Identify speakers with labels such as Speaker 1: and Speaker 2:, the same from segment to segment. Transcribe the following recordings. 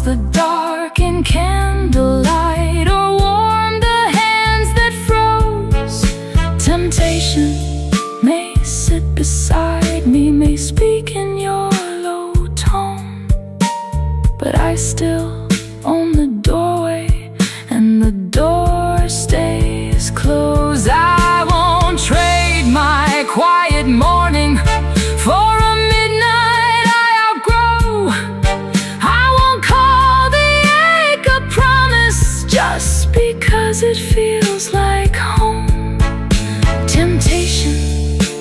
Speaker 1: the dark in candlelight, or warm the hands that froze. Temptation may sit beside me, may speak in your low tone, but I still own the doorway, and the door stays closed. I won't trade my quiet morning for a midnight I outgrow. I won't call the ache a promise just because it feels like home. Temptation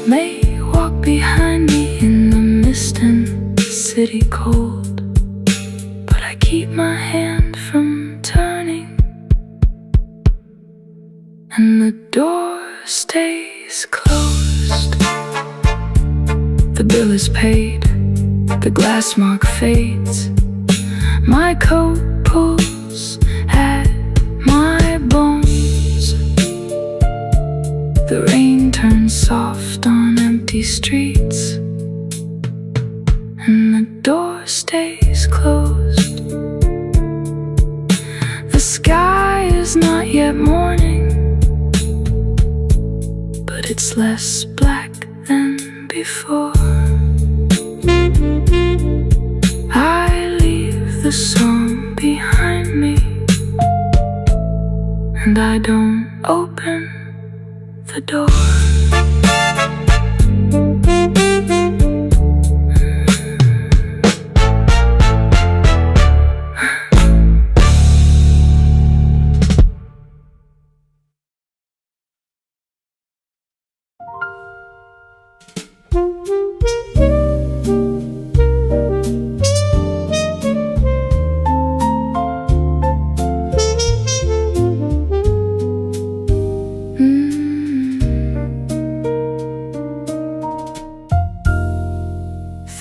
Speaker 1: may walk behind me in the mist and city cold, but I keep my hand from turning, and the door stays closed. The bill is paid, the glass mark fades, my coat pulls at my bones. The rain turns soft on empty streets, and the door stays closed. The sky is not yet morning, but it's less black than before. I leave the song behind me, and I don't open the door.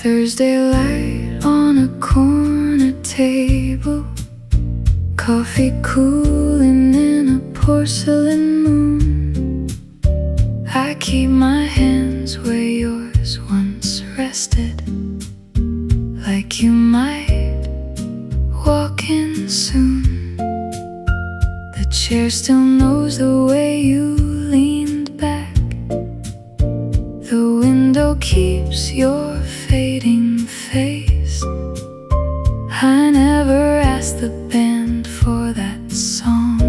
Speaker 1: Thursday light on a corner table, coffee cooling in a porcelain moon. I keep my hands where yours once rested, like you might walk in soon. The chair still knows the way you leaned back. The window keeps your fading face. I never asked the band for that song.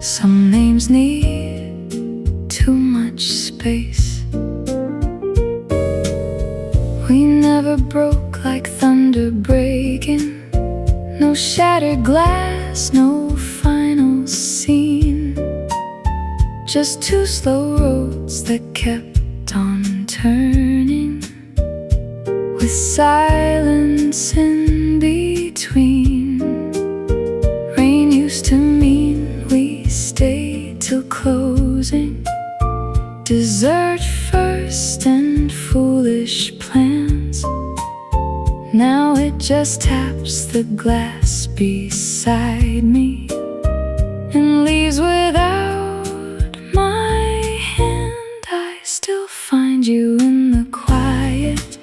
Speaker 1: Some names need too much space. We never broke like thunder breaking. No shattered glass, no final scene. Just two slow roads that kept on turning, with silence in between. Rain used to mean we stayed till closing. Dessert first and foolish plans. Now it just taps the glass beside me and leaves without my hand. I still find you in the quiet,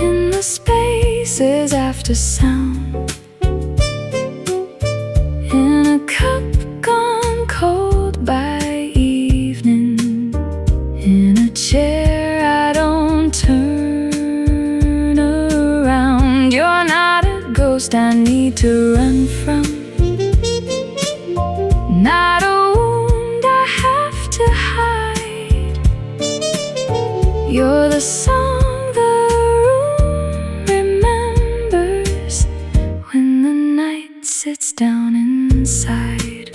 Speaker 1: in the spaces after sound, in a cup gone cold by evening, in a chair I don't turn around. You're not a ghost I need to run from, not a wound I have to hide. You're the song the room remembers when the night sits down inside.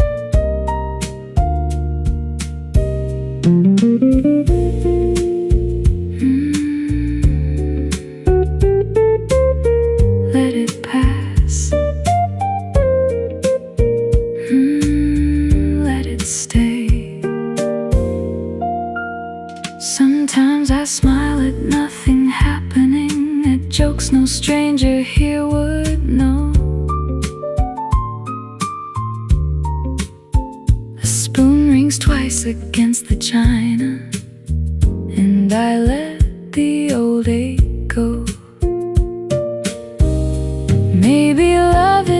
Speaker 1: Let it pass. Let it stay. Sometimes I smile at nothing happening, at jokes no stranger here would know. A spoon rings twice against the china, and I let the old ache go.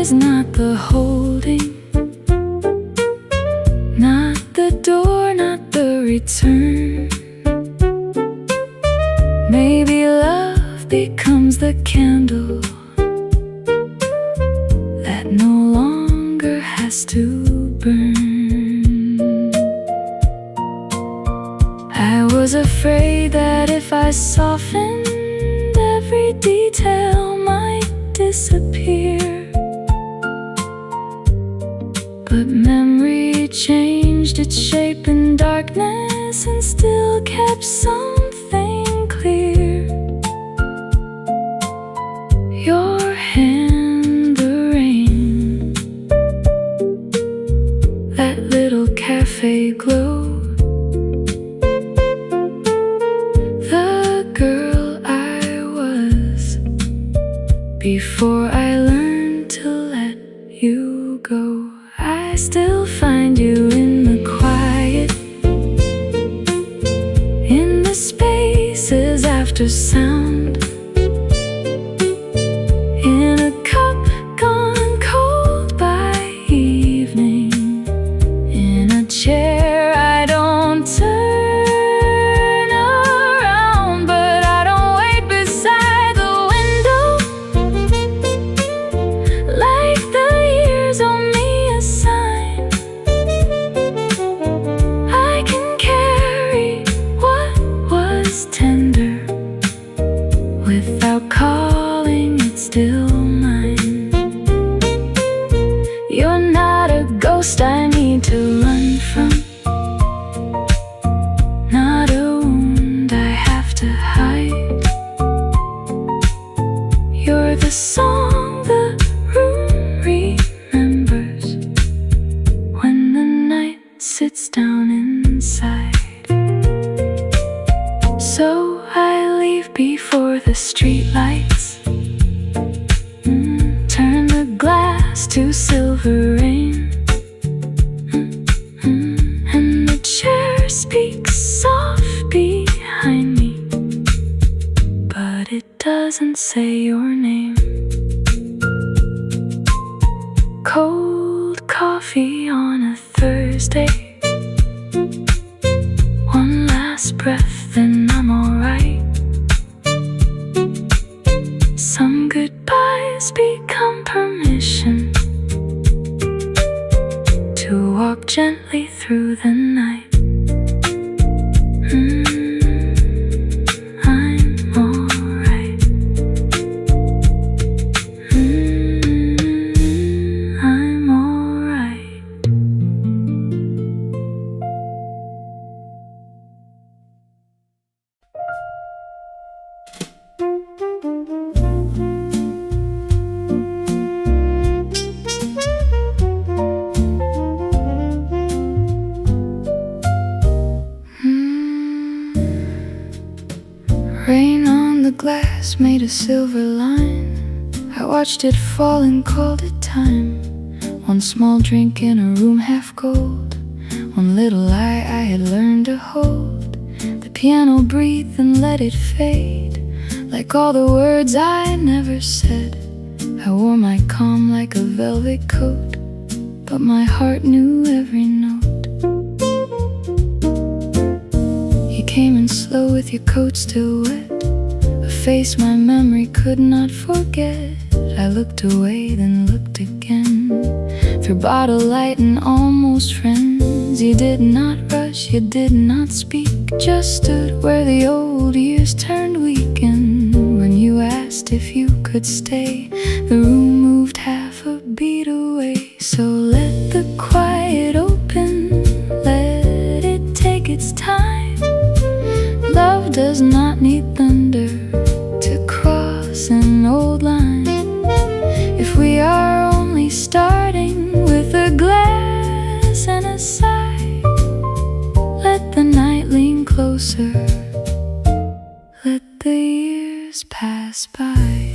Speaker 1: is not the holding, not the door, not the return. Maybe love becomes the candle that no longer has to burn. I was afraid that if I softened, every detail might disappear. But memory changed its shape in darkness and still kept something clear. Your hand, the rain, that little cafe glow, the girl I was before I learned to let you go. I still find you in the quiet, in the spaces after sound, in a cup gone cold by evening, in a chair I don't turn around, but I don't wait beside the window, like the years owe me a sign. I can carry what was tender without calling it still mine. You're not a ghost I need to run from, not a wound I have to hide. You're the song the room remembers when the night sits down inside. So I leave before the streetlights, turn the glass to silver rain, and the chair speaks soft behind me, but it doesn't say your name. Cold coffee on a Thursday, one last breath then I'm alright. Some goodbyes become permission to walk gently through the night. I'm alright. I'm alright. Rain on the glass made a silver line. I watched it fall and called it time. One small drink in a room half gold, one little lie I had learned to hold. The piano breathed and let it fade, like all the words I never said. I wore my calm like a velvet coat, but my heart knew every note. You came in slow with your coat still wet, a face my memory could not forget. I looked away, then looked again, through bottle light and almost friends. You did not rush, you did not speak, just stood where the old years turned weak. And when you asked if you could stay, the room moved half a beat away. So let the quiet open, let it take its time. Love does not need thunder to cross an old line. If we are only starting with a glass and a sigh, let the night lean closer, let the years pass by.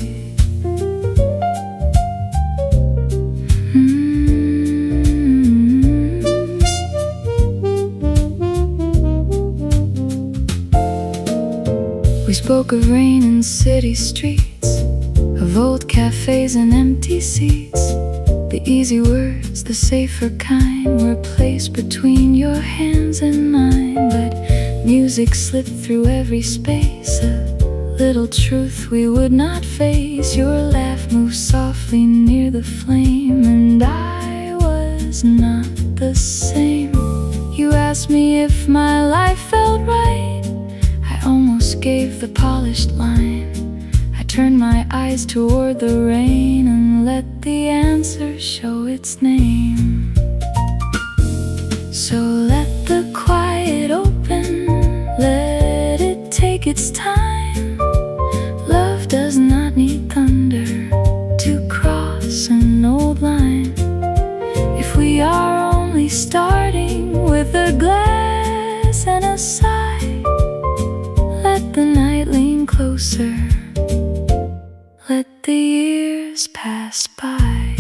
Speaker 1: We spoke of rain in city streets, of old cafes and empty seats, The easy words, the safer kind, were placed between your hands and mine. But music slipped through every space, a little truth we would not face. Your laugh moved softly near the flame, and I was not the same. You asked me if my life felt right. I almost gave the polished line. I turned my eyes toward the rain and let the answer show its name. So let the quiet open, let it take its time. Love does not need thunder to cross an old line. If we are only starting with a glass and a sigh, let the night lean closer, let the years pass by.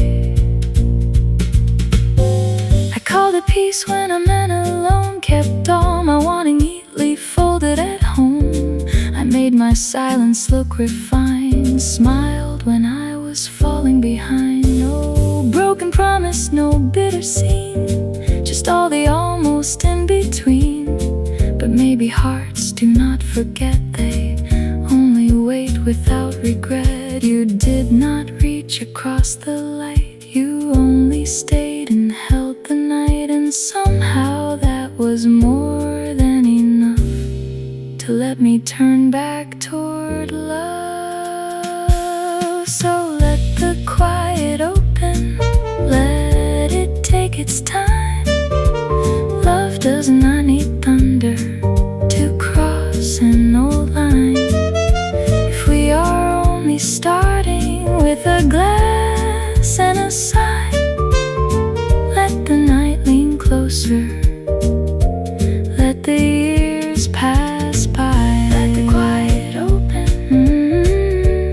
Speaker 1: I called it peace when a man alone kept all my wanting neatly folded at home. I made my silence look refined, smiled when I was falling behind. No broken promise, no bitter scene, just all the almost in between. But maybe hearts do not forget, they only wait without regret. You did not reach across the light, you only stayed and held the night. And somehow that was more than enough to let me turn back toward love. So let the quiet open, let it take its time. Love does not need thunder to cross an old line. If we are only starting with a glass and a sigh, let the night lean closer, let the years pass by. Let the quiet open,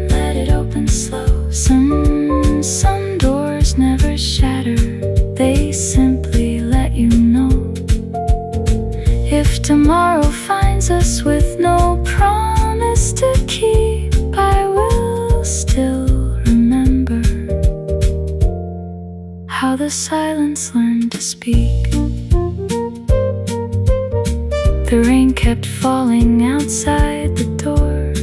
Speaker 1: let it open slow. Some doors never shatter, they simply let you know. If tomorrow finds us with no promise to keep, I will still remember how the silence learned to speak. The rain kept falling outside the door,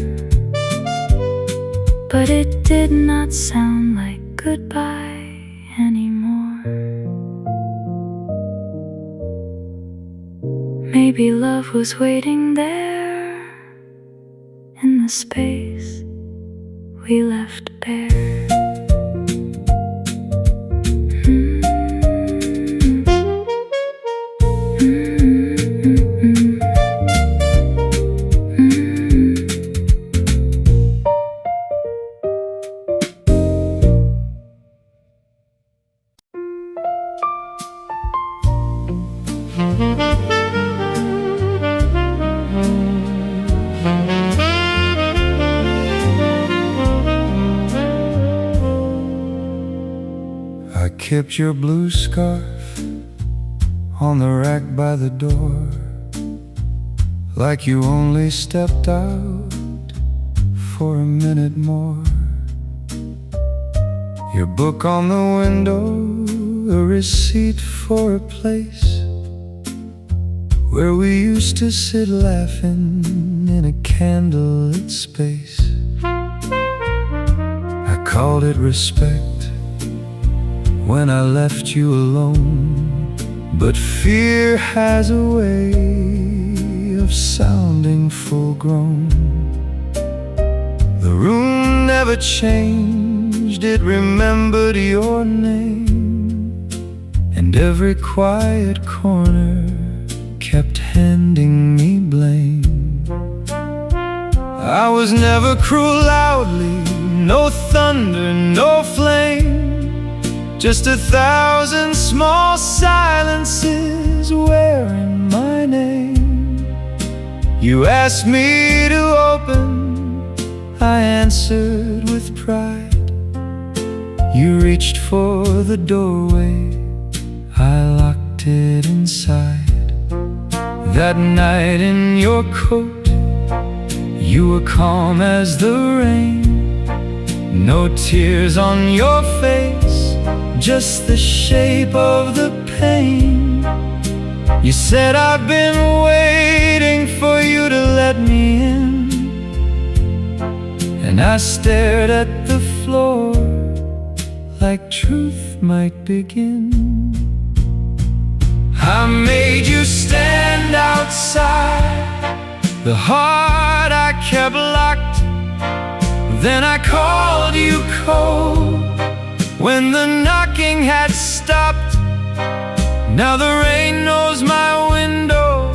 Speaker 1: but it did not sound like goodbye anymore. Maybe love was waiting there in the space we left bare.
Speaker 2: I kept your blue scarf on the rack by the door, like you only stepped out for a minute more. Your book on the window, a receipt for a place where we used to sit laughing in a candlelit space. I called it respect when I left you alone, but fear has a way of sounding full grown. The room never changed, it remembered your name, and every quiet corner kept handing me blame. I was never cruel loudly, no thunder, no flame, just 1,000 small silences wearing my name. You asked me to open, I answered with pride. You reached for the doorway, I locked it inside. That night in your coat, you were calm as the rain, no tears on your face, just the shape of the pain. You said I've been waiting for you to let me in, and I stared at the floor like truth might begin. I made you stand outside, the heart I kept locked. Then I called you cold when the knocking had stopped. Now the rain knows my window,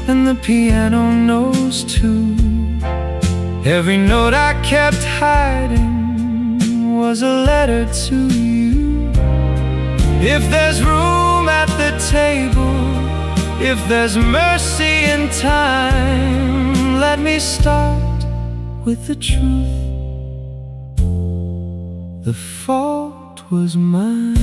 Speaker 2: and the piano knows too. Every note I kept hiding was a letter to you. If there's room at the table, if there's mercy in time, let me start with the truth. The fault was mine.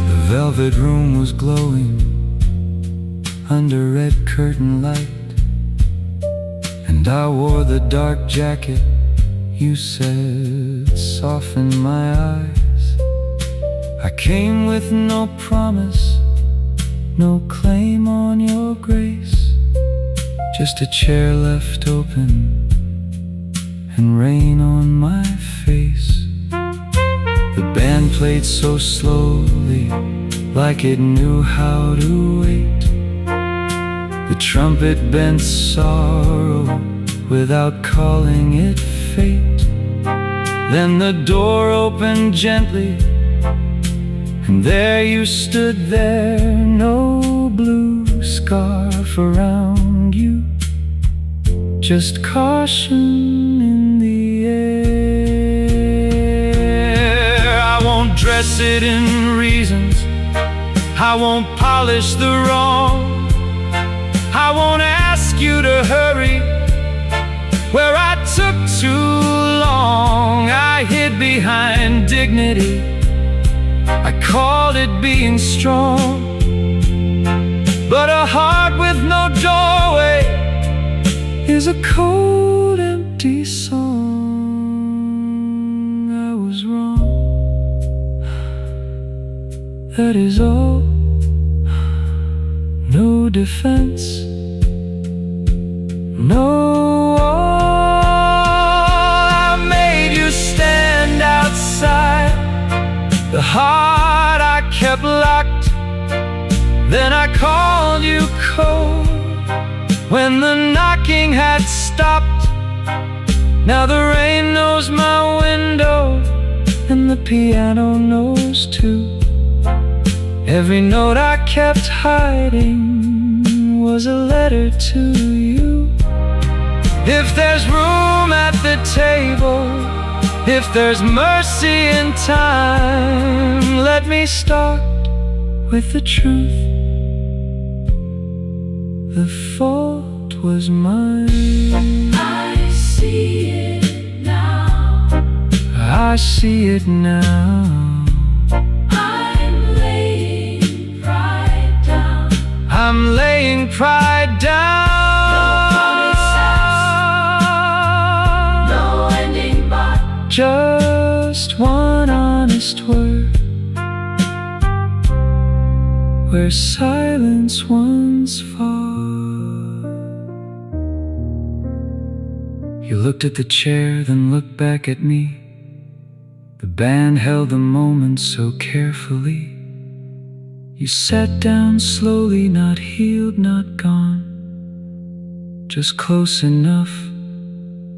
Speaker 2: The velvet room was glowing under red curtain light, and I wore the dark jacket you said softened my eyes. I came with no promise, no claim on your grace, just a chair left open and rain on my face. The band played so slowly, like it knew how to wait. The trumpet bent sorrow without calling it fate. Then the door opened gently, and there you stood there, no blue scarf around you, just caution in the air. I won't dress it in reasons, I won't polish the wrong, I won't ask you to hurry where I took too long. I hid behind dignity, I called it being strong, but a heart with no doorway is a cold, empty song. I was wrong, that is all. No defense, no wall. I made you stand outside, the heart I kept locked. Then I called you cold when the knocking had stopped. Now the rain knows my window, and the piano knows too. Every note I kept hiding was a letter to you. If there's room at the table, if there's mercy in time, let me start with the truth. The fault was mine.
Speaker 1: I see it now.
Speaker 2: I see it now. I'm laying pride down.
Speaker 1: No ending but
Speaker 2: just one honest word, where silence once fought. You looked at the chair, then looked back at me. The band held the moment so carefully. You sat down slowly, not healed, not gone, just close enough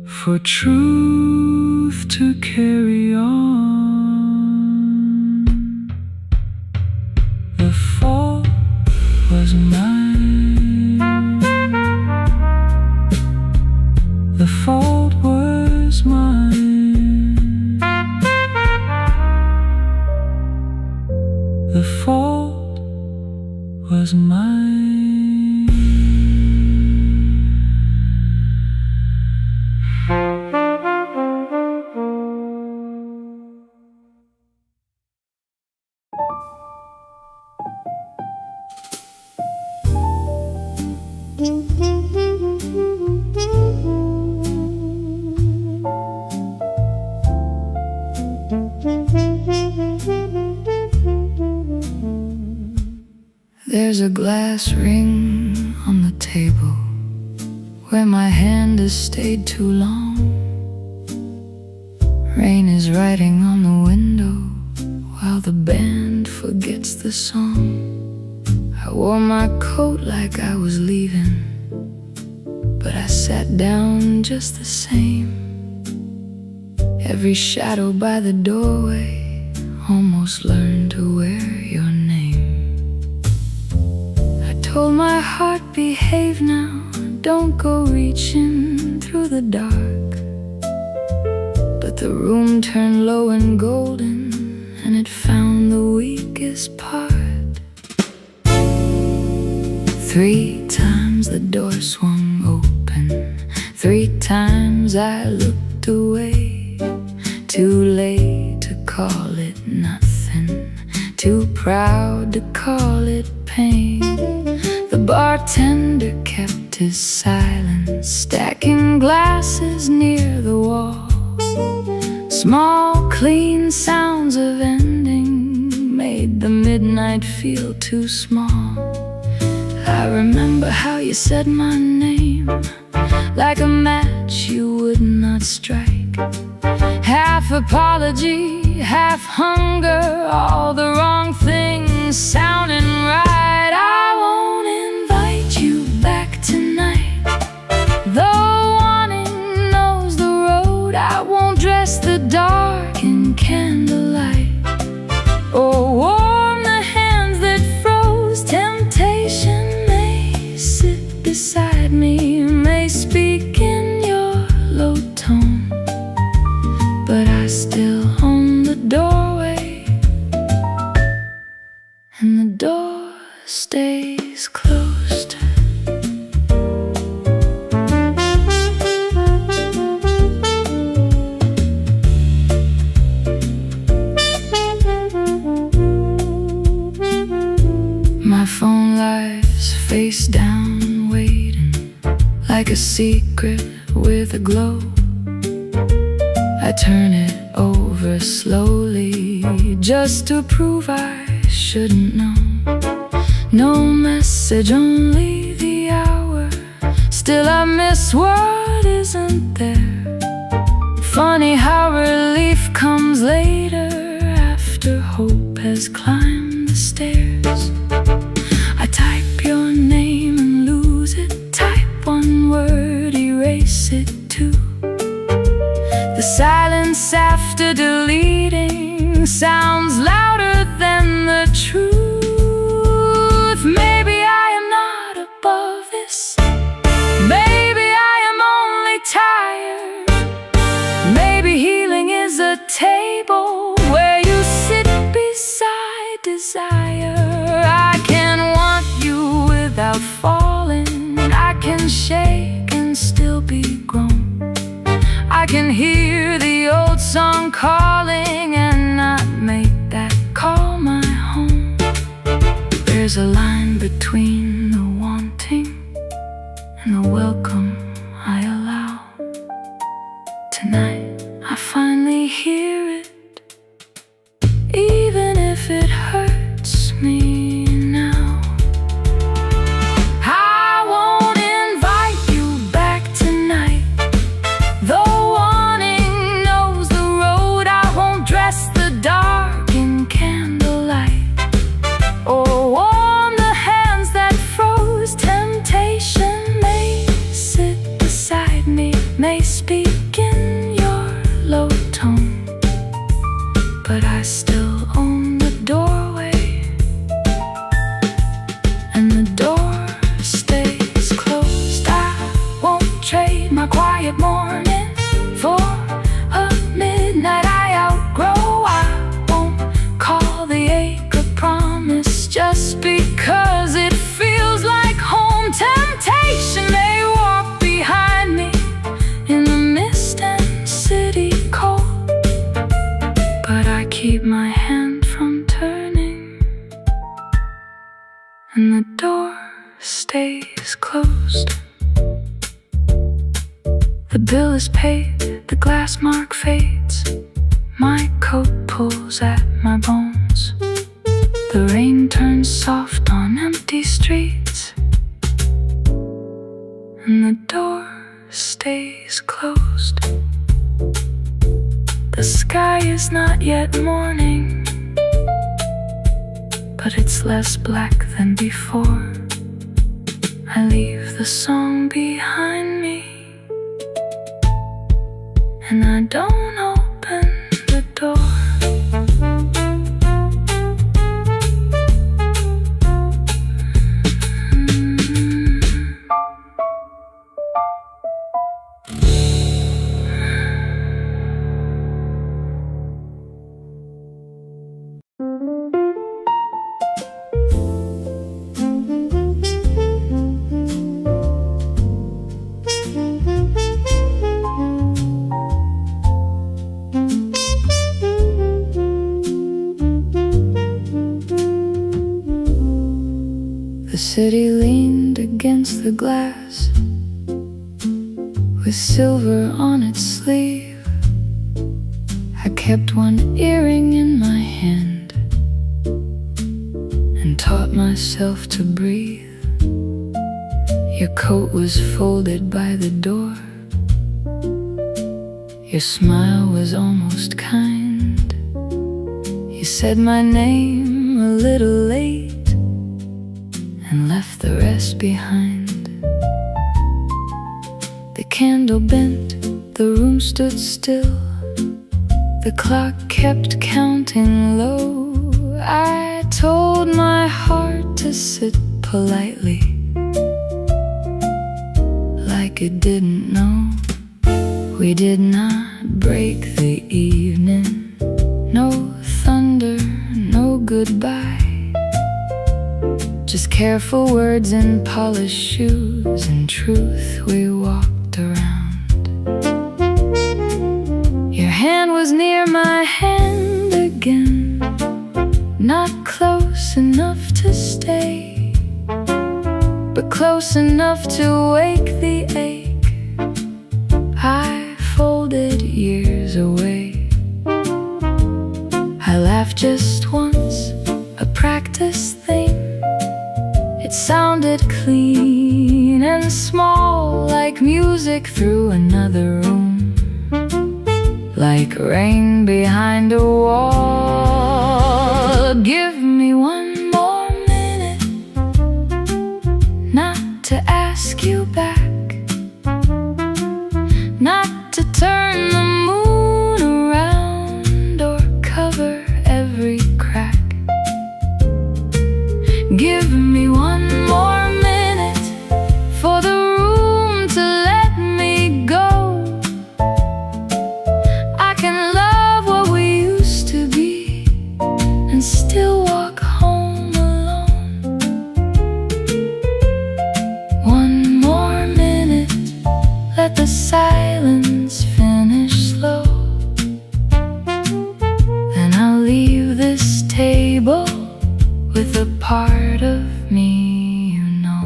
Speaker 2: for truth to carry on. The fault was mine. The fault was mine. The fault was mine.
Speaker 1: There's a glass ring on the table where my hand has stayed too long. Rain is writing on the window while the band forgets the song. I wore my coat like I was leaving, but I sat down just the same. Every shadow by the doorway almost learned to wear your name. I told my heart, behave now, don't go reaching through the dark. But the room turned low and golden, and it found the weakest part. 3 times the door swung open, 3 times I looked away. Too late to call it nothing, too proud to call it pain. The bartender kept his silence, stacking glasses near the wall. Small, clean sounds of ending made the midnight feel too small. I remember how you said my name, like a match you would not strike. Half apology, half hunger, all the wrong things sounding right. I won't invite you back tonight, though wanting knows the road. I won't dress the dark in candlelight, or warm the hands that froze. Temptation may sit beside me, may speak in your low tone, but I still own the doorway, and the door stays closed. My phone lies face down, waiting, like a secret with a glow. I turn it over slowly, just to prove I shouldn't know. No message, only the hour. Still I miss what isn't there. Funny how relief comes later, after hope has climbed the stairs. I type your name and lose it, type one word, erase it too. The silence after deleting sounds louder than the truth. Maybe I am not above this, maybe I am only tired. Maybe healing is a table where you sit beside desire. I can want you without falling, I can shake and still be grown. I can hear the old song calling and not make that call my home. There's a line between the wanting and the welcome I allow. Tonight I finally hear it, even if it hurts me now. I won't invite you back tonight, though wanting knows the road. I won't dress the dark in candlelight, or warm the hands that froze. Temptation may sit and the door stays closed. The bill is paid, the glass mark fades. My coat pulls at my bones. The rain turns soft on empty streets, and the door stays closed. The sky is not yet morning, but it's less black than before. I leave the song behind me, and I don't open the door. The city leaned against the glass with silver on its sleeve. I kept one earring in my hand and taught myself to breathe. Your coat was folded by the door. Your smile was almost kind. You said my name a little late and left the rest behind. The candle bent, the room stood still. The clock kept counting low. I told my heart to sit politely, like it didn't know. We did not break the evening. No thunder, no goodbye. Just careful words and polished shoes and truth we walked around. Your hand was near my hand again, not close enough to stay, but close enough to wake the ache I folded years away. I laughed just once, a practice thing. It sounded clean and small, like music through another room, like rain behind a wall. Give me one more minute, not to ask you back, not to turn the moon around or cover every crack. Give me one more minute for the room to let me go. I can love what we used to be and still walk home alone. One more minute, let the silence finish slow. Then I'll leave this table with a part of me you know.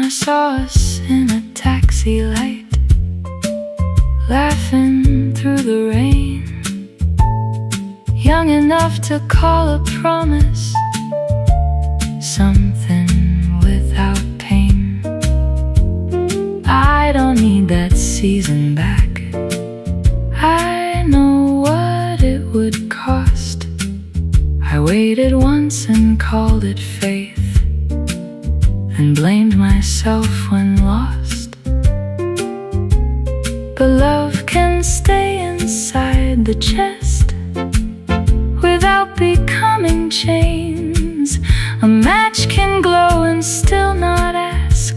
Speaker 1: I saw us in a taxi light, laughing through the rain, young enough to call a promise something without pain. I don't need that season back. I know what it would cost. I waited once and called it faith, and blamed myself when lost. But love can stay inside the chest without becoming chains. A match can glow and still not ask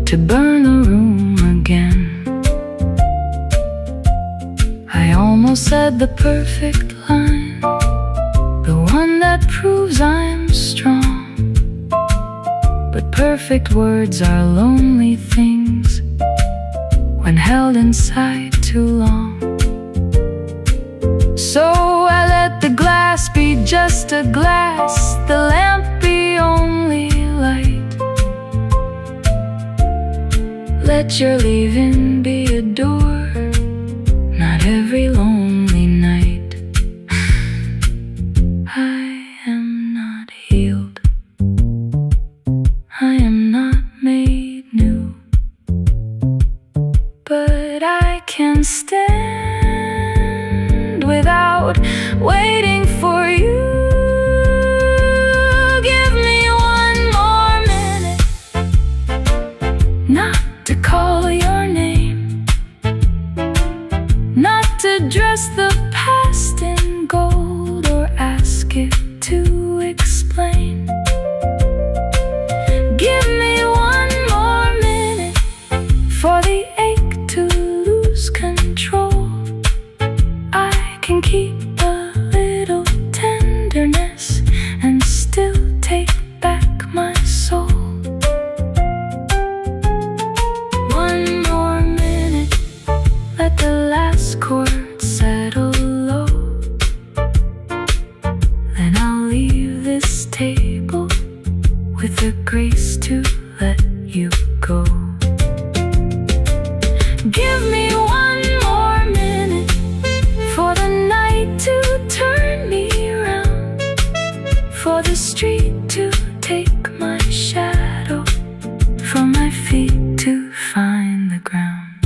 Speaker 1: to burn the room again. I almost said said the perfect line, the one that proves I'm strong. But perfect words are lonely things when held inside too long. So I let the glass be just a glass, the lamp be only light. Let your leaving be a door, not every lonely night. I am not healed, I am not made new, but I can stand without waiting for you. Give me one more minute, not to call your name, not to dress the past in gold or ask it to explain. Give me one more minute for the ache to lose control. I can keep a little tenderness and still take back my soul. One more minute, let the last chord settle low. Then I'll leave this table with the grace to let you go. Give me one more minute for the night to turn me around, for the street to take my shadow, for my feet to find the ground.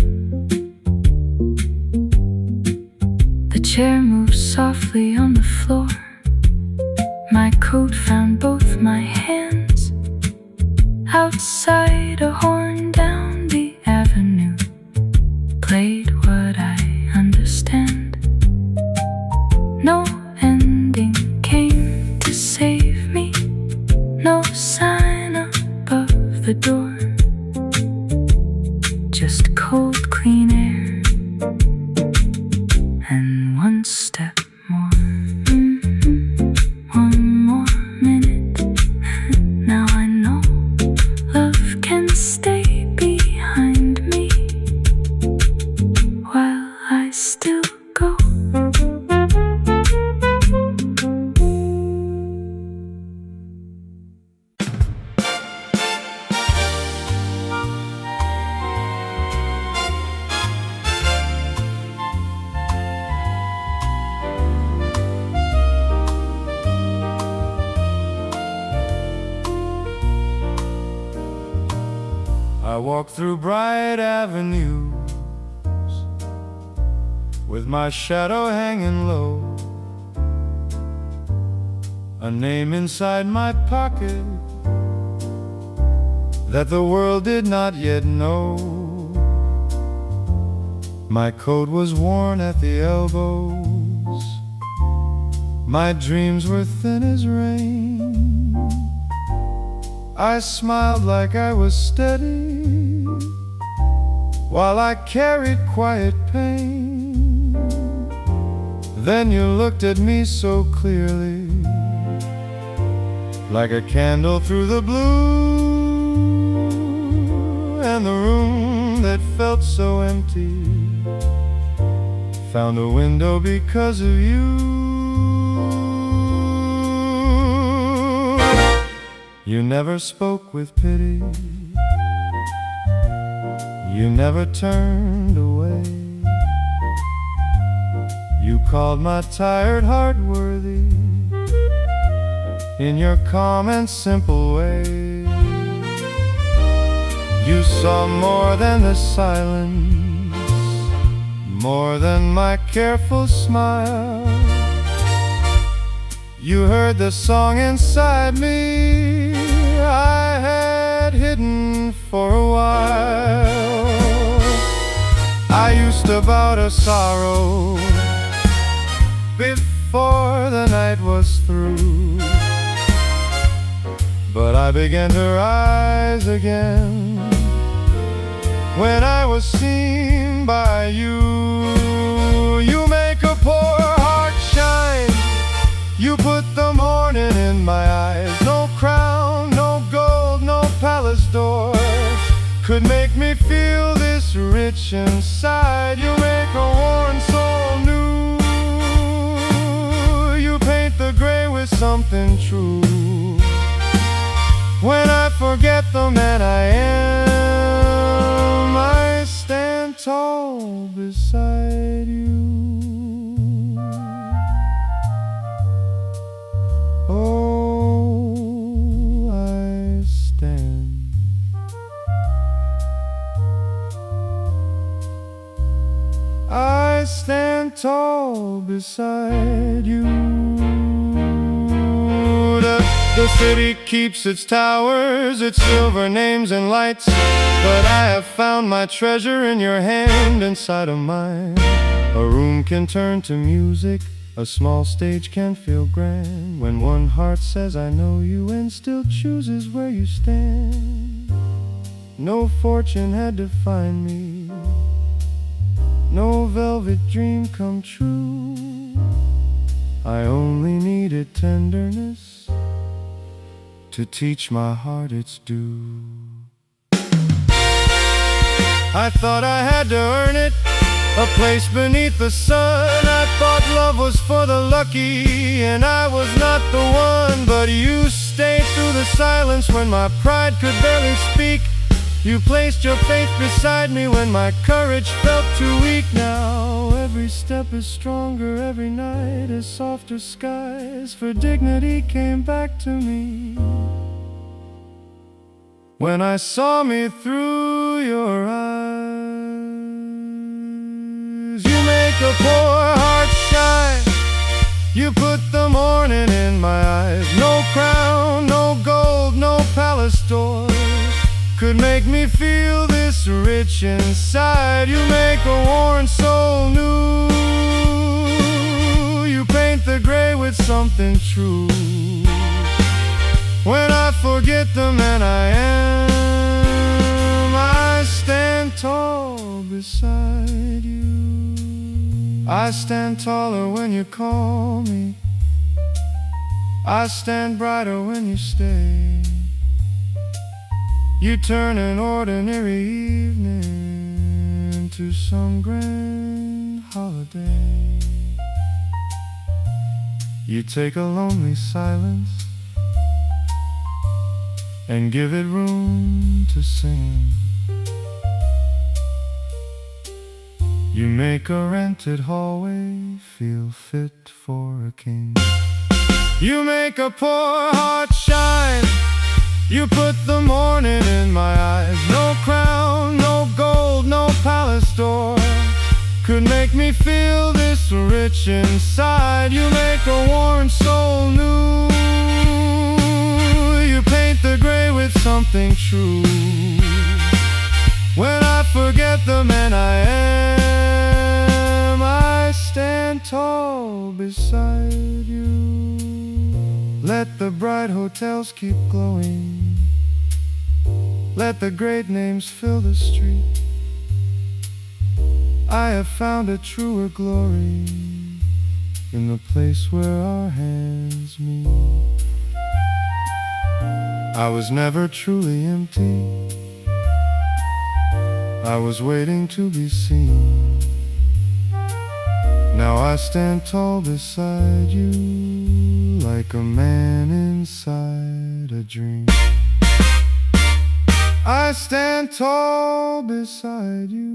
Speaker 1: The chair moves softly on the floor. My coat found both my hands. Outside, a horn down the avenue played what I understand. No ending came to save me, no sign above the door, just cold, clean air and one step more. One more minute, now I know love can stay behind me while I still go.
Speaker 2: I walk through bright avenues with my shadow hanging low, a name inside my pocket that the world did not yet know. My coat was worn at the elbows, my dreams were thin as rain. I smiled like I was steady while I carried quiet pain. Then you looked at me so clearly, like a candle through the blue, and the room that felt so empty found a window because of you. You never spoke with pity, you never turned away. You called my tired heart worthy in your calm and simple way. You saw more than the silence, more than my careful smile. You heard the song inside me I had hidden for a while. I used to bow to sorrow before the night was through, but I began to rise again when I was seen by you. You make a poor You put the morning in my eyes. No crown, no gold, no palace door could make me feel this rich inside. You make a worn soul new. You paint the gray with something true. When I forget the man I am, I stand tall beside you. Oh, I stand tall beside you. The city keeps its towers, its silver names and lights, but I have found my treasure in your hand inside of mine. A room can turn to music, a small stage can feel grand, when one heart says I know you and still chooses where you stand. No fortune had to find me, no velvet dream come true. I only needed tenderness to teach my heart its due. I thought I had to earn it, a place beneath the sun. I thought love was for the lucky, and I was not the one. But you stayed through the silence when my pride could barely speak. You placed your faith beside me when my courage felt too weak. Now every step is stronger, every night is softer skies, for dignity came back to me when I saw me through your eyes. You make a poor heart shine. You put the morning in my eyes. No crown, no gold, no palace door could make me feel this rich inside. You make a worn soul new. You paint the gray with something true. When I forget the man I am, I stand tall beside you. I stand taller when you call me. I stand brighter when you stay. You turn an ordinary evening into some grand holiday. You take a lonely silence and give it room to sing. You make a rented hallway feel fit for a king. You make a poor heart shine. You put the morning in my eyes. No crown, no gold, no palace door could make me feel this rich inside. You make a worn soul new. You paint the gray with something true. When I forget the man I am, I stand tall beside you. Let the bright hotels keep glowing. Let the great names fill the street. I have found a truer glory in the place where our hands meet. I was never truly empty. I was waiting to be seen. Now I stand tall beside you, like a man inside a dream. I stand tall beside you.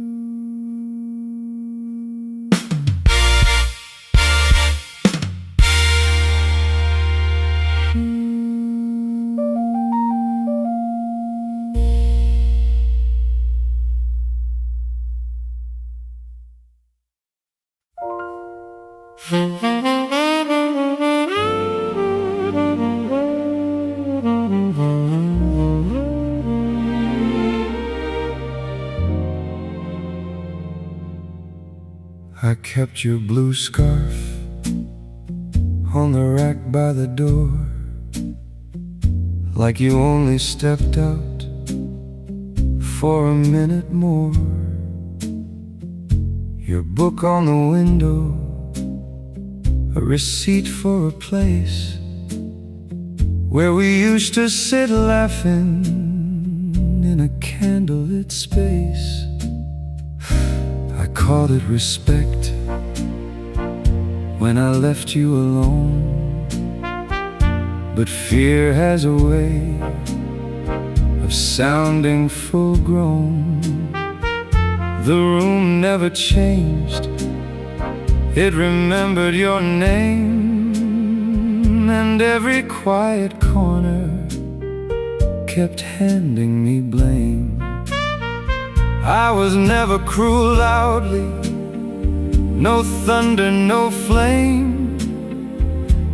Speaker 2: I kept your blue scarf on the rack by the door, like you only stepped out for a minute more. Your book on the window, a receipt for a place where we used to sit laughing in a candlelit space. I called it respect when I left you alone, but fear has a way of sounding full grown. The room never changed, it remembered your name, and every quiet corner kept handing me blame. I was never cruel loudly, no thunder, no flame,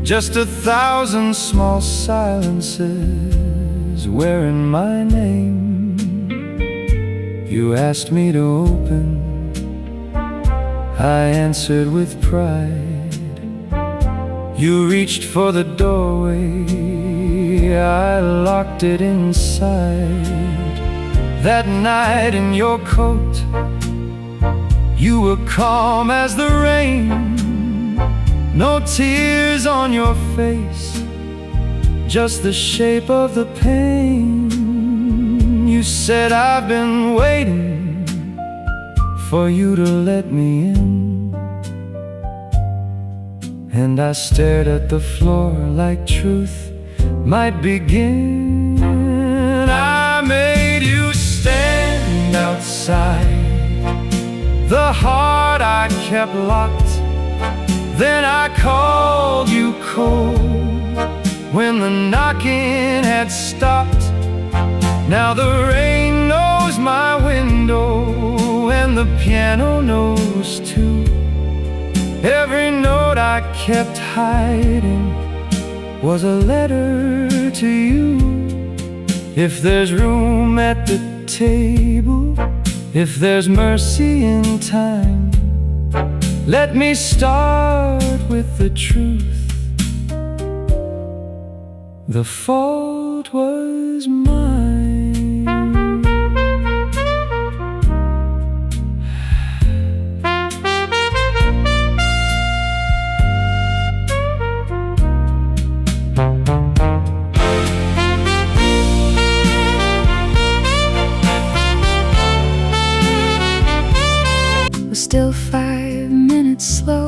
Speaker 2: just 1,000 small silences wearing my name. You asked me to open, I answered with pride. You reached for the doorway, I locked it inside. That night in your coat, you were calm as the rain. No tears on your face, just the shape of the pain. You said, I've been waiting for you to let me in. And I stared at the floor like truth might begin. I made you stand outside, the heart I kept locked. Then I called you cold when the knocking had stopped. Now the rain knows my window, and the piano knows too. Every note I kept hiding was a letter to you. If there's room at the table, if there's mercy in time, let me start with the truth. The fault was mine.
Speaker 1: We're still 5 minutes slow.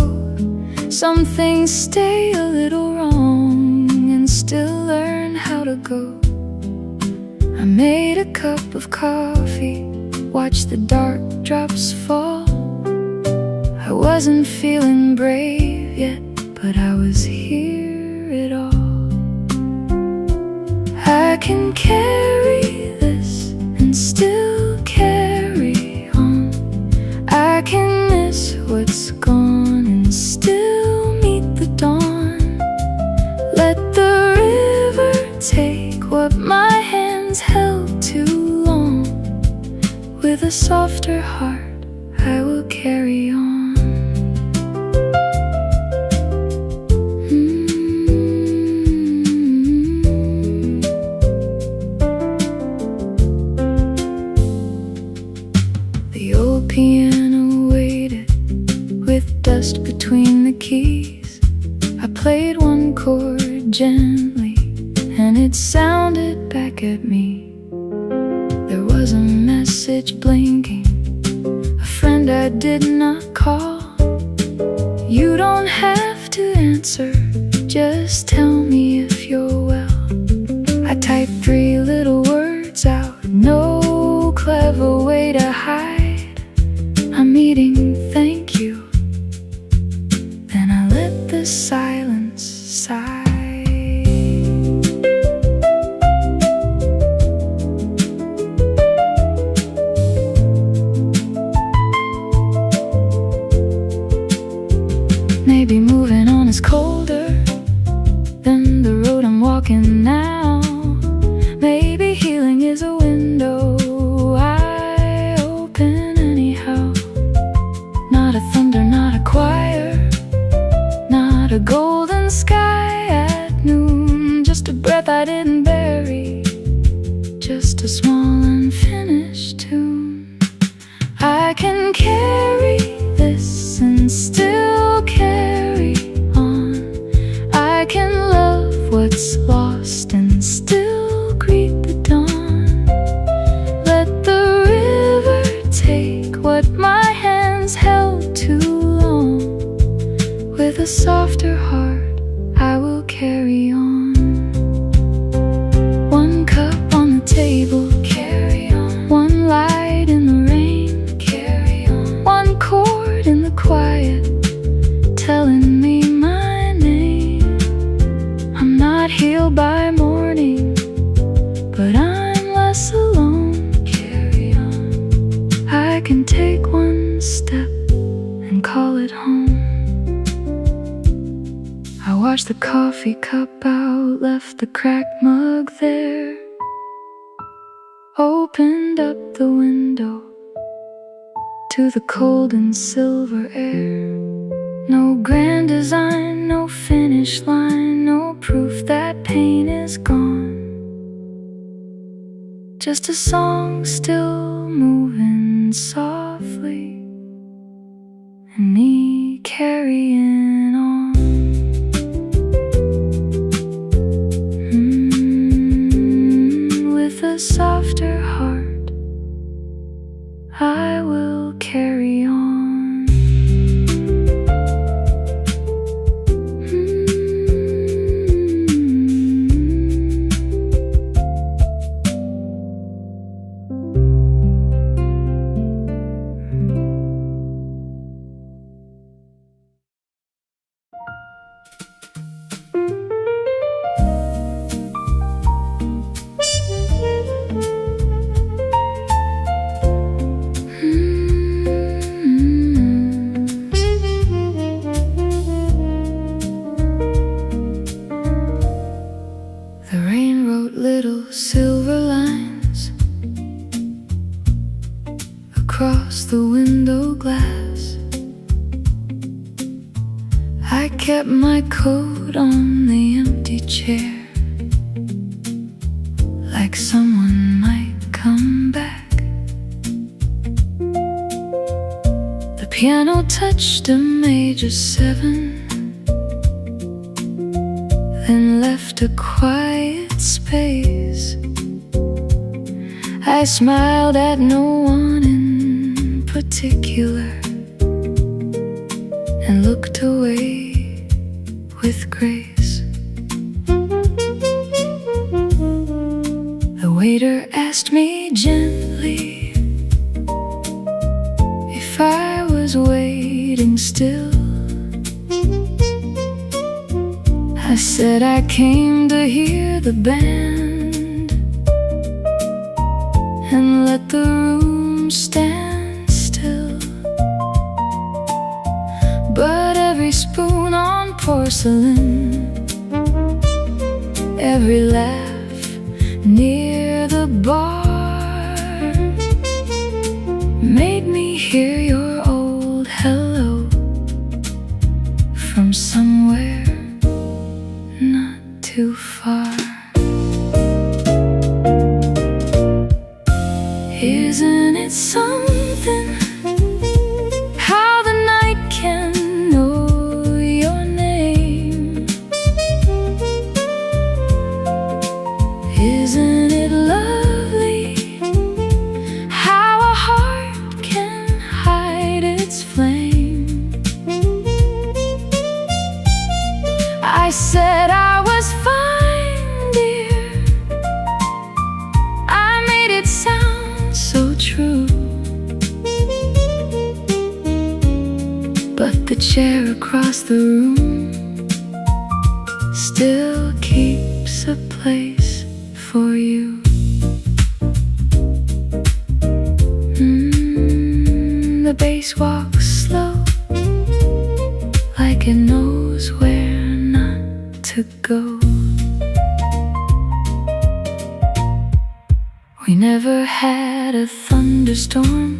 Speaker 1: Some things stay a little wrong and still learn how to go. I made a cup of coffee, watched the dark drops fall. I wasn't feeling brave yet, but I was here at all. I can carry this and still carry on. I can miss what's gone and still meet the dawn. Let the river take what my hands held too long. With a softer heart, I will carry on. The old piano waited with dust between the keys. I played one chord gently, and it sounded back at me. There was a message blinking, a friend I did not call. You don't have to answer, just tell me if you're well. I typed 3 little words out, no clever way to hide. I'm eating thank you. Then I let the silence sigh. Maybe moving on is colder than the road I'm walking now. Maybe healing is a window I open anyhow. Not a thunder, not a choir, not a golden sky at noon. Just a breath I didn't bury, just a small unfinished tune. I can carry this and still carry on. gets lost and still greet the dawn. Let the river take what my hands held too long. With a softer heart, I will carry on. One cup on the table, carry on. One light in the rain, carry on. One chord in the quiet, telling me my name. I'm not healed by morning, but I'm less alone. Carry on. I can take one step and call it home. I washed the coffee cup out, left the cracked mug there, opened up the window to the cold and silver air. No grand design, no finish line, no proof that pain is gone. Just a song still moving softly, and me carrying on. With a softer heart, I will carry on. The rain wrote little silver lines across the window glass. I kept my coat on the empty chair, like someone might come back. The piano touched a major 7, then left a quiet space. I smiled at no one in particular and looked away with grace. The waiter asked me gently if I was waiting still. I said I came to hear the band and let the room stand still. But every spoon on porcelain, every laugh near the bar made me hear your old hello from somewhere not too far. Isn't it something how the night can know your name? Isn't it lovely how a heart can hide its flame? I said I was fine, dear. I made it sound so true. But the chair across the room still keeps a place for you. The bass walks slow, like it knows where not to go. We never had a thunderstorm,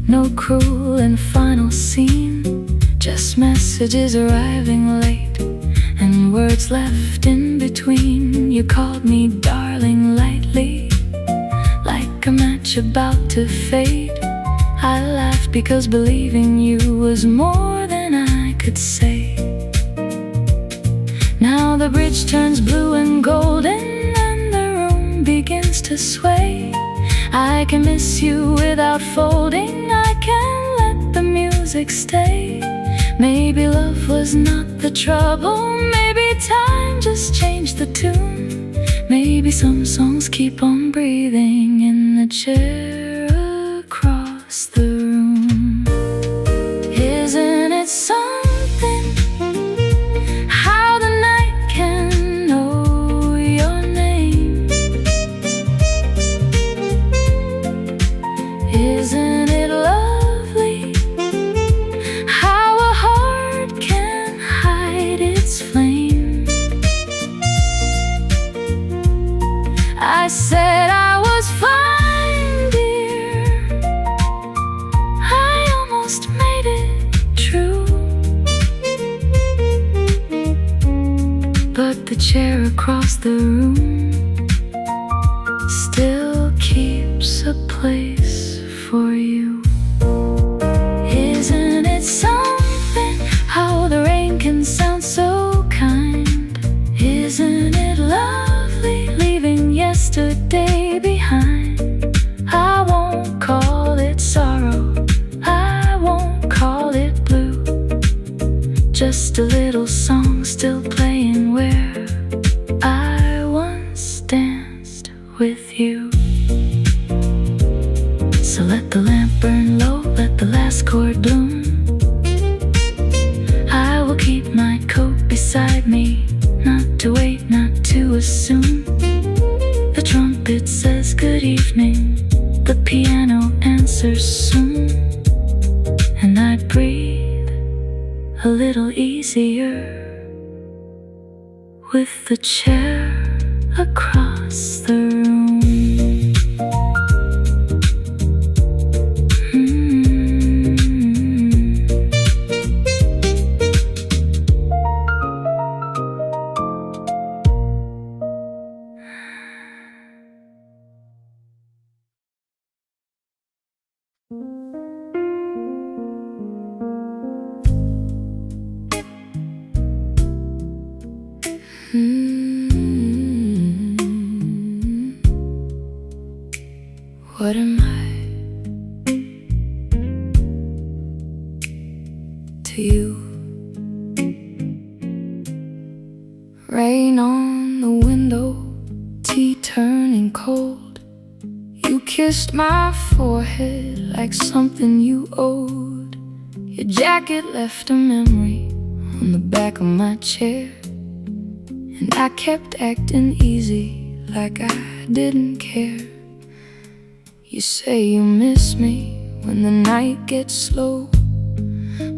Speaker 1: no cruel and final scene, just messages arriving late and words left in between. You called me darling lightly, like a match about to fade. I laughed because believing you was more than I could say. Now the the bridge turns blue and golden and the room begins to sway. I can miss you without folding, I can let the music stay. Maybe love was not the trouble, maybe time just changed the tune. Maybe some songs keep on breathing in the chair across the room. Isn't it something how the night can know your name? Isn't it lovely how a heart can hide its flame? I said I was fine, dear, I almost made it true. But the chair across the room still keeps a place for you. Isn't it something how the rain can sound so kind? Isn't it lovely leaving yesterday behind? I won't call it sorrow, I won't call it blue. Just a little song still playing where I once danced with you. So let the lamp burn low, let the last chord bloom. I will keep my coat beside me, not to wait, not to assume. The trumpet says good evening, the piano answers soon. And I breathe a little easier with the chair across the room. What am I to you? Rain on the window, tea turning cold. You kissed my forehead like something you owed. Your jacket left a memory on the back of my chair, and I kept acting easy like I didn't care. You say you miss me when the night gets slow,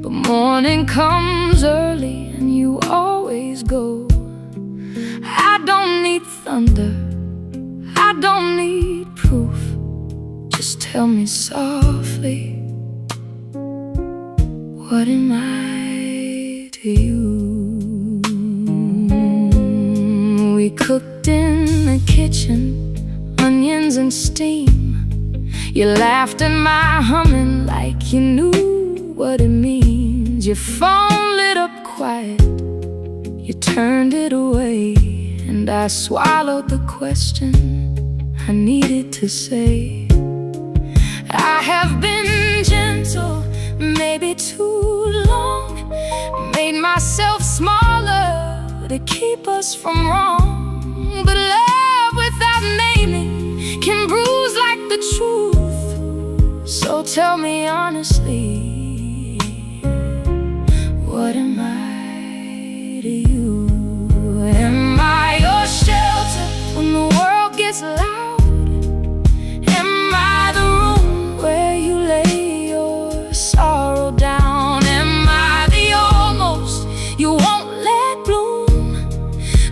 Speaker 1: but morning comes early and you always go. I don't need thunder, I don't need proof. Just tell me softly, what am I to you? We cooked in the kitchen, onions and steam. You laughed at my humming like you knew what it means. Your phone lit up quiet, you turned it away, and I swallowed the question I needed to say. I have been gentle, maybe too long, made myself smaller to keep us from wrong. But love without naming can bruise like the truth. So tell me honestly, what am I to you? Am I your shelter when the world gets loud? Am I the room where you lay your sorrow down? Am I the almost you won't let bloom?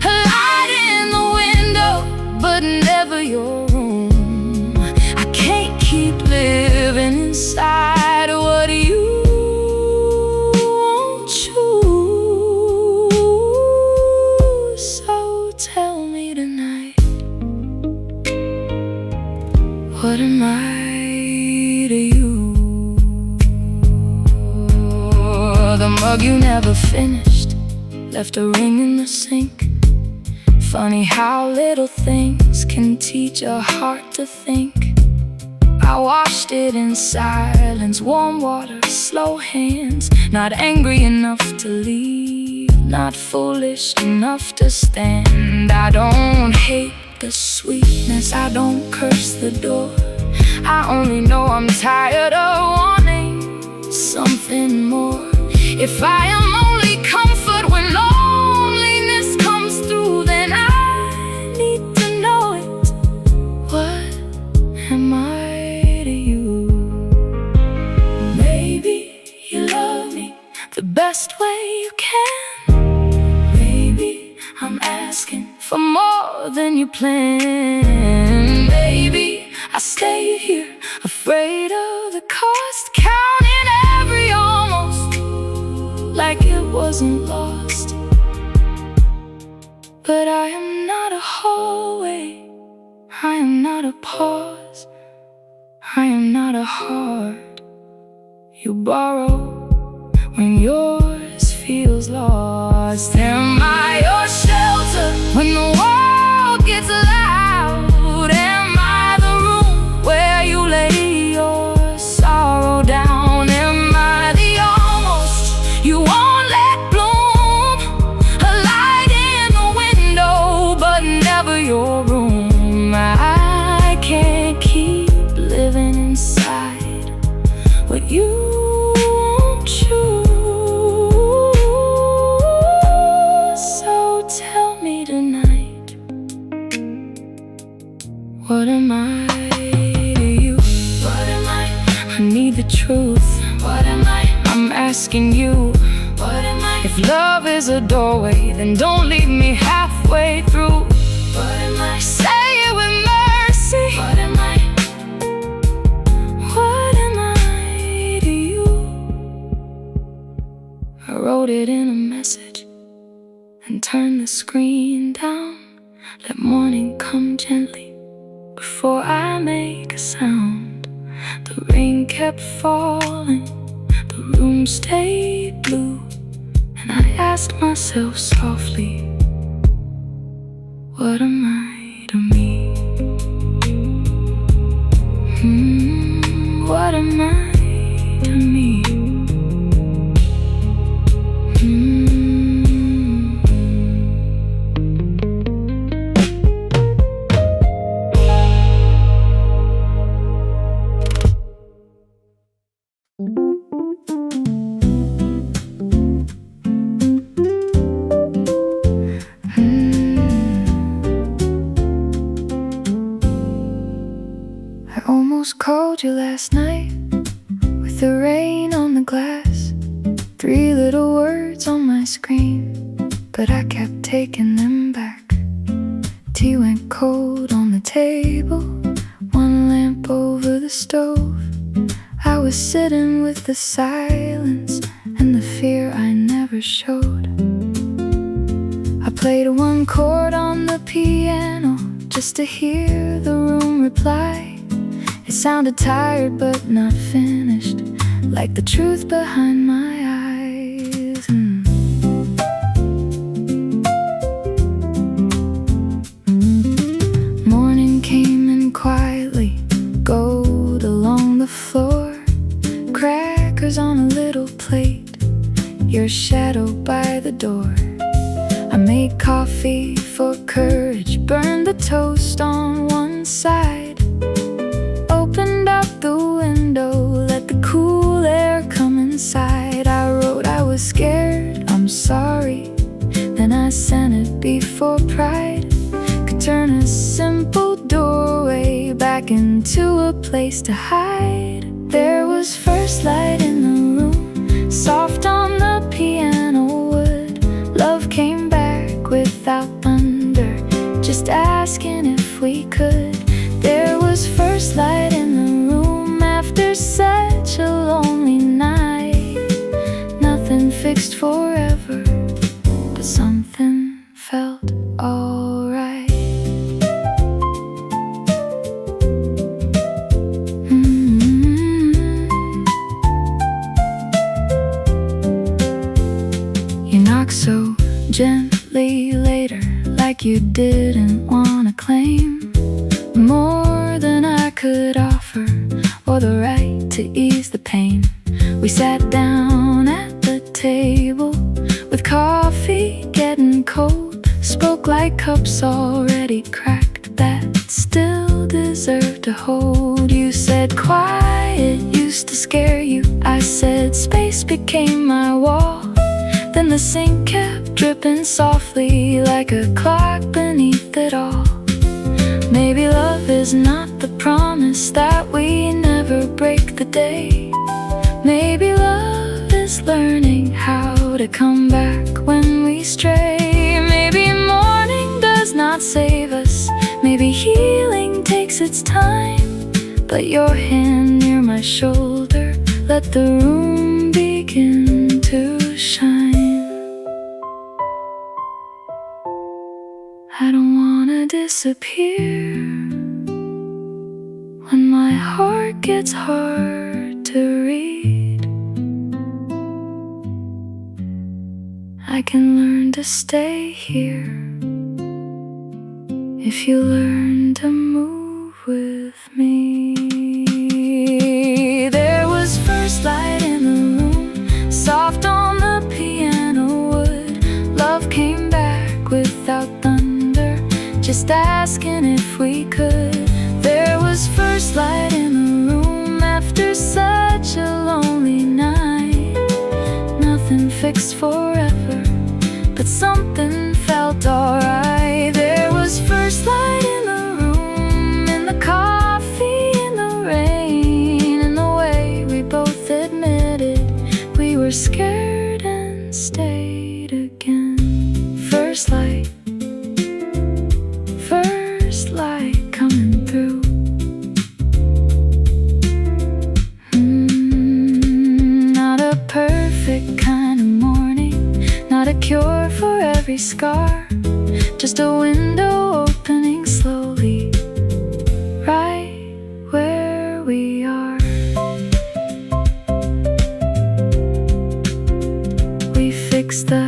Speaker 1: A light in the window, but never your room. I can't keep living inside what you won't choose. So tell me tonight, what am I to you? The mug you never finished left a ring in the sink. Funny how little things can teach a heart to think. I washed it in silence, warm water, slow hands. Not angry enough to leave, not foolish enough to stand. I don't hate the sweetness, I don't curse the door. I only know I'm tired of wanting something more. If I am only comfort when loneliness comes through, then I need to know it. What am I to you? Maybe you love me the best way you can. Maybe I'm asking for more than you planned. Maybe I stayed here, afraid of the cost, counting every almost, like it wasn't lost. But I am not a hallway, I am not a pause, I am not a heart you borrow when yours feels lost. Am I your shelter when the world gets loud? Am I the room where you lay your sorrow down? Am I the almost you won't let bloom? A light in the window, but never your room. I can't keep living inside what you won't choose. So tell me tonight, what am I to you? What am I? I need the truth. What am I? I'm asking you. What am I? If love is a doorway, then don't leave me halfway through. What am I? Say it with mercy. What am I? What am I to you? I wrote it in a message and turned the screen down. Let morning come gently before I make a sound. The rain kept falling, the room stayed blue, and I asked myself softly, what am I to me? What am I to me? I almost called you last night with the rain on the glass, 3 little words on my screen, but I kept taking them back. Tea went cold on the table, 1 lamp over the stove. I was sitting with the silence and the fear I never showed. I played 1 chord on the piano just to hear the room reply. It sounded tired but not finished, like the truth behind my eyes. Morning came in quietly, gold along the floor, crackers on a little plate, your shadow by the door. I made coffee for courage, burned the toast on one side, opened up the window, let the cool air come inside. I wrote I was scared, I'm sorry, then I sent it before pride could turn a simple doorway back into a place to hide. There was first light in the room, soft on the piano wood. Love came back without thunder, just asking if we could. There was first light in the room after such a lonely night. Nothing fixed forever, but something felt alright. You knocked so gently later, like you didn't wanna claim more than I could offer, or the right to ease the pain. We sat down at the table with coffee getting cold, spoke like cups already cracked that still deserve to hold. You said quiet used to scare you, I said space became my wall. Then the sink kept dripping softly like a clock beneath it all. Maybe love is not the promise that we never break the day. Maybe love is learning how to come back when we stray. Maybe mourning does not save us, maybe healing takes its time. But your hand near my shoulder, let the room begin to shine. I don't wanna disappear when my heart gets hard to read. I can learn to stay here if you learn to move with me. There was first light in the room, soft on the piano wood. Love came back without thunder, just asking if we could. There was first light in the room after such a lonely night. Nothing fixed forever, but something felt alright. There was first light in the room, in the coffee, in the rain, in the way we both admitted we were scared and stayed again. First light coming through. Not a perfect kind of morning, not a cure for every scar, just a window opening slowly, right where we are. We fixed the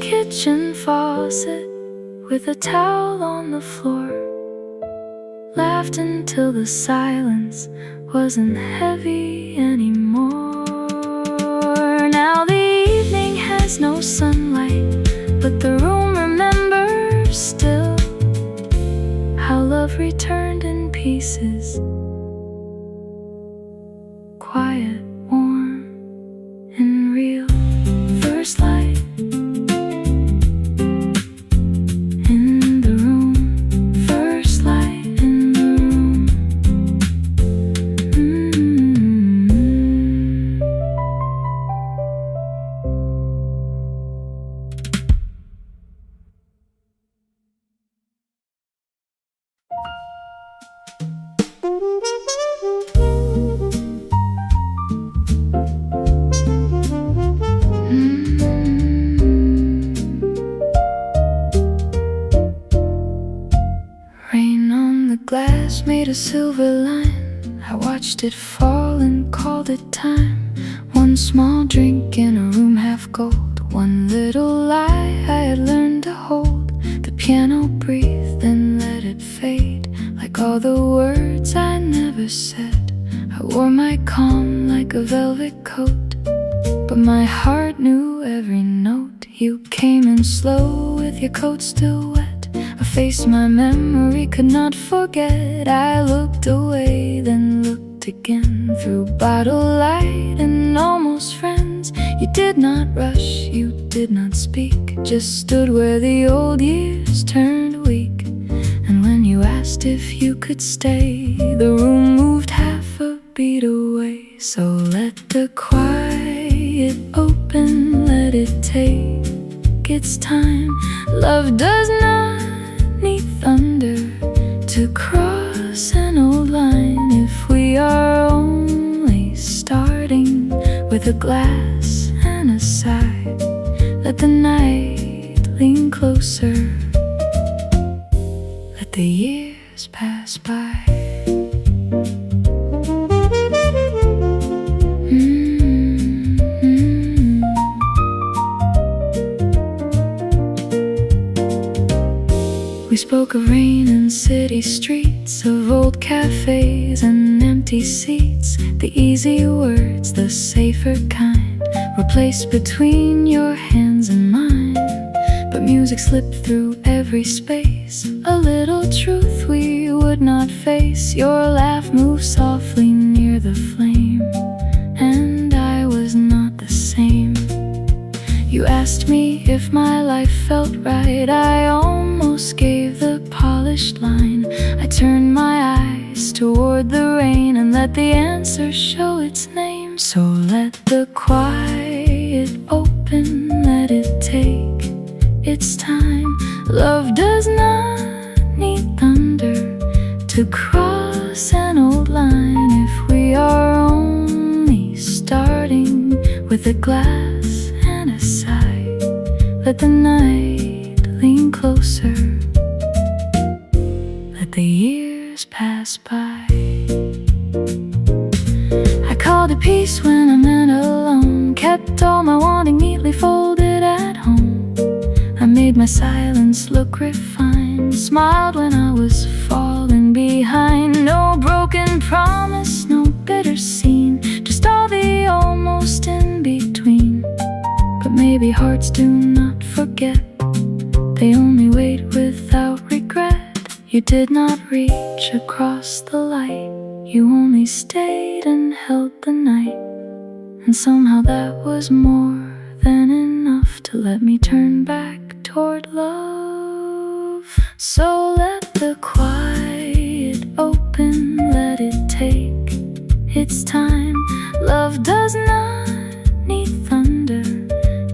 Speaker 1: kitchen faucet with a towel on the floor, laughed until the silence wasn't heavy anymore. Now the evening has no sunlight, but the room remembers still how love returned in pieces, quiet, warm, and real. First light in the room, first light in the room. Rain on the glass made a silver line. I watched it fall and called it time. One small drink in a room half gold, one little lie I had learned to hold. The piano breathed and let it fade, like all the words I never said. I wore my calm like a velvet coat, but my heart knew every note. You came in slow with your coat still wet, a face my memory could not forget. I looked away, then looked again, through bottle light and almost friends. You did not rush, you did not speak, just stood where the old years turned weak. And when you asked if you could stay, the room moved half a beat away. So let the quiet open, let it take its time. Love does not need thunder to cross an old line. If we are only starting with a glass and a sigh, let the night lean closer, let the years pass by. We spoke of rain and city streets, of old cafes and empty seats. The easy words, the safer kind, were placed between your hands and mine. But music slipped through every space, a little truth we would not face. Your laugh moved softly near the flame, and I was not the same. You asked me if my life felt right. I almost gave the polished line. I turned my eyes toward the rain and let the answer show its name. So let the quiet open, let it take its time. Love does not need thunder to cross an old line. If we are only starting with a glass and a sigh, let the night lean closer, let the years pass by. I called it peace when I meant alone, kept all my wanting neatly folded at home. I made my silence look refined, smiled when I was falling behind. No broken promise, no bitter scene, just all the almost in between. But maybe hearts do not forget, they only wait without regret. You did not reach across the light, you only stayed and held the night. And somehow that was more than enough to let me turn back toward love. So let the quiet open, let it take its time. Love does not need thunder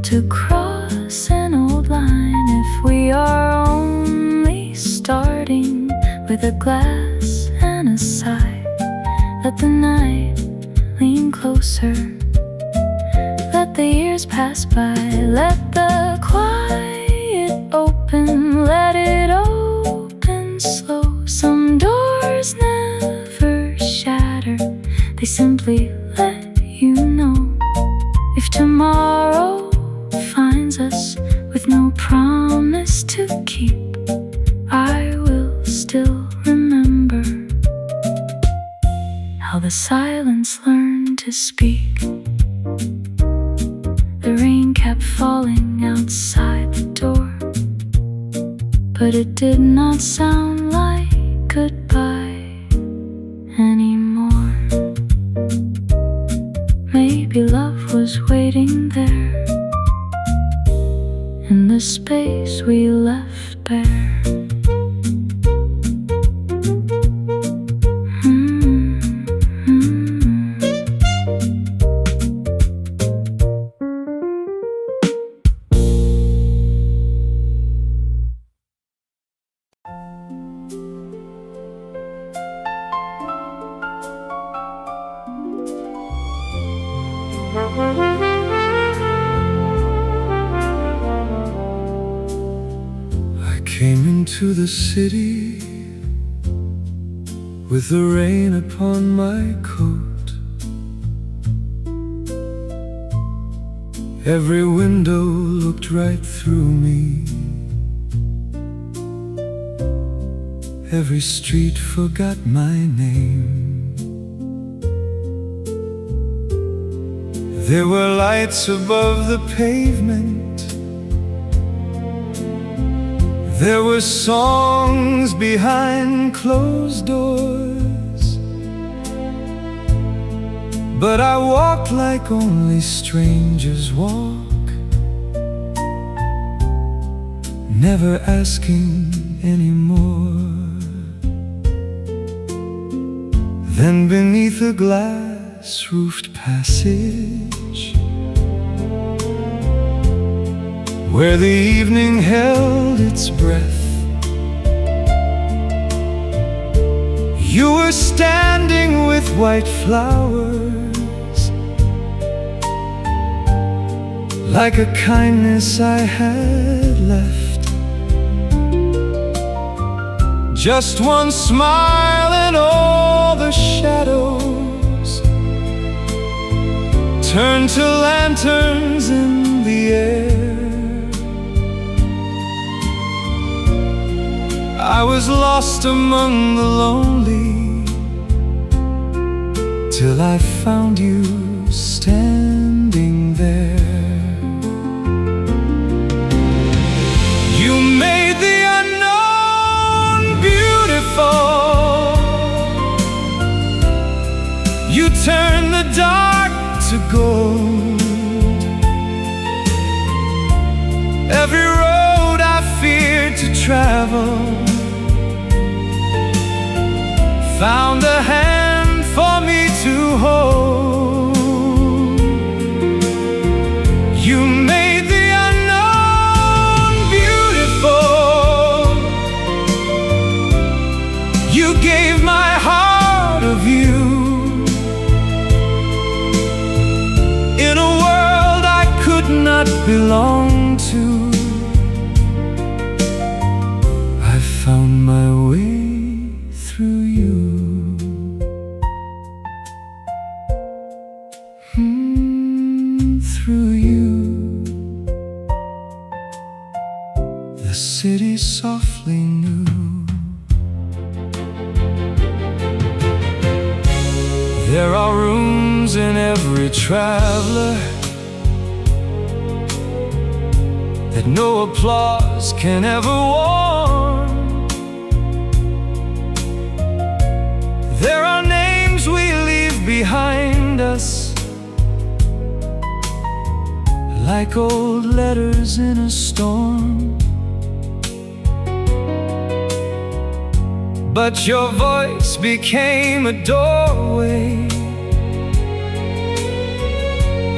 Speaker 1: to cross an old line. If we are only starting with a glass and a sigh, let the night lean closer, let the years pass by. Let the quiet open, let it open slow. Some doors never shatter, they simply let you know. If tomorrow finds us with no promise to keep, I will still remember how the silence learned to speak. The rain kept falling outside the door, but it did not sound like goodbye anymore. Maybe love was waiting there in the space we left bare.
Speaker 2: I came into the city with the rain upon my coat. Every window looked right through me, every street forgot my name. There were lights above the pavement, there were songs behind closed doors, but I walked like only strangers walk, never asking anymore. Then beneath a glass-roofed passage, where the evening held its breath, you were standing with white flowers, like a kindness I had left. Just one smile and all the shadows turned to lanterns in the air. I was lost among the lonely, till I found you standing there. You made the unknown beautiful. You turned the dark to gold. Every road I feared to travel found a hand for me to hold. You made the unknown beautiful. You gave my heart a view in a world I could not belong to. I found my way through you. Through you. The city softly knew. There are rooms in every traveler that no applause can ever warm. There are names we leave behind us, like old letters in a storm. But your voice became a doorway,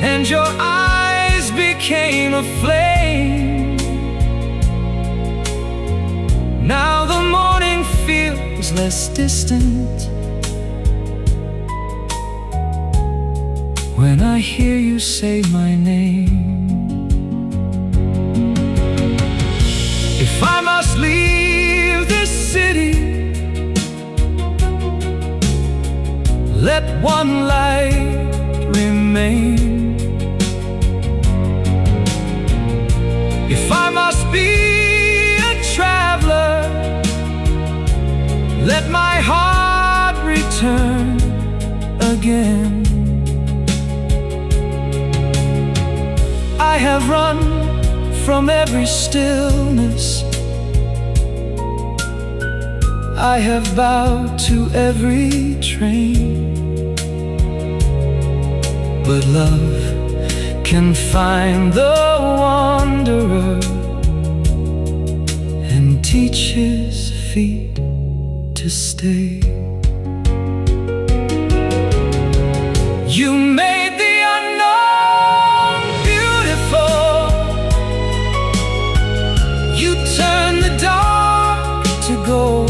Speaker 2: and your eyes became a flame. Now the morning feels less distant when I hear you say my name. If I must leave this city, let one light remain. If I must be a traveler, let my heart return again. I have run from every stillness, I have bowed to every train. But love can find the wanderer and teach his feet to stay. You made the unknown beautiful. You turned the dark to gold.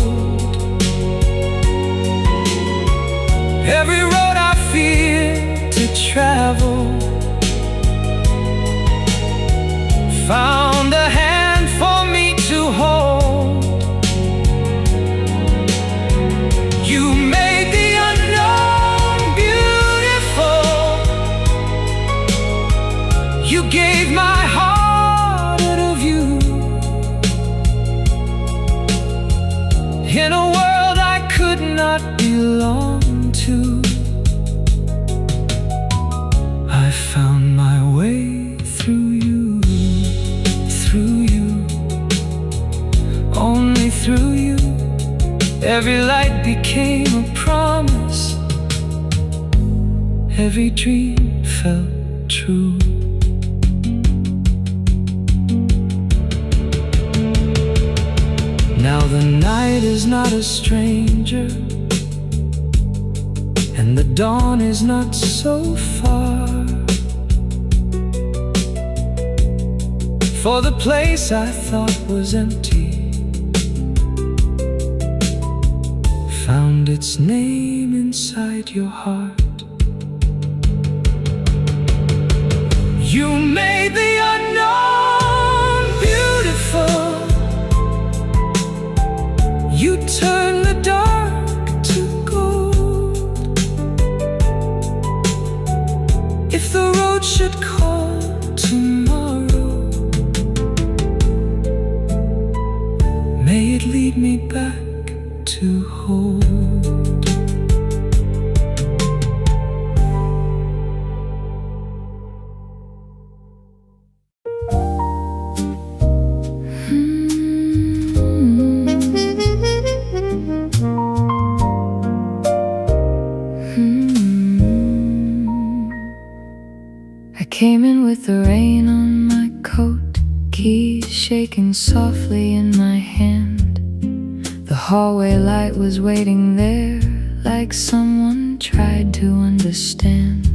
Speaker 2: Every road I feared to travel found a hand for me to hold. You made the unknown beautiful. You gave my heart a view in a world I could not belong to. I found my way through you, only through you. Every light became a promise, every dream felt true. Now the night is not a stranger, and the dawn is not so far. For the place I thought was empty found its name inside your heart. You made the unknown beautiful. You turned the dark to gold. If the road should call tomorrow, may it lead me back to hold.
Speaker 1: I came in with the rain on my coat, keys shaking softly in my hand. The hallway light was waiting there, like someone tried to understand.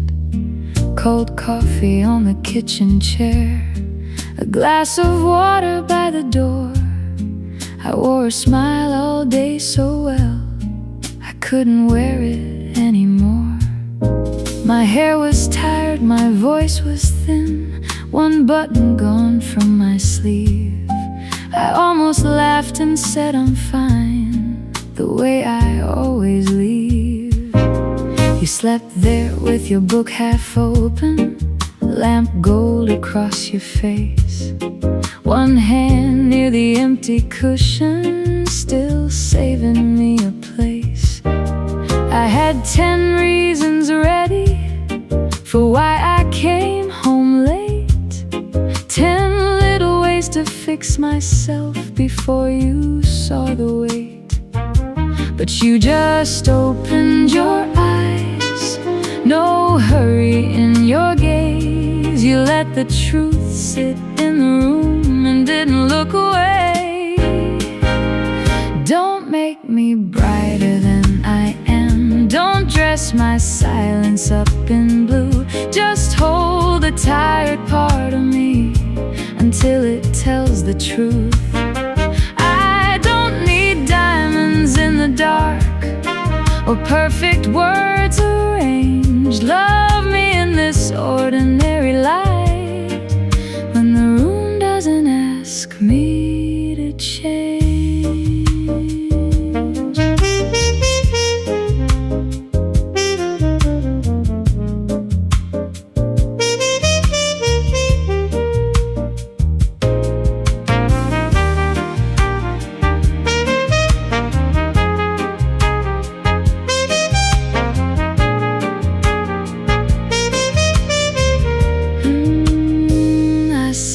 Speaker 1: Cold coffee on the kitchen chair, a glass of water by the door. I wore a smile all day so well, I couldn't wear it anymore. My hair was tired, my voice was thin, one button gone from my sleeve. I almost laughed and said I'm fine, the way I always leave. You slept there with your book half open, lamp gold across your face. One hand near the empty cushion, still saving me a place. I had 10 reasons ready for why I came home late. 10 little ways to fix myself before you saw the weight. But you just opened your eyes, no hurry in your gaze. You let the truth sit in the room and didn't look away. Don't make me brighter than I am, don't dress my silence up in blue. Just hold the tired part of me until it tells the truth. I don't need diamonds in the dark or perfect words arranged. Love me in this ordinary light, when the room doesn't ask me to change.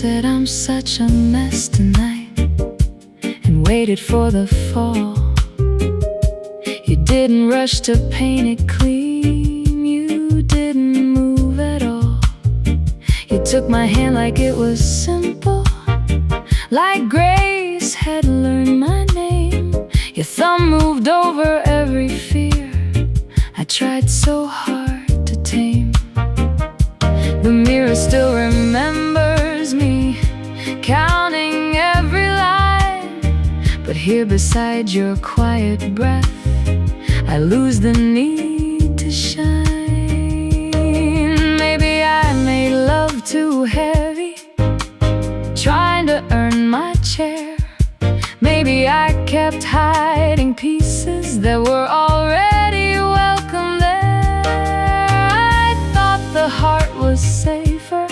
Speaker 1: Said I'm such a mess tonight and waited for the fall. You didn't rush to paint it clean, you didn't move at all. You took my hand like it was simple, like Grace had learned my name. Your thumb moved over every fear I tried so hard to tame. The mirror still remembers me, counting every line. But here beside your quiet breath, I lose the need to shine. Maybe I made love too heavy, trying to earn my chair. Maybe I kept hiding pieces that were already welcome there. I thought the heart was safer,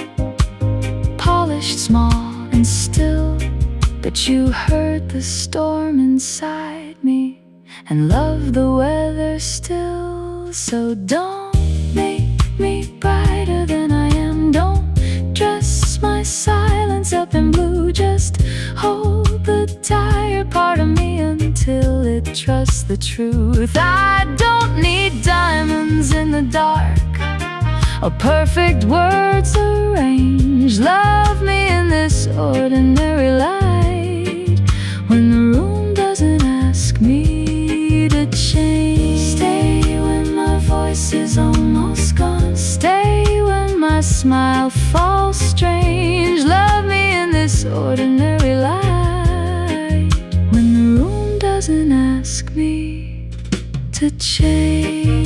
Speaker 1: polished, small and still, but you heard the storm inside me and loved the weather still. So don't make me brighter than I am, don't dress my silence up in blue. Just hold the tired part of me until it trusts the truth. I don't need diamonds in the dark or perfect words arranged. Love me in this ordinary light, when the room doesn't ask me to change. Stay when my voice is almost gone, stay when my smile falls strange. Love me in this ordinary light, when the room doesn't ask me to change.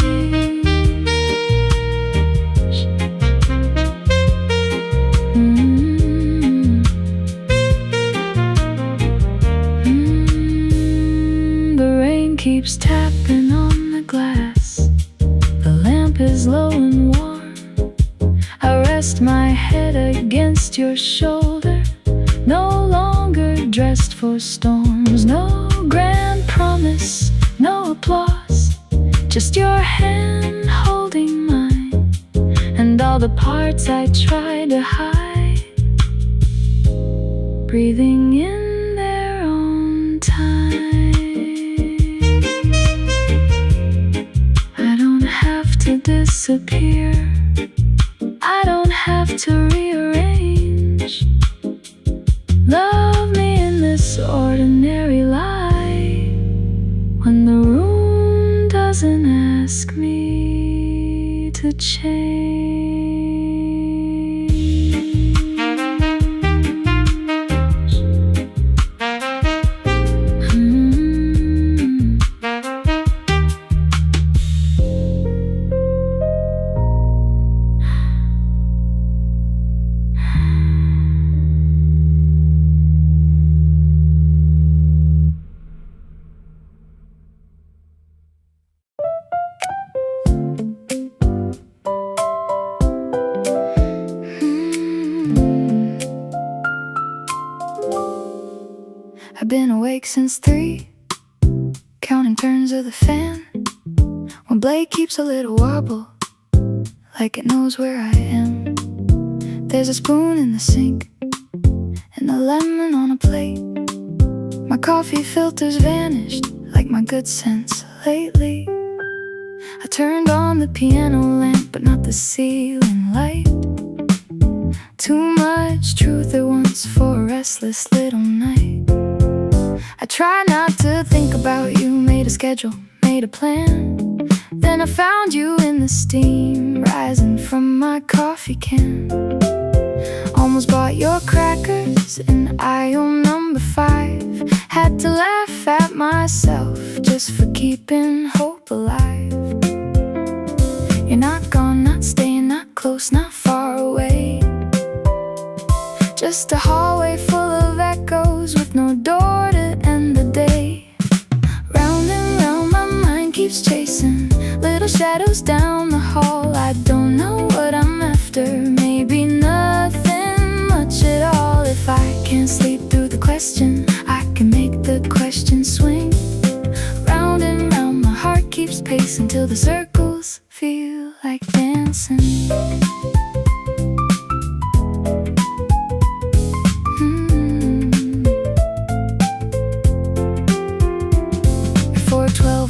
Speaker 1: Keeps tapping on the glass, the lamp is low and warm. I rest my head against your shoulder, no longer dressed for storms, no just your hand holding mine, and all the parts I try to hide, breathing in their own time. I don't have to disappear, I don't have to rearrange. Love me in this ordinary life, when the room doesn't ask me to change. I've been awake since 3, counting turns of the fan, when Blake keeps a little wobble, like it knows where I am. There's a spoon in the sink, and a lemon on a plate. My coffee filter's vanished, like my good sense lately. I turned on the piano lamp, but not the ceiling light. Too much truth at once for a restless little night. I try not to think about you, made a schedule, made a plan. Then I found you in the steam rising from my coffee can. Almost bought your crackers in aisle number 5. Had to laugh at myself just for keeping hope alive. You're not gone, not staying, not close, not far away. Just a hallway full of echoes with no door to end the day. Round and round my mind keeps chasing little shadows down the hall. I don't know what I'm after, maybe nothing much at all. If I can't sleep through the question, I can make the question swing. Round and round my heart keeps pacing till the circles feel like dancing.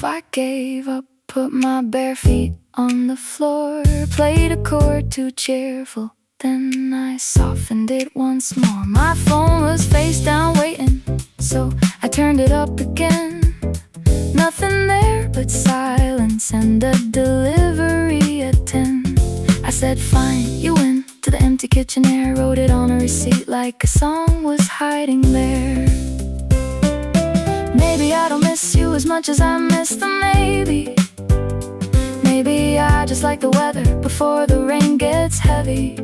Speaker 1: I gave up, put my bare feet on the floor, played a chord too cheerful, then I softened it once more. My phone was face down waiting, so I turned it up again. Nothing there but silence and a delivery at 10. I said fine, you win, to the empty kitchen air. Wrote it on a receipt like a song was hiding there. Maybe I don't miss you as much as I miss them, maybe. Maybe I just like the weather before the rain gets heavy.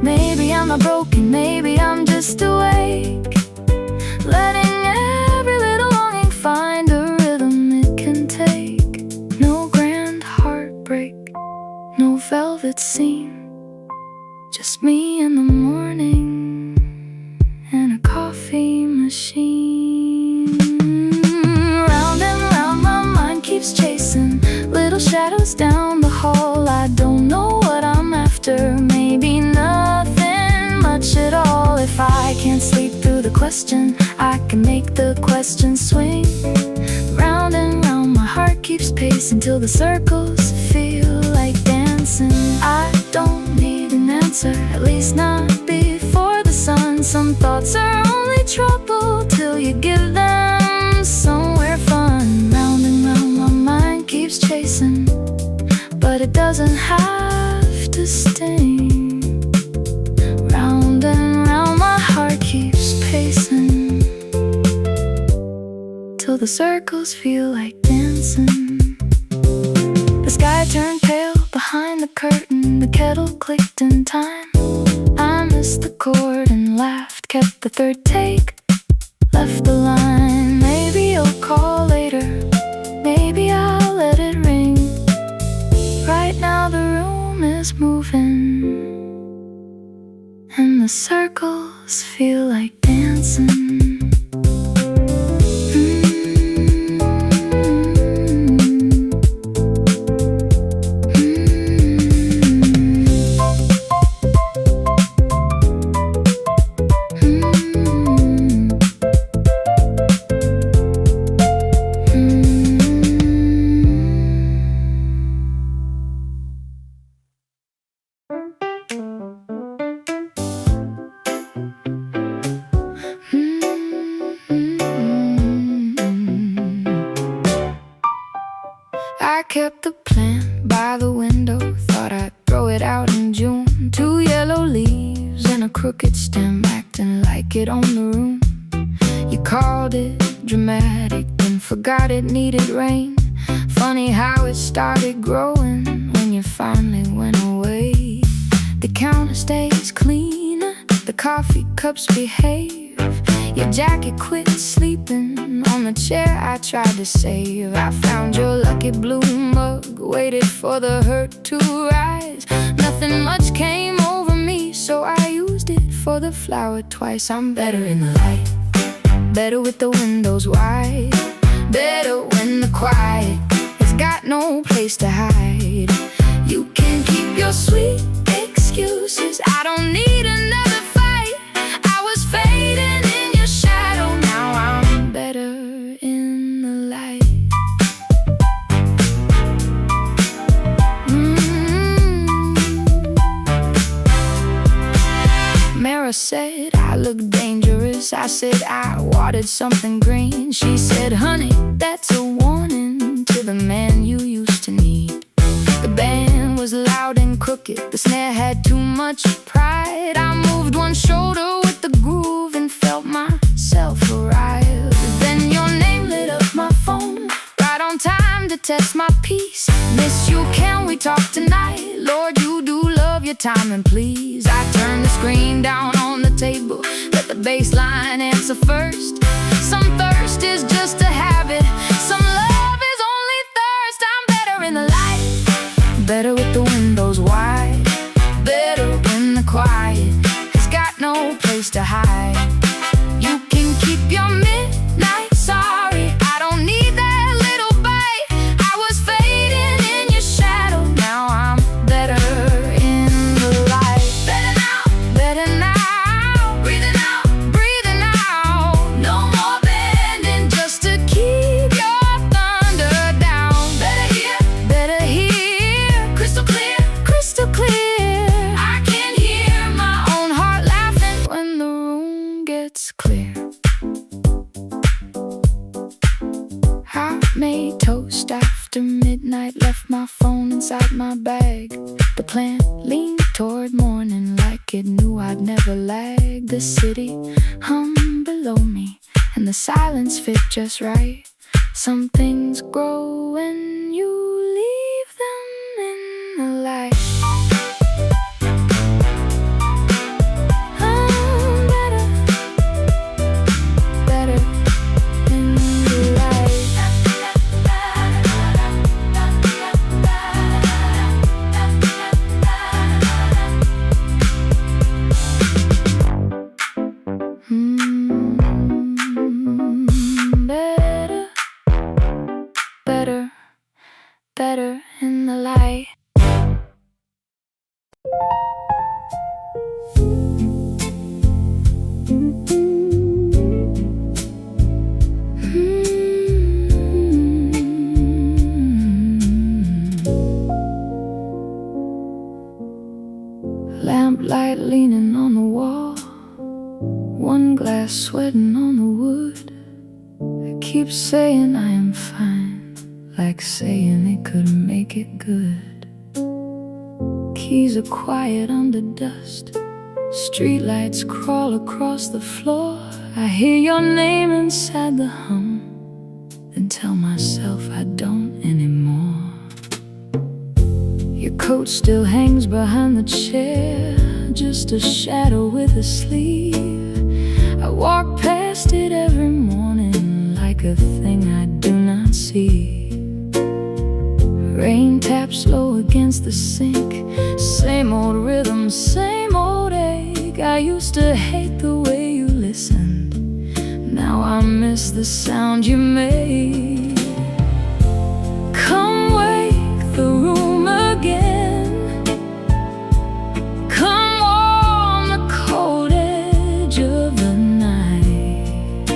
Speaker 1: Maybe I'm not broken, maybe I'm just awake, letting every little longing find a rhythm it can take. No grand heartbreak, no velvet scene, just me in the morning and a coffee machine. Chasing little shadows down the hall. I don't know what I'm after, maybe nothing much at all. If I can't sleep through the question, I can make the question swing. Round and round my heart keeps pacing till the circles feel like dancing. I don't need an answer, at least not before the sun. Some thoughts are only trouble till you give them somewhere fun. Round and round my mind keeps chasing, but it doesn't have to sting. Round and round my heart keeps pacing till the circles feel like dancing. The sky turned pale behind the curtain, the kettle clicked in time. I missed the chord and laughed, kept the third take, left the line. Maybe you'll call later, maybe I'll let it ring. Right now the room is moving, and the circles feel like dancing. kept the plant by the window, thought I'd throw it out in June. 2 yellow leaves and a crooked stem, acting like it owned the room. You called it dramatic, then forgot it needed rain. Funny how it started growing when you finally went away. The counter stays clean, the coffee cups behave. Your jacket quit sleeping on the chair I tried to save. I found your lucky blue mug, waited for the hurt to rise. Nothing much came over me, so I used it for the flower twice. I'm better in the light, better with the windows wide, better when the quiet has got no place to hide. You can keep your sweet excuses, I don't need another fight. I was fading in your shadow, now I'm better in the light. Mara said I look dangerous, I said I watered something green. She said, honey, that's a warning to the man you used to need. The band was loud and crooked, the snare had too much pride. I moved one shoulder with the groove and felt myself arrive. Then your name lit up my phone, right on time to test my peace. Miss you, can we talk tonight? Lord, you do love your timing, please. I turned the screen down on the table, let the bass line answer first. Some thirst is just a habit, some love is only thirst. I'm better in the light, better with the windows wide, better when the quiet has got no place to hide. You can keep your midnight sorry, I don't need that little bite. I was fading in your shadow, now I'm better in the light. Better now, breathing out. No more bending just to keep your thunder down. Better here, crystal clear. I can hear my own heart laughing when the room gets clear. I made toast after midnight, left my phone inside my bag. The plant leaned toward morning like it knew I'd never lag. The city hummed below me and the silence fit just right. Some things grow when you leave them in the light. Better in the light. Better in the light. Lamplight leaning on the wall, one glass sweating on the wood. I keep saying I am fine, like saying it could make it good. Keys are quiet under dust, streetlights crawl across the floor. I hear your name inside the hum, then tell myself I don't anymore. Your coat still hangs behind the chair, just a shadow with a sleeve. I walk past it every morning like a thing I do not see. Rain taps low against the sink, same old rhythm, same old ache. I used to hate the way you listened, now I miss the sound you made. Come wake the room again, come warm the cold edge of the night.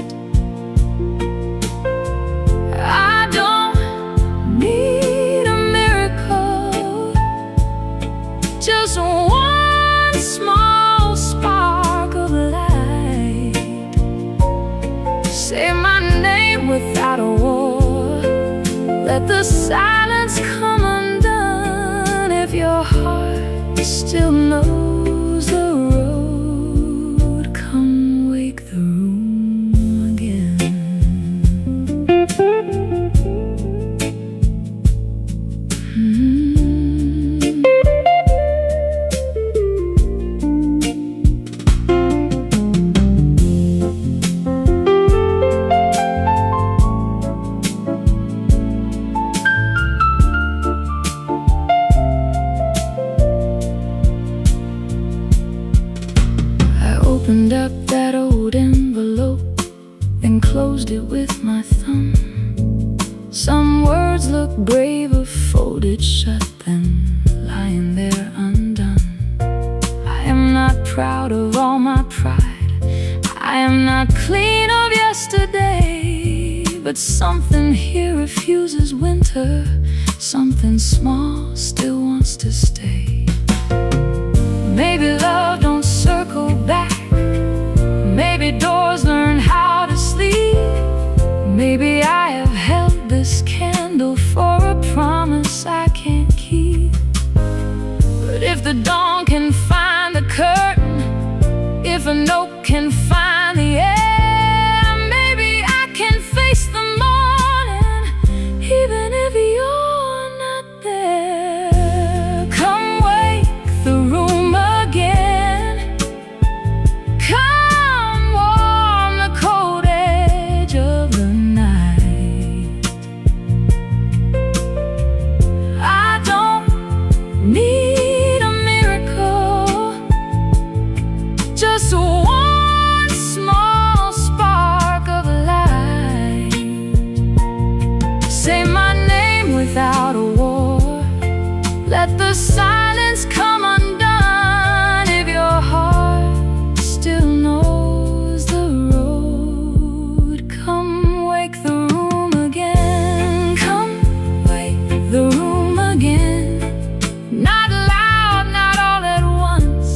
Speaker 1: I don't need a miracle, just one small spark of light. Say my name without a war, let the silence silence come undone if your heart still knows the road. Come wake the room again. Opened up that old envelope and closed it with my thumb. Some words look braver folded shut than lying there undone. I am not proud of all my pride, I am not clean of yesterday, but something here refuses winter. Something small still wants to stay. Maybe love don't circle back. Maybe doors learn how to sleep. Maybe I have held this candle for a promise I can't keep. But if the dawn can find the curtain, if a note can find the air, maybe I can face the morning, even if you're not there. Come wake the room again. Come warm the cold edge of the night. I don't need a miracle, just one small spark of light. Say my name without a war. Let the silence come undone if your heart still knows the road. Come wake the room again. Come wake the room again. Not loud, not all at once.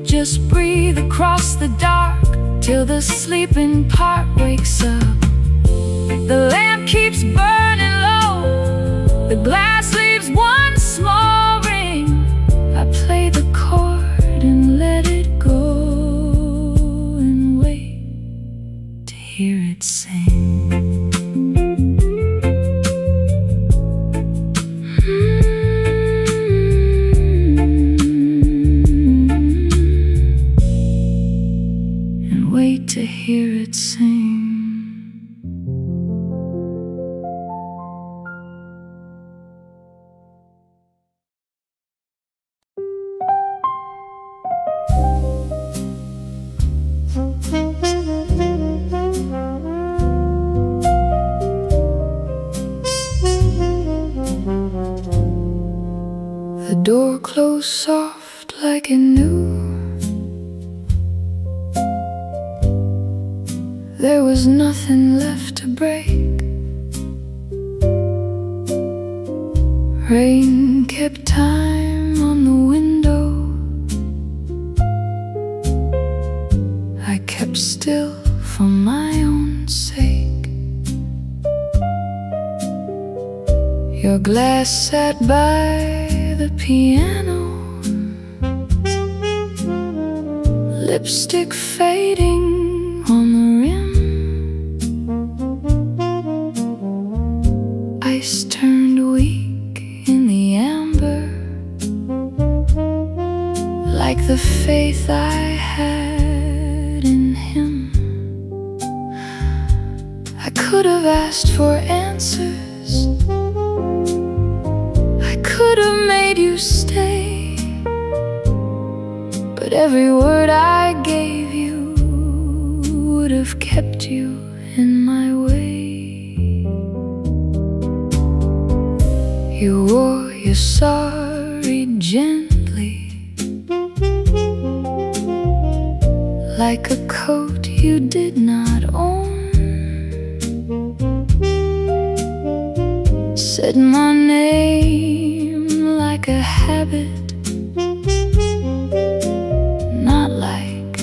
Speaker 1: Just breathe across the dark till the sleeping part wakes up. The lamp keeps burning low. The glass leaves one small ring. I play the chord and let it go and wait to hear it sing. And wait to hear it sing. The door closed soft like it knew there was nothing left to break. Rain kept time on the window. I kept still for my own sake. Your glass sat by the piano, lipstick fading on the rim. Ice turned weak in the amber, like the faith I had in him. I could have asked for answers, I could have made you stay, but every word I gave you would have kept you in my way. You wore your sorry gently, like a coat you did not own. Said my name like a habit, not like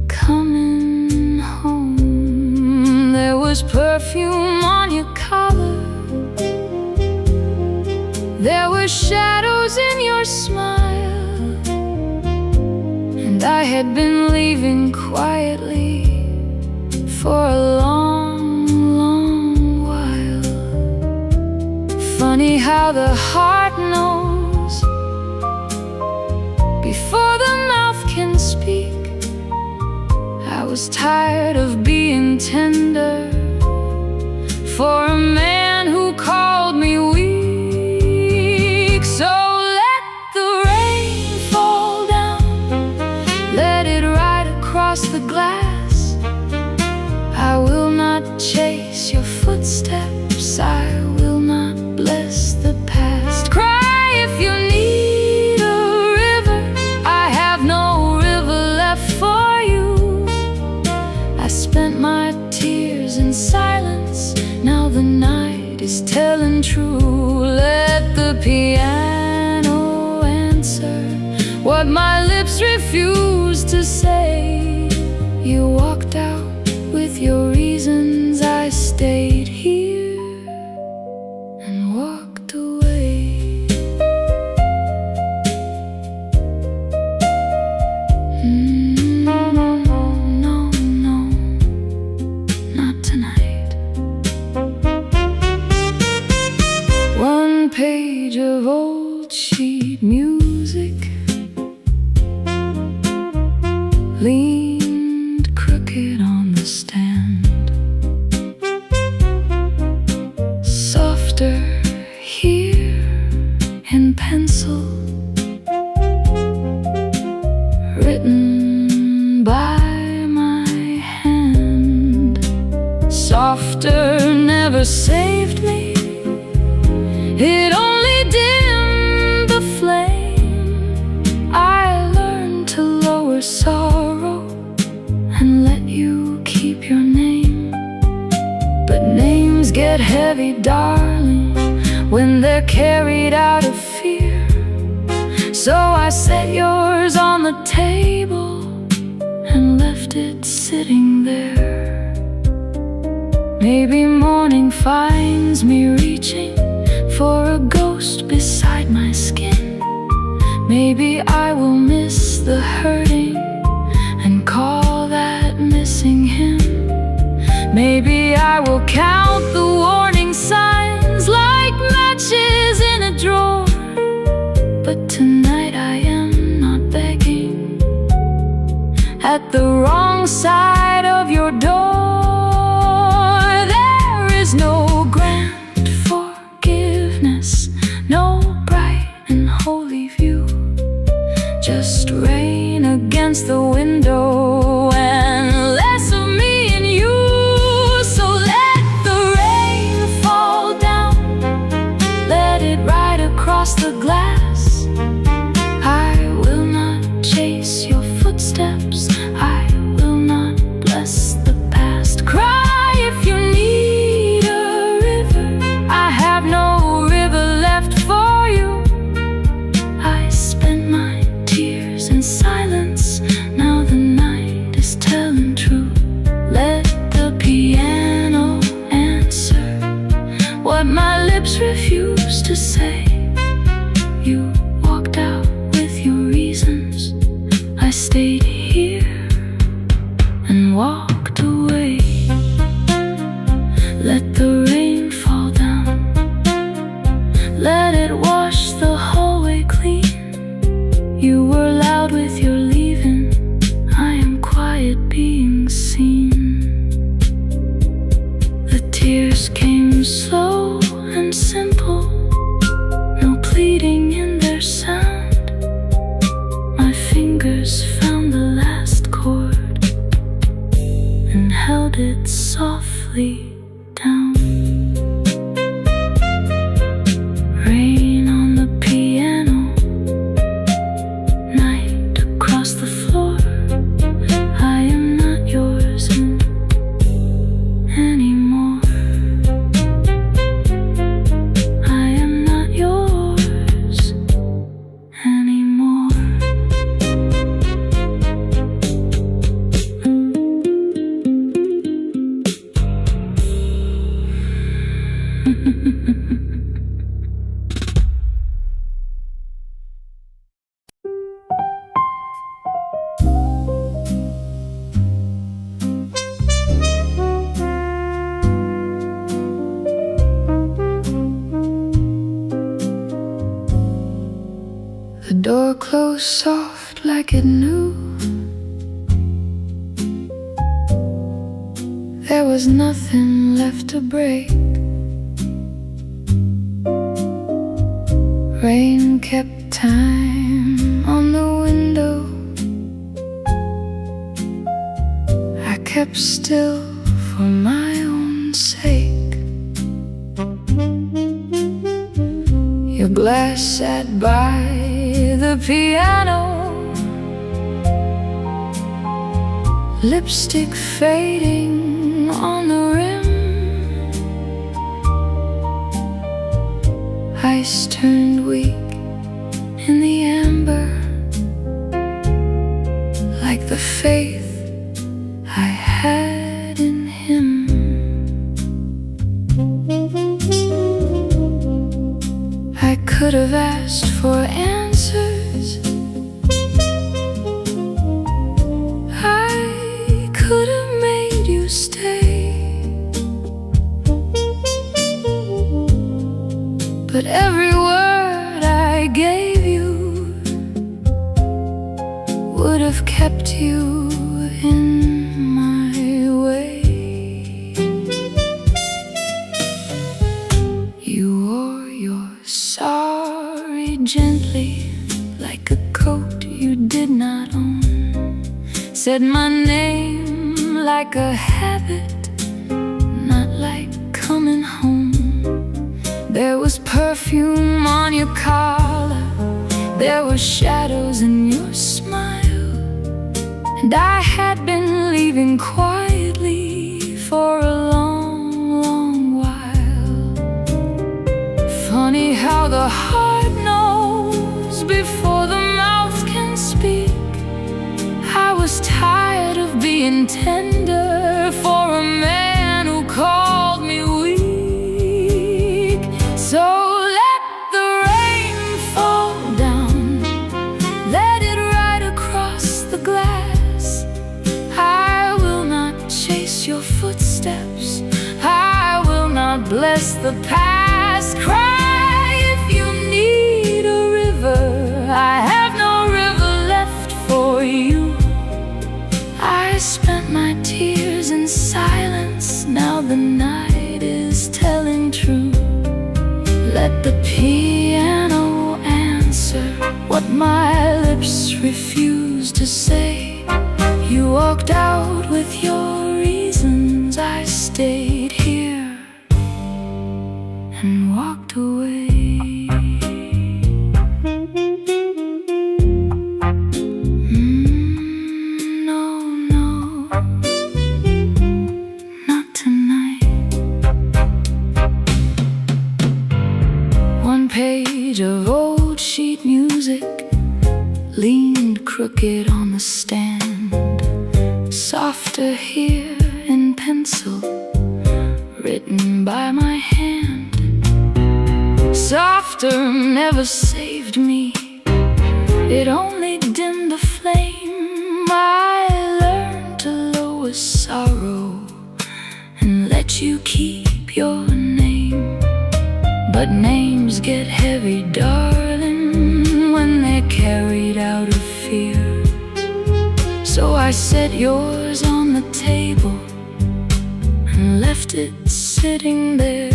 Speaker 1: coming home. There was perfume on your collar, There were shadows in your smile, and I had been leaving quietly for a long, long while. Funny how the heart knows before the mouth can speak. I was tired of being tender for a man who called me weak. So let the rain fall down, let it ride across the glass. I will not chase your footsteps, I will not bless the past. Cry if you need a river, I have no river left for you. I spent my tears in silence, now the night is telling true. Let the piano answer what my lips refuse to say. You walked out with your reasons, I stayed here and walked away. No, no, not tonight. One page of old sheet music leaned crooked on the stand. Softer here in pencil, written by my hand. Softer never saved me, it only dimmed the flame. I learned to lower sorrow and let you keep your name. But names get heavy, darling, when they're carried out of fear. So I set yours on the table and left it sitting there. Maybe morning finds me reaching for a ghost beside my skin. Maybe I will miss the hurting and call that missing him. Maybe I will count the warning signs like matches in a drawer. But tonight I am not begging at the wrong side of your door. There is no grand forgiveness, no bright and holy view, just rain against the window and less of me and you. So let the rain fall down, let it ride across the glass. I will not chase your footsteps, I will not bless the past. Cry if you need a river, I have no river left for you. I spent my tears in silence, now the night is telling true. Let the piano answer what my lips refuse to say. You walked out with your reasons, I stayed here and walked away. Let the rain fall down, let it wash the hallway clean. You were loud with your leaving, I am quiet being seen. The tears came slow and simple, no pleading in their sound. My fingers found the last chord and held it softly down. Rain on the piano, night across the floor. I am not yours anymore. I am not yours anymore. close soft like it knew there was nothing left to break. Rain kept time on the window. I kept still for my own sake. Your glass sat by the piano, lipstick fading on the rim. Ice turned weak in the amber, like the faith I had in him. I could have asked for answers. I could have made you stay, but every word I gave you would have kept you in my way. You wore your sorry gently, like a coat you did not own. Said my name like a habit, not like coming home. There was perfume on your collar, there were shadows in your smile, and I had been leaving quietly for a long, long while. Funny how the heart knows before the mouth can speak. I was tired of being tender for a man who called me weak. So let the rain fall down, let it ride across the glass. I will not chase your footsteps, I will not bless the past. Cry if you need a river, I have no river left for you. I spent my tears in silence, now the night is telling true. Let the piano answer what my lips refused to say. You walked out with your reasons, I stayed here and walked away. Page of old sheet music leaned crooked on the stand. Softer here in pencil, written by my hand. Softer never saved me, it only dimmed the flame. I learned to lower sorrow and let you keep your name. But names get heavy, darling, when they're carried out of fear. So I set yours on the table and left it sitting there.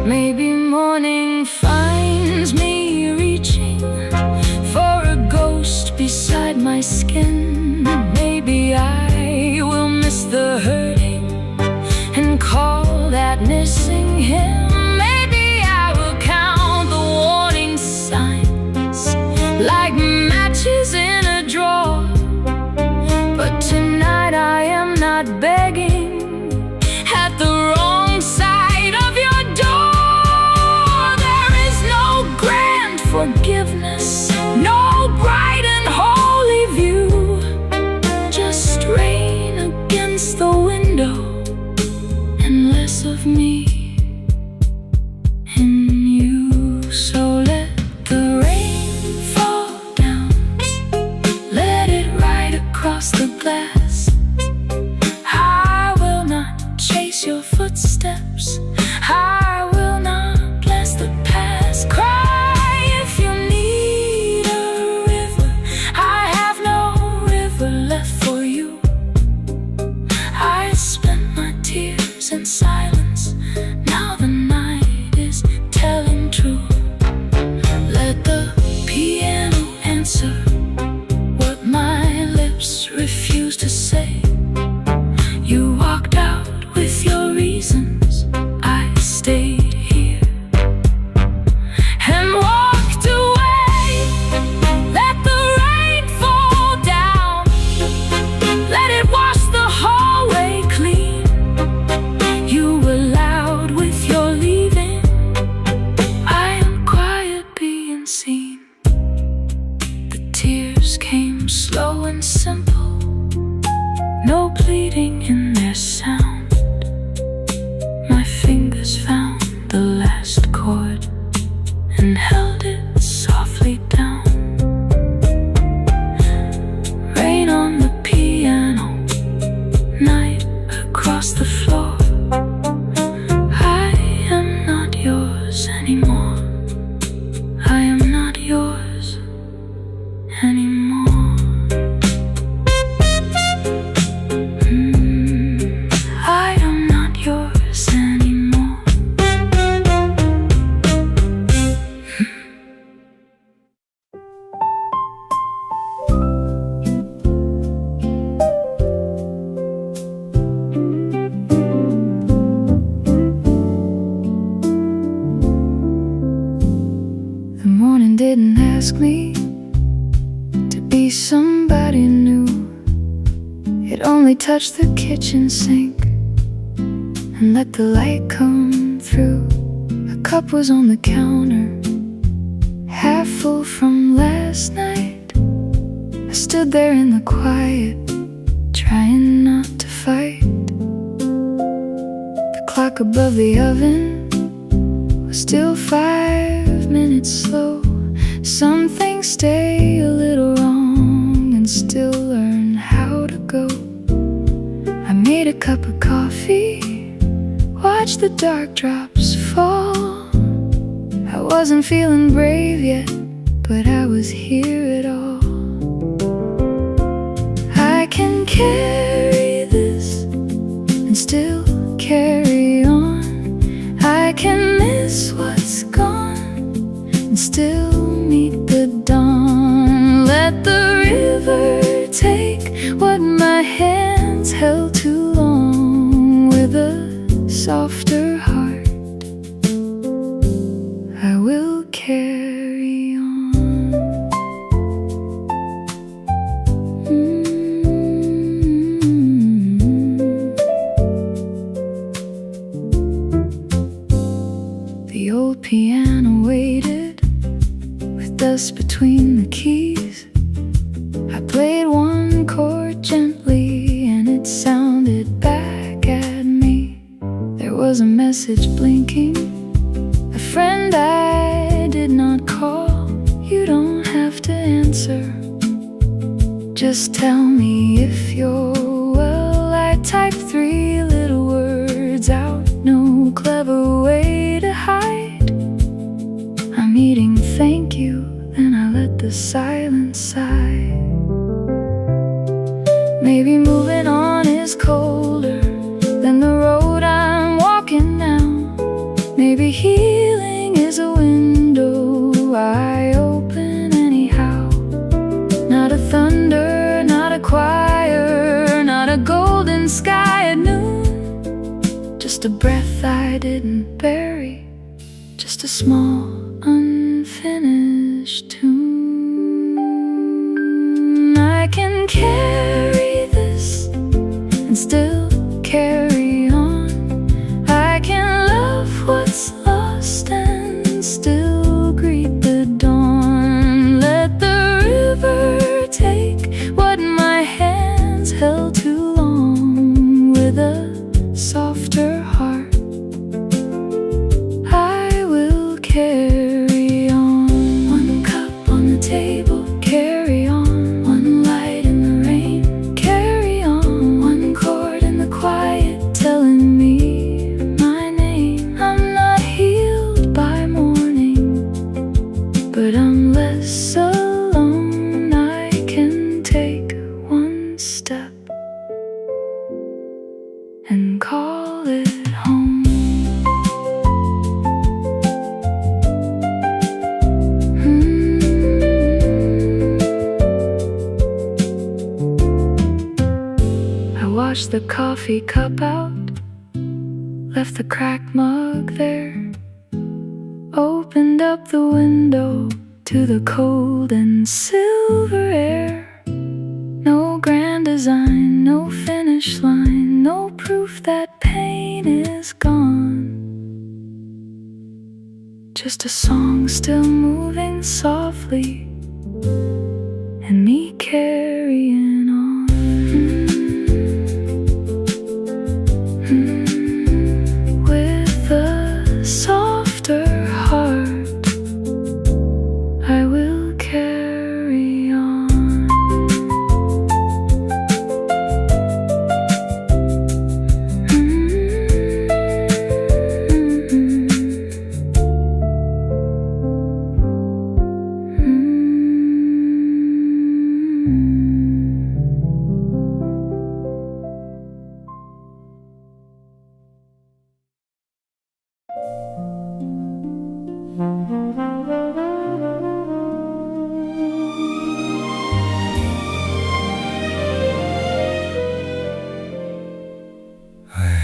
Speaker 1: Maybe morning finds me reaching for a ghost beside my skin. Maybe I will miss the hurting and call that missing him. Maybe I will count the warning signs like matches in a drawer. But tonight I am not begging at the wrong side of your door. There is no grand forgiveness, no bright and holy view, just rain against the window and less of me in you. So let the rain fall down, let it ride across the glass. I will not chase your footsteps, I will not bless the past. Cry if you need ask me to be somebody new. It only touched the kitchen sink and let the light come through. A cup was on the counter, half full from last night. I stood there in the quiet, trying not to fight. The clock above the oven was still 5 minutes slow. Some things stay a little wrong and still learn how to go. I made a cup of coffee, watched the dark drops fall. I wasn't feeling brave yet, but I was here at all. I can carry this and still carry on. I can miss what's gone and still meet the dawn. Let the river take what my hands held too long. With a softer heart, I will carry on. The old piano waited with dust between the keys. I played one chord gently and it sounded back at me. There was a message blinking, a friend I did not call. You don't have to answer, just tell me if you're well. I typed 3 little words out, no clever way to hide. I'm eating thank you, then I let the silence sigh. Maybe moving on is colder than the road I'm walking now. Maybe healing is a window I open anyhow. Not a thunder, not a choir, not a golden sky at noon. Just a breath I didn't bury, just a small unfinished tune. I can carry this and still carry on. I can love what's lost and still greet the dawn. Let the river take what my hands held too long. With a softer heart, I will carry on. One cup on the table, carry on. One light in the rain, carry on. One chord in the quiet, telling me my name. I'm not healed by morning, but I'm less alone. I can take one step and call it home. I washed the coffee cup out, left the cracked mug there, opened up the window to the cold and silver air. No grand design, no finish line, no proof that pain is gone. Just a song still moving softly, and me carrying on. With a softer heart, I will carry on.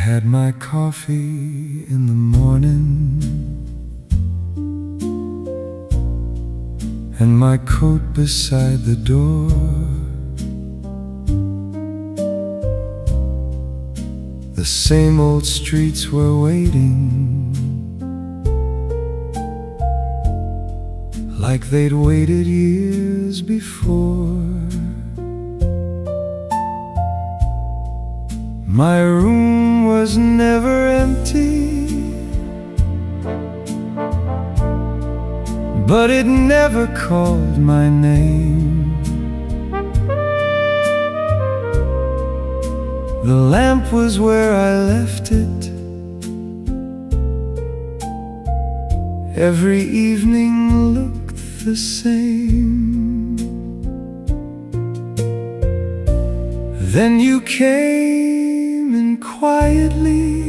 Speaker 2: Had my coffee in the morning, and my coat beside the door. The same old streets were waiting, like they'd waited years before. My room was never empty, but it never called my name. The lamp was where I left it. Every evening looked the same. Then you came in quietly,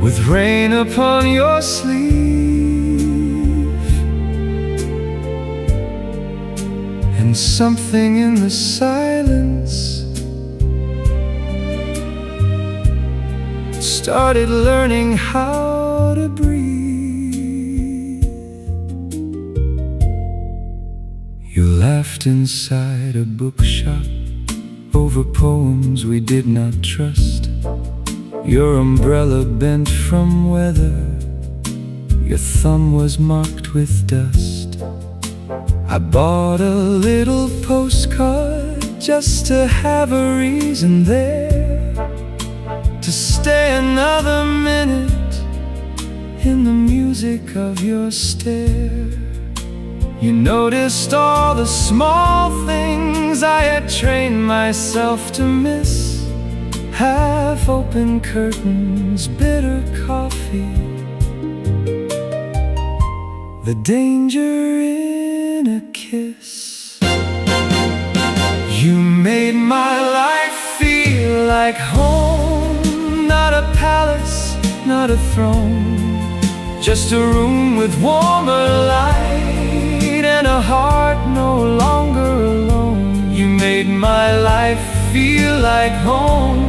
Speaker 2: with rain upon your sleeve, and something in the silence started learning how to breathe. You laughed inside a bookshop over poems we did not trust. Your umbrella bent from weather, your thumb was marked with dust. I bought a little postcard just to have a reason there to stay another minute in the music of your stare. You noticed all the small things I had trained myself to miss. Half-open curtains, bitter coffee, the danger in a kiss. You made my life feel like home, not a palace, not a throne, just a room with warmer light and a heart no longer alone. You made my life feel like home.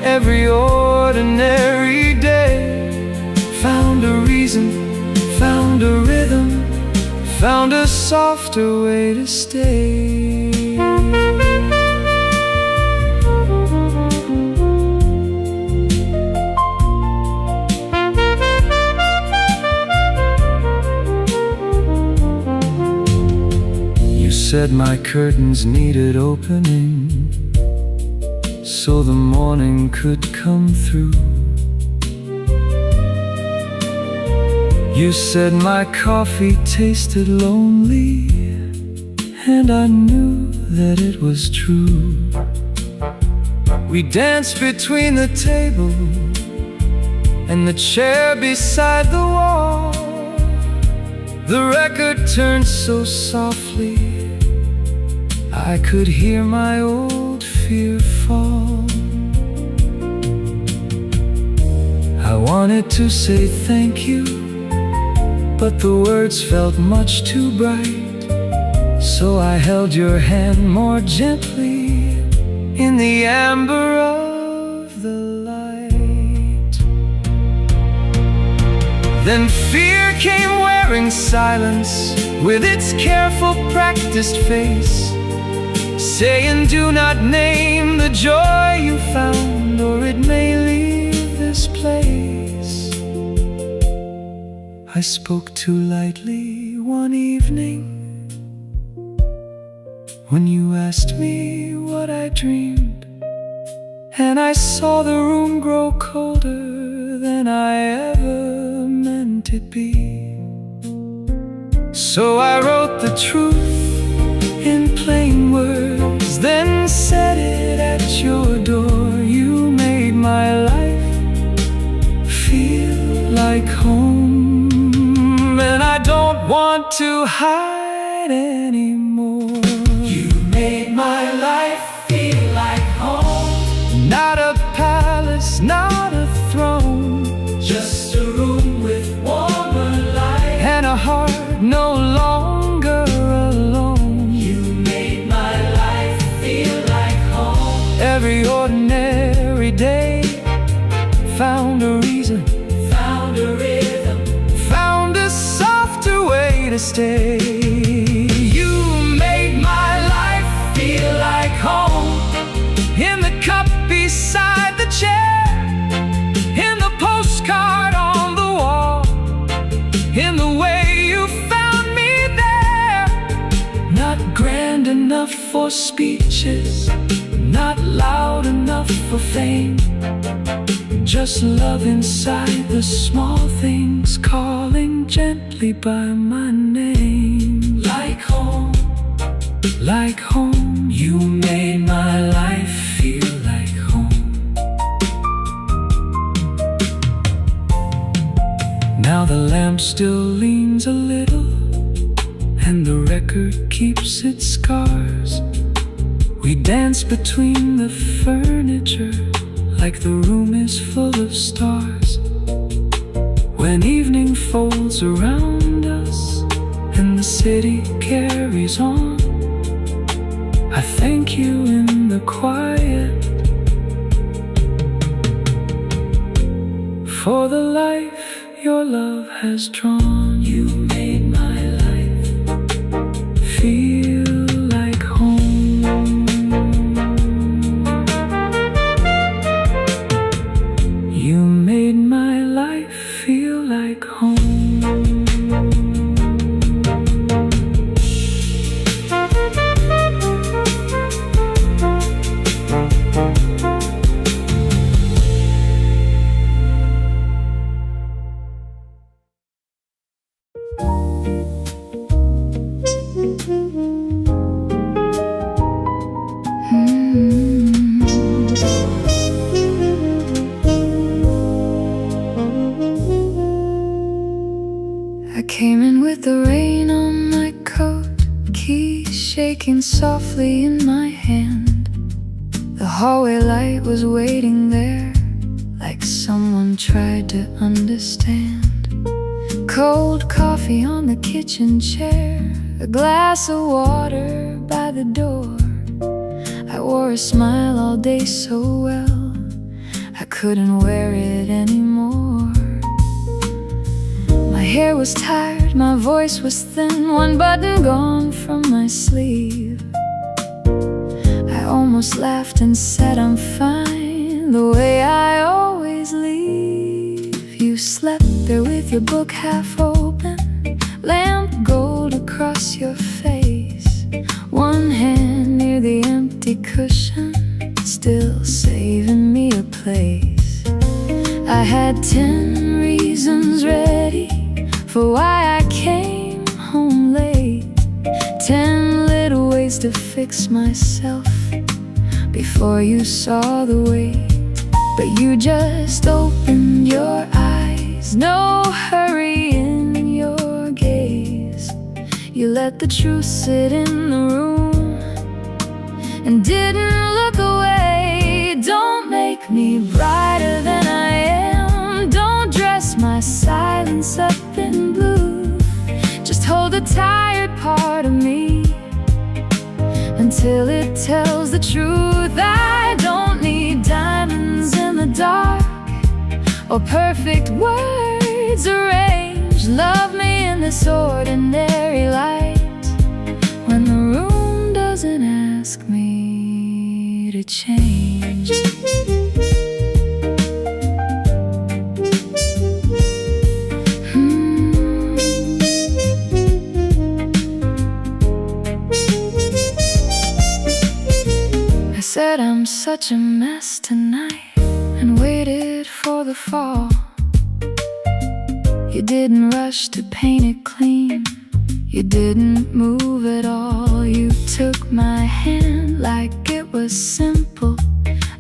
Speaker 2: Every ordinary day found a reason, found a rhythm, found a softer way to stay. You said my curtains needed opening so the morning could come through. You said my coffee tasted lonely, and I knew that it was true. We danced between the table and the chair beside the wall. The record turned so softly I could hear my old fear fall. I wanted to say thank you, but the words felt much too bright. So I held your hand more gently in the amber of the light. Then fear came wearing silence with its careful practiced face, saying do not name the joy you found, or it may leave this place. I spoke too lightly one evening when you asked me what I dreamed, and I saw the room grow colder than I ever meant it be. So I wrote the truth in plain words, then set it at your door. You made my life feel like home, and I don't want to hide anymore. You made my life feel like home, not a palace, not a throne, just a room with warmer light and a heart no longer alone. You made my life feel like home. Every ordinary day found a reason, found a rhythm, found stay. You made my life feel like home, in the cup beside the chair, in the postcard on the wall, in the way you found me there. Not grand enough for speeches, not loud enough for fame, just love inside the small things, calling gently by my name. Like home, like home. You made my life feel like home. Now the lamp still leans a little, and the record keeps its scars. We dance between the furniture, like the room is full of stars. When evening folds around us and the city carries on, I thank you in the quiet for the life your love has drawn. You made my life feel like home. You made my life feel like home.
Speaker 1: I came in with the rain on my coat, keys shaking softly in my hand. The hallway light was waiting there, like someone tried to understand. Cold coffee on the kitchen chair, a glass of water by the door. I wore a smile all day so well, I couldn't wear it anymore. My hair was tired, my voice was thin, one button gone from my sleeve. I almost laughed and said I'm fine, the way I always leave. You slept there with your book half open, lamp gold across your face, one hand near the empty cushion, still saving me a place. I had 10 reasons ready for why I came home late, 10 little ways to fix myself before you saw the weight. But you just opened your eyes, no hurry in your gaze. You let the truth sit in the room and didn't look away. Don't make me brighter than I am, don't dress my silence up in blue. Just hold the tired part of me until it tells the truth. I don't need diamonds in the dark or perfect words arranged. Love me in this ordinary light, when the room doesn't ask me to change. I said I'm such a mess tonight and waited for the fall. You didn't rush to paint it clean, you didn't move at all. You took my hand like it was simple,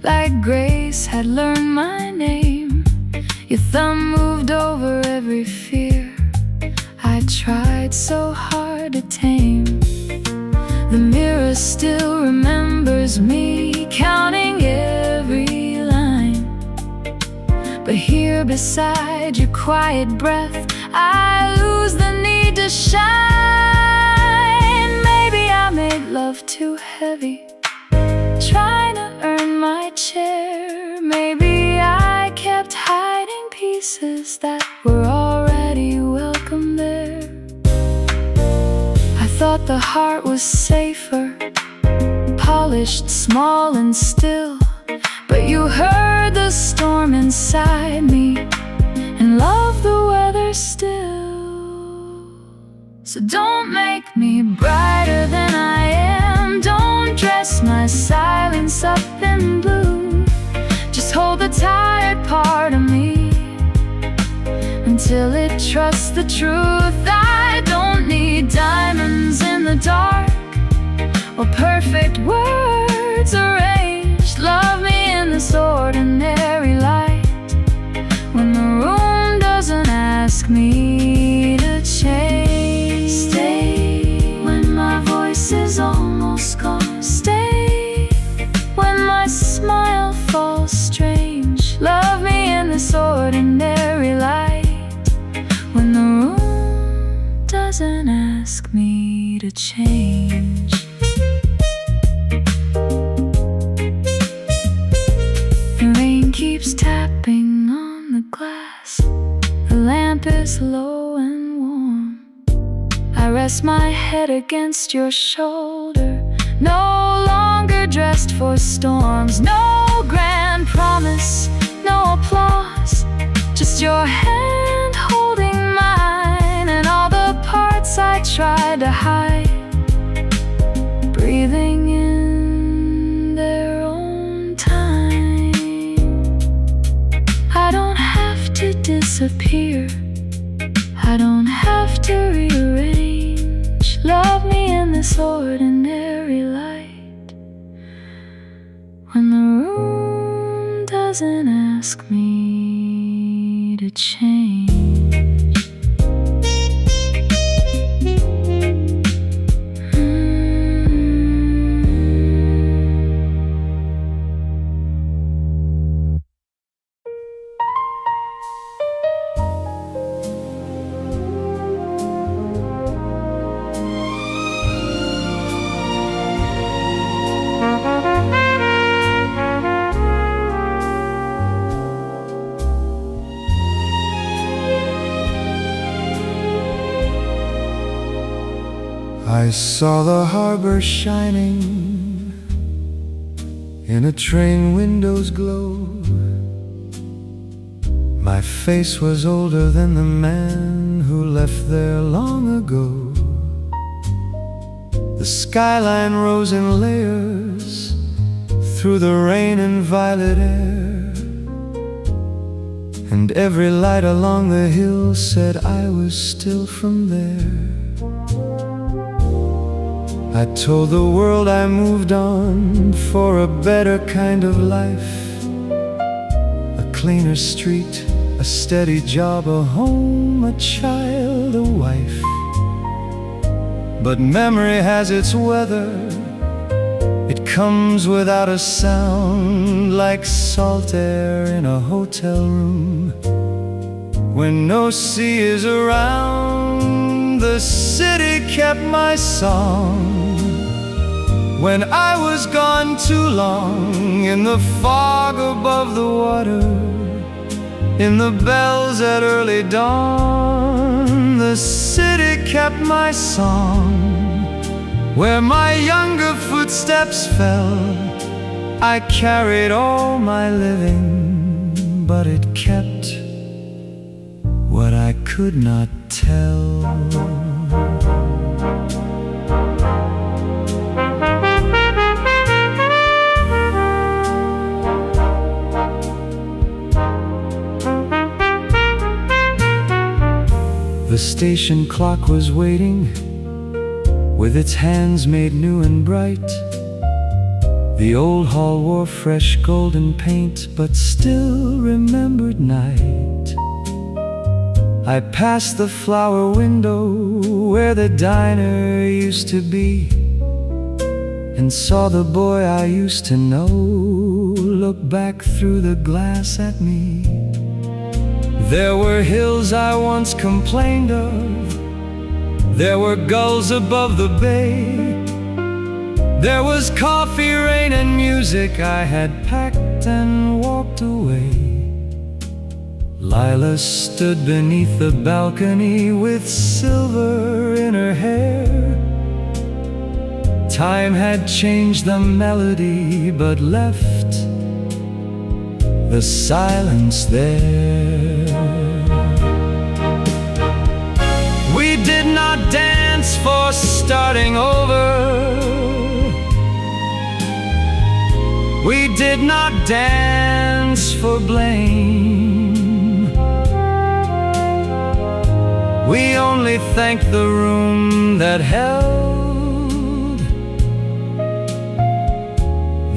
Speaker 1: like Grace had learned my name. Your thumb moved over every fear I tried so hard to tame. The mirror still remembers me counting every line, but here beside your quiet breath I lose the need to shine. Maybe I made love too heavy, trying to earn my chair. Maybe I kept hiding pieces that were already welcome there. the heart was safer, polished, small and still. But you heard the storm inside me and love the weather still. So don't make me brighter than I am. Don't dress my silence up in blue. Just hold the tired part of me until it trusts the truth. I don't need diamonds in the dark or perfect words arranged. Love me in this ordinary light, when the room doesn't ask me to change. Stay when my voice is almost gone. Stay when my smile falls strange. Love me in this ordinary light, when the room doesn't ask me to change. The rain keeps tapping on the glass. The lamp is low and warm. I rest my head against your shoulder, no longer dressed for storms. No grand promise, no applause, just your hand holding mine, and all the parts I tried to hide, breathing in their own time. I don't have to disappear, I don't have to rearrange. Love me in this ordinary light, when the room doesn't ask me to change.
Speaker 2: I saw the harbor shining in a train window's glow. My face was older than the man who left there long ago. The skyline rose in layers through the rain and violet air, and every light along the hill said I was still from there. I told the world I moved on for a better kind of life, a cleaner street, a steady job, a home, a child, a wife. But memory has its weather, it comes without a sound, like salt air in a hotel room. When no sea is around, the city kept my song. When I was gone too long, in the fog above the water, in the bells at early dawn, the city kept my song. Where my younger footsteps fell, I carried all my living, but it kept what I could not tell. The station clock was waiting, with its hands made new and bright. The old hall wore fresh golden paint, but still remembered night. I passed the flower window where the diner used to be, and saw the boy I used to know look back through the glass at me. There were hills I once complained of, there were gulls above the bay, there was coffee, rain and music. I had packed and walked away. Lila stood beneath the balcony with silver in her hair, Time had changed the melody, but left the silence there. We did not dance for starting over. We did not dance for blame. We only thanked the room that held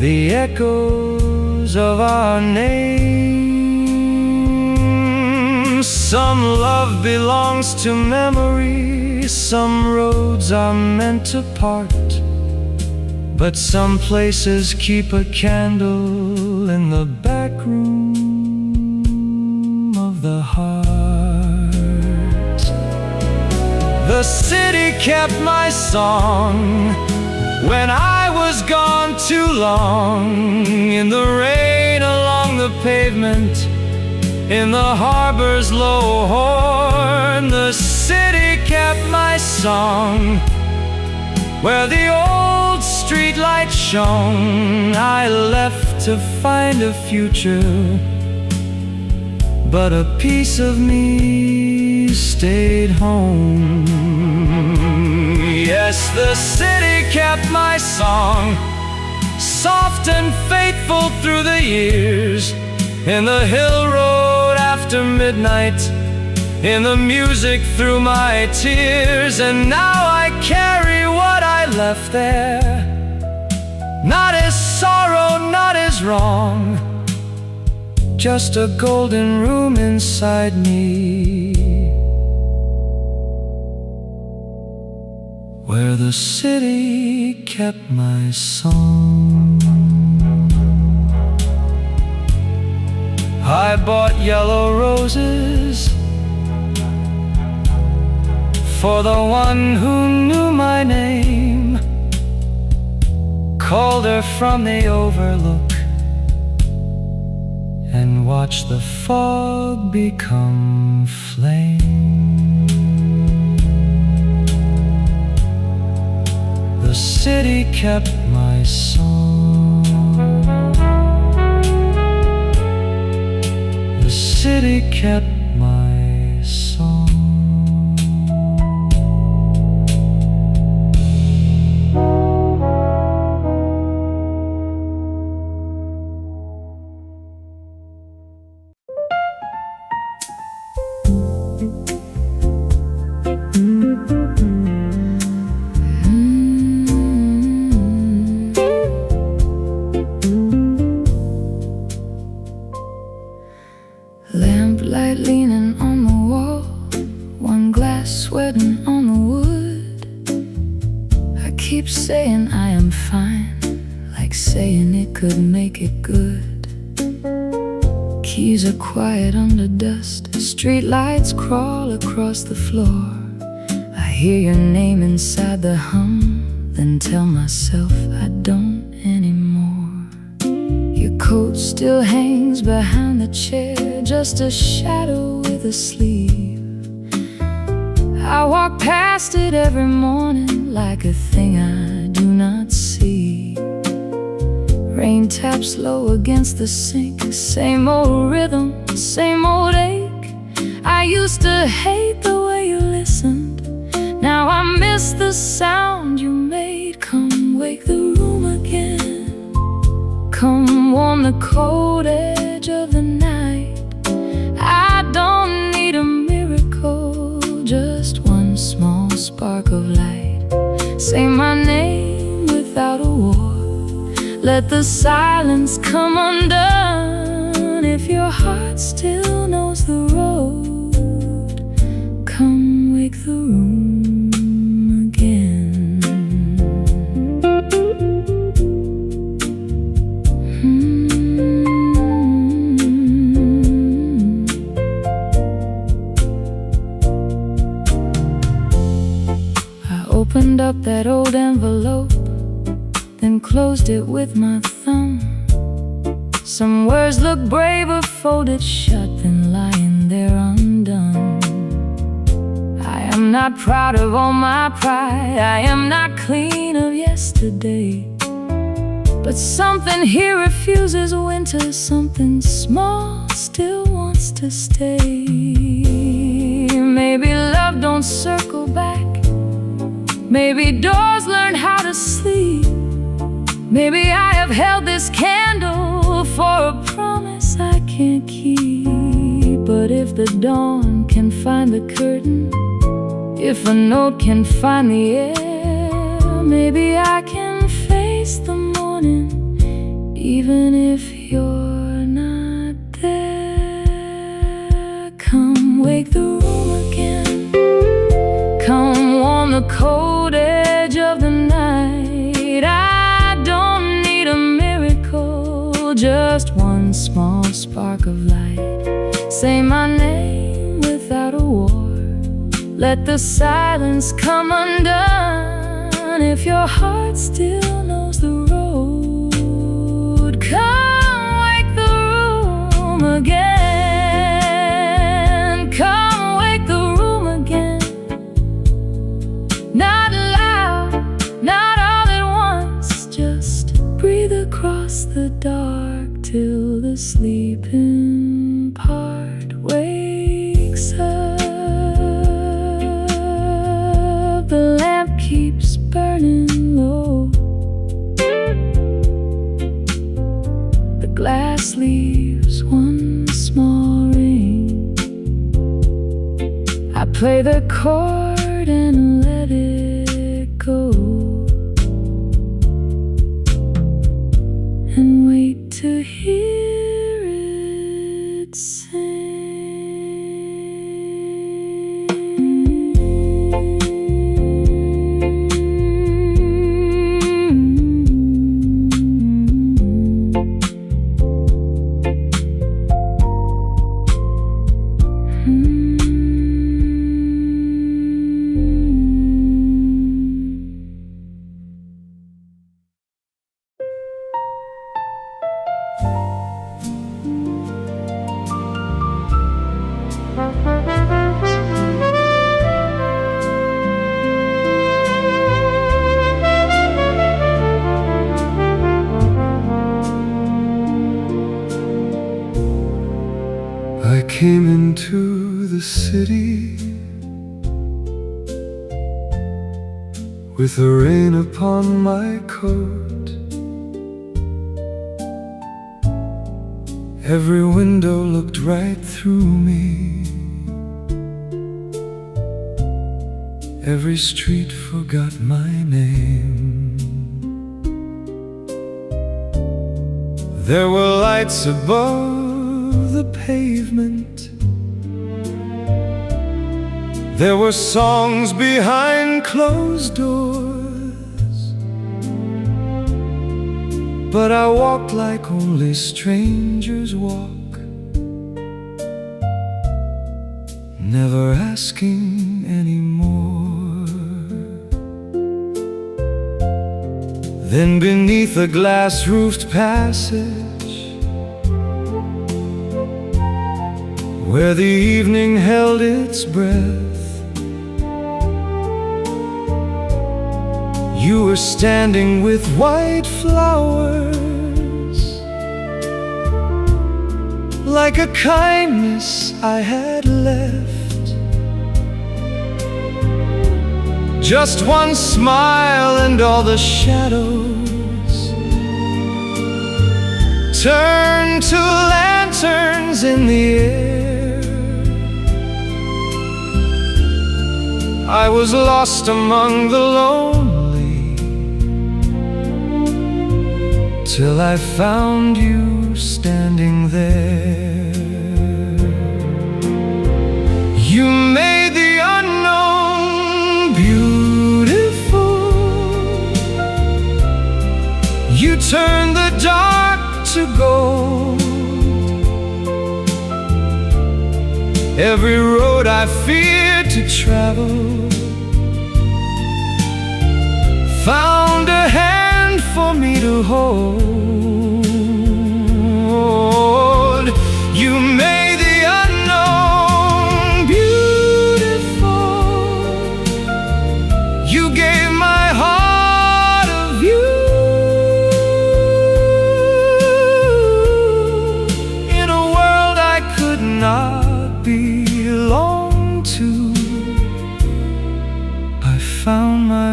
Speaker 2: the echoes of our names. Some love belongs to memory, some roads are meant to part, but some places keep a candle in the back room of the heart. The city kept my song when I was gone too long. In the rain along the pavement, in the harbor's low horn, the city kept my song. Where the old street light shone, I left to find a future, but a piece of me stayed home. Yes, the city kept my song, soft and faithful through the years. In the hill road after midnight, in the music through my tears. And now I carry what I left there, not as sorrow, not as wrong, just a golden room inside me, where the city kept my song. I bought yellow roses for the one who knew my name, called her from the overlook, and watched the fog become flame. The city kept my song. The city kept my song.
Speaker 1: Lamplight leaning on the wall, one glass sweating on the wood. I keep saying I am fine, like saying it could make it good. Keys are quiet under dust, street lights crawl across the floor. I hear your name inside the hum, then tell myself I don't anymore. Your coat still hangs behind the chair, just a shadow with a sleeve. I walk past it every morning like a thing I do not see. Rain taps low against the sink, same old rhythm, same old ache. I used to hate the way you listened, now I miss the sound you made. Come wake the room again, come warm the cold edge of the night. I don't need a miracle, just one small spark of light. Say my name without a war, let the silence come undone. If your heart still knows the road, come wake the room again. Opened up that old envelope, then closed it with my thumb. Some words look braver folded shut than lying there undone. I am not proud of all my pride. I am not clean of yesterday. But something here refuses winter. Something small still wants to stay. Maybe love don't circle back. Maybe doors learn how to sleep. Maybe I have held this candle for a promise I can't keep. But if the dawn can find the curtain, if a note can find the air, maybe I can face the morning, even if you're not there. Come wake the room again. Come warm the cold edge of the night. I don't need a miracle, just one small spark of light. Say my name without a war. Let the silence come undone. If your heart still knows the road, come wake the room again. Come wake the room again. Not loud, not all at once. Just breathe across the dark till the sleeping part wakes up. The lamp keeps burning low. The glass leaves one small ring. I play the chord and let it go, and wait to hear it sing.
Speaker 2: I came into the city with the rain upon my coat. Every window looked right through me. Every street forgot my name. There were lights above the pavement. There were songs behind closed doors. But I walked like only strangers walk, never asking anymore. Then beneath a glass-roofed passage, where the evening held its breath, you were standing with white flowers, like a kindness I had left. Just one smile and all the shadows turned to lanterns in the air. I was lost among the lonely, till I found you standing there. You made the unknown beautiful. You turned the dark to gold. Every road I feared to travel found a hand for me to hold. You made the unknown beautiful.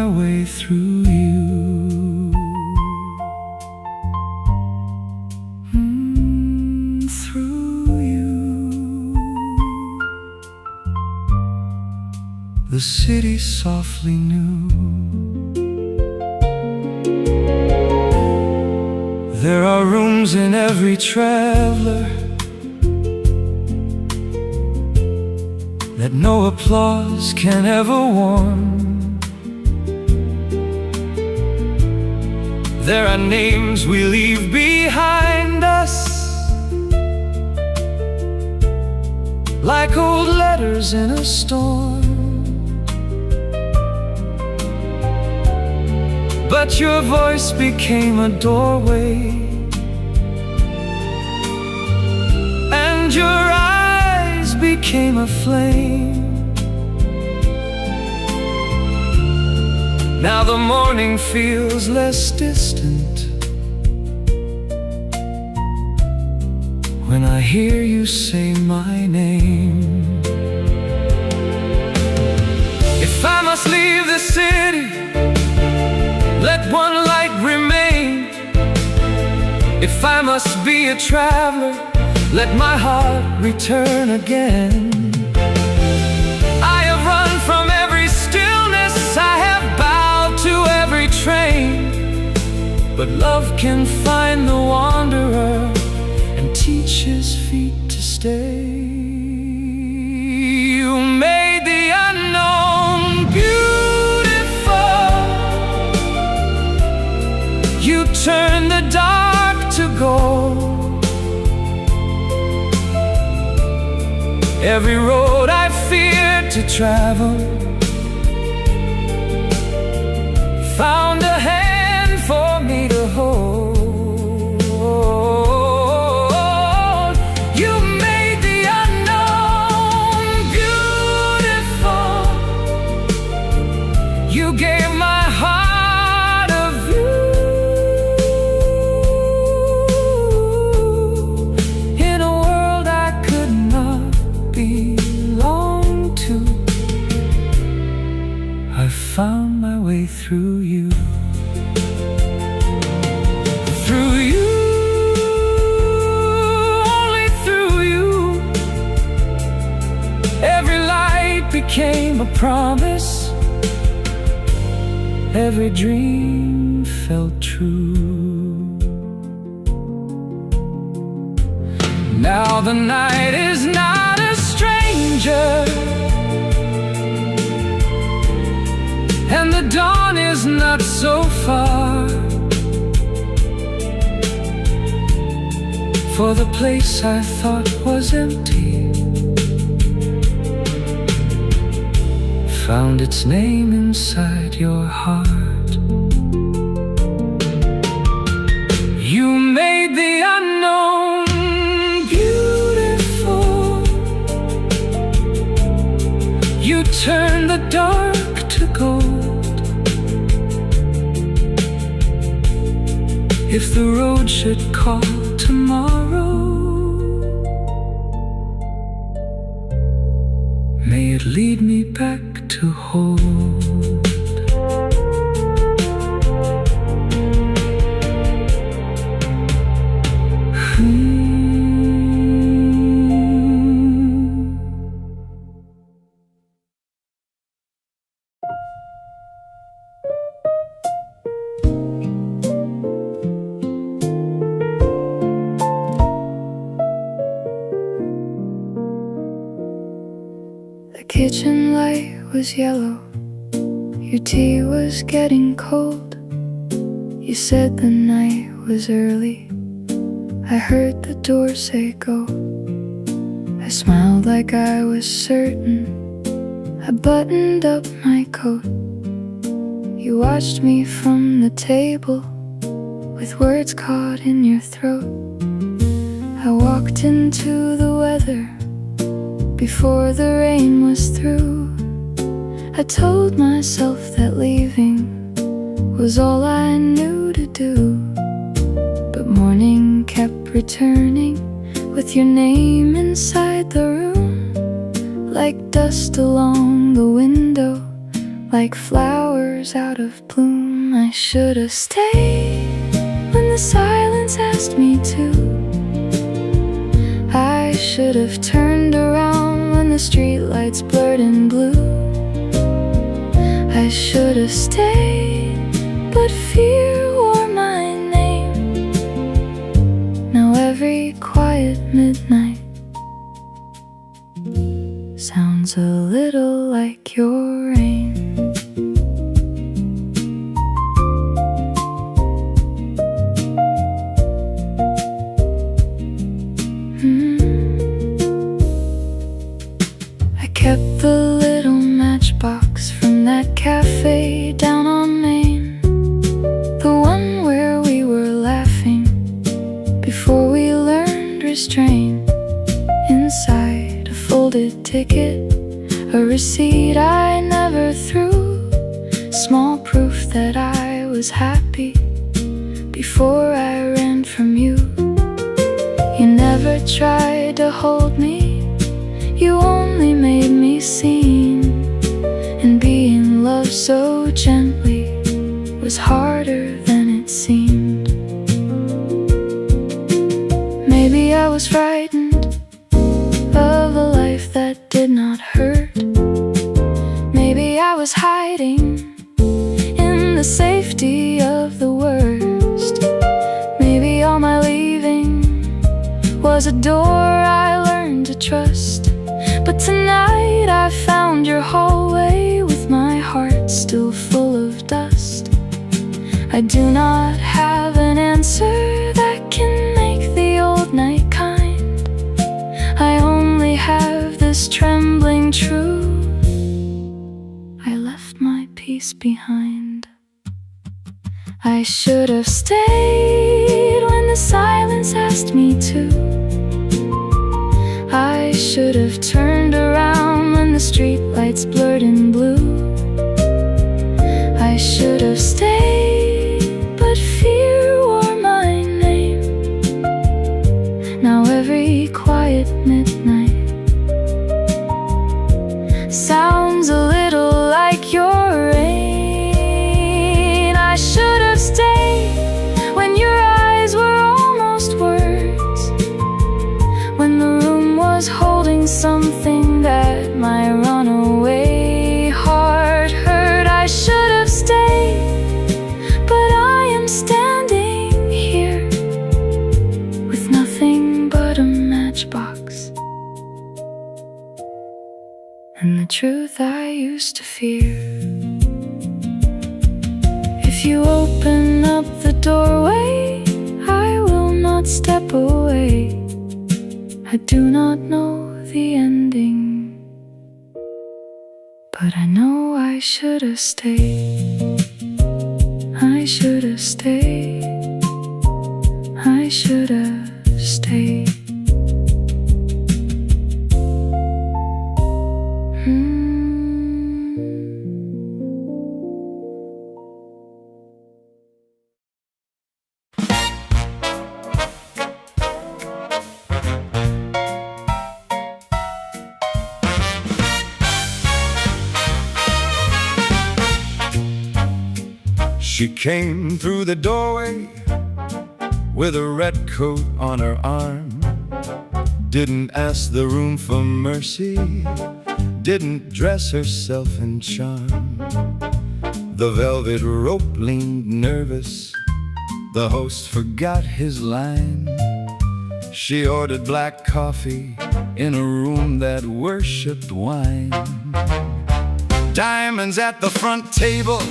Speaker 2: my way through you. Through you. The city softly knew. There are rooms in every traveler that no applause can ever warm. There are names we leave behind us, like old letters in a storm. But your voice became a doorway, and your eyes became a flame. Now the morning feels less distant when I hear you say my name. If I must leave the city, let one light remain. If I must be a traveler, let my heart return again. I have run from every stillness, I have bowed to every train, but love can find the wanderer and teach his feet to stay. You made the unknown beautiful. You turned the dark to gold. Every road I feared to travel found a hand for me to hold. You made the unknown beautiful. You gave my heart a view in a world I could not belong to. I found my way through you. Through you, only through you. Every light became a promise, every dream felt true. Now the night is not a stranger, and the dawn is not so far. For the place I thought was empty found its name inside your heart. You made the unknown beautiful. You turned the dark to gold. If the road should call tomorrow, may it lead me back to hold.
Speaker 1: The kitchen light was yellow, your tea was getting cold. You said the night was early, I heard the door say go. I smiled like I was certain, I buttoned up my coat. You watched me from the table, with words caught in your throat. I walked into the weather before the rain was through. I told myself that leaving was all I knew to do. But morning kept returning, with your name inside the room, like dust along the window, like flowers flowers out of bloom. I should have stayed when the silence asked me to. I should have turned around when the streetlights blurred in blue. I should have stayed, but fear wore my name. Now every quiet midnight sounds a little like your rain. I kept the little matchbox from that cafe down on Main, the one where we were laughing before we learned restraint. Inside a folded ticket, a receipt I never threw, small proof that I was happy before I ran from you. You never tried to hold me, you only made me seen. And being loved so gently was harder than it seemed. Maybe I was frightened of a life that did not hurt. Maybe I was hiding in the safety of the worst. Maybe all my leaving was a door I learned to trust. But tonight I found your hallway with my heart still full of dust. I do not have an answer that can make the old night kind. I only have this trembling truth: I left my peace behind. I should have stayed when the silence asked me to. I should have turned around when the streetlights blurred in blue. I should have stayed, but fear wore my name. Now every quiet midnight sounds a little like your rain. I should have stayed when your eyes were almost words, when the room was holding something that my runaway heart heard. I should have stayed, but I am standing here with nothing but a matchbox and the truth I used to fear. If you open up the doorway, I will not step away. I do not know the ending, but I know I should have stayed. I should have stayed. I should have stayed.
Speaker 2: She came through the doorway with a red coat on her arm. Didn't ask the room for mercy, didn't dress herself in charm. The velvet rope leaned nervous, the host forgot his line. She ordered black coffee in a room that worshipped wine. Diamonds at the front table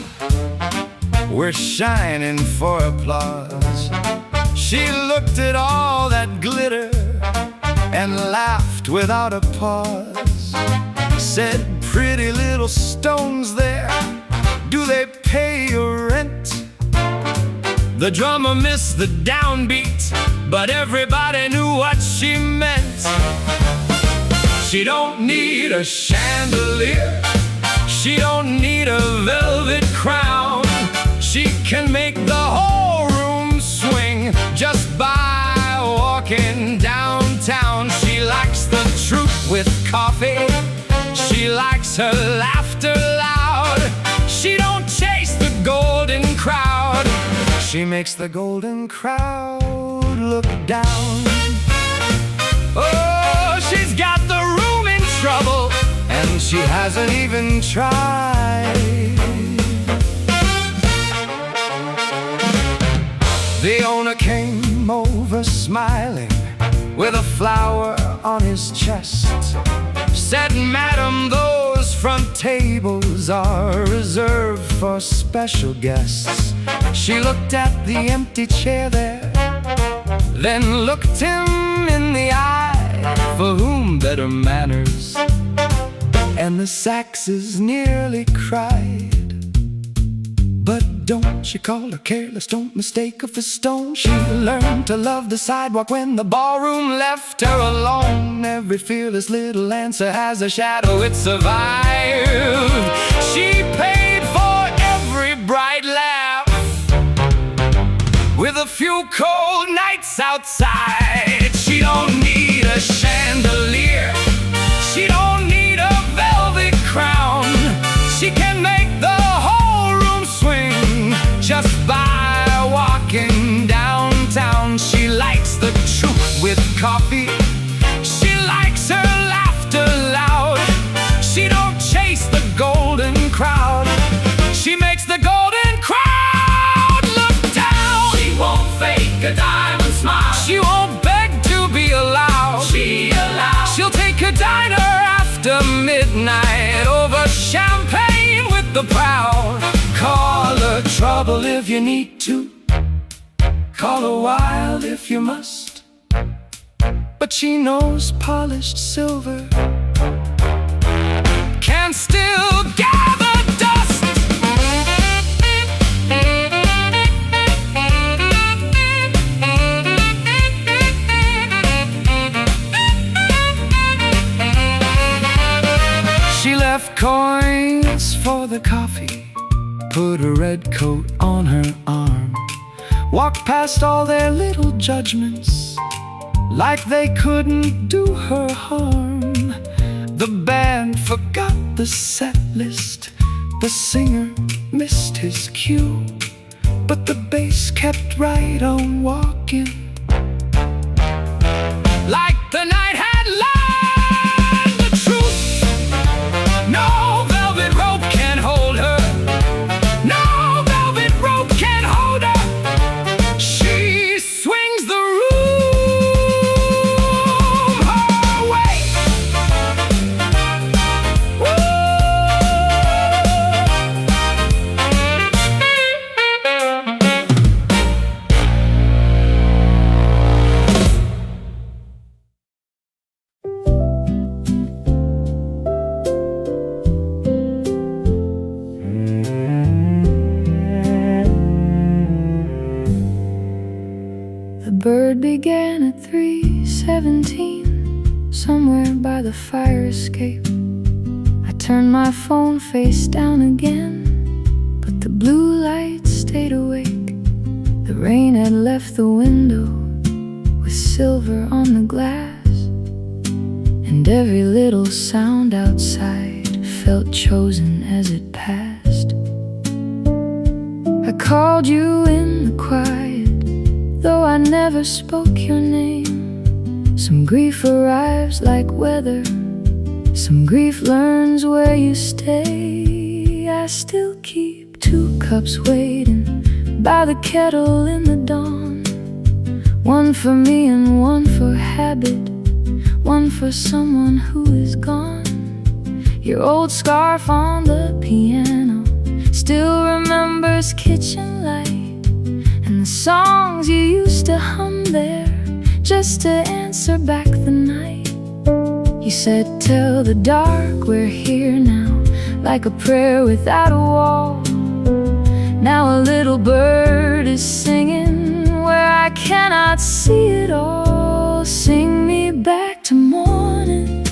Speaker 2: were shining for applause. She looked at all that glitter and laughed without a pause. Said, pretty little stones there, do they pay your rent? The drummer missed the downbeat, but everybody knew what she meant. She don't need a chandelier, she don't need a velvet crown. She can make the whole room swing just by walking downtown. She likes the truth with coffee, she likes her laughter loud. She don't chase She makes the golden crowd look down. Oh, she's got the room in trouble, and she hasn't even tried. The owner came over smiling, with a flower on his chest. Said, "Madam, those front tables are reserved for special guests." She looked at the empty chair there, then looked him in the eye. For whom better manners? And the Saxes nearly cried. But don't you call her careless, don't mistake her for stone. She learned to love the sidewalk when the ballroom left her alone. Every fearless little answer has a shadow it survived. She paid for every bright laugh, with a few cold nights outside. She don't need a chandelier, she don't need a velvet crown. She can make the whole room swing just by walking downtown. She likes the truth with coffee, she likes her laughter loud. She don't chase the golden crowd, she makes the golden crowd look down. She won't fake a diamond smile, she won't beg to be allowed. She'll take a diner after midnight over champagne with the proud. Call her trouble if you need to, call her wild if you must, but she knows polished silver can still gather dust. She left coins for the coffee, put a red coat on her arm, walked past all their little judgments like they couldn't do her harm. The band forgot the set list, the singer missed his cue, but the bass kept right on walking like the night had learned the truth. No velvet rope can hold her, no velvet rope can hold her. She swings the room her way.
Speaker 1: The bird began at 3:17, somewhere by the fire escape. I turned my phone face down again, but the blue light stayed awake. The rain had left the window with silver on the glass, and every little sound outside felt chosen as it passed. I called you in the quiet, though I never spoke your name. Some grief arrives like weather, some grief learns where you stay. I still keep 2 cups waiting by the kettle in the dawn, one for me and one for habit, one for someone who is gone. Your old scarf on the piano still remembers kitchen light, and the songs you used to hum there just to answer back the night. You said, "Tell the dark we're here now," like a prayer without a wall. Now a little bird is singing where I cannot see it all. Sing me back to morning,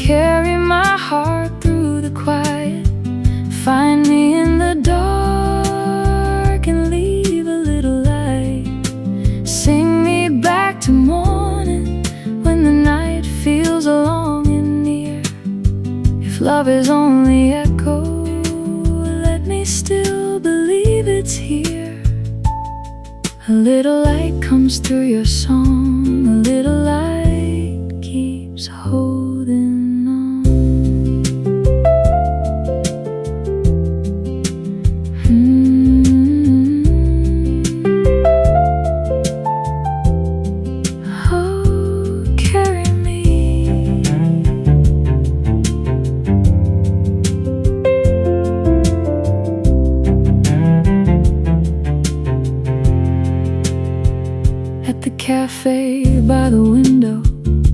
Speaker 1: carry my heart through the quiet, find me in the dark and leave a little light. Sing me back to morning when the night feels long and near. If love is only echo, let me still believe it's here. A little light comes through your song, a little light keeps holding on. Oh, carry me. At the cafe by the window,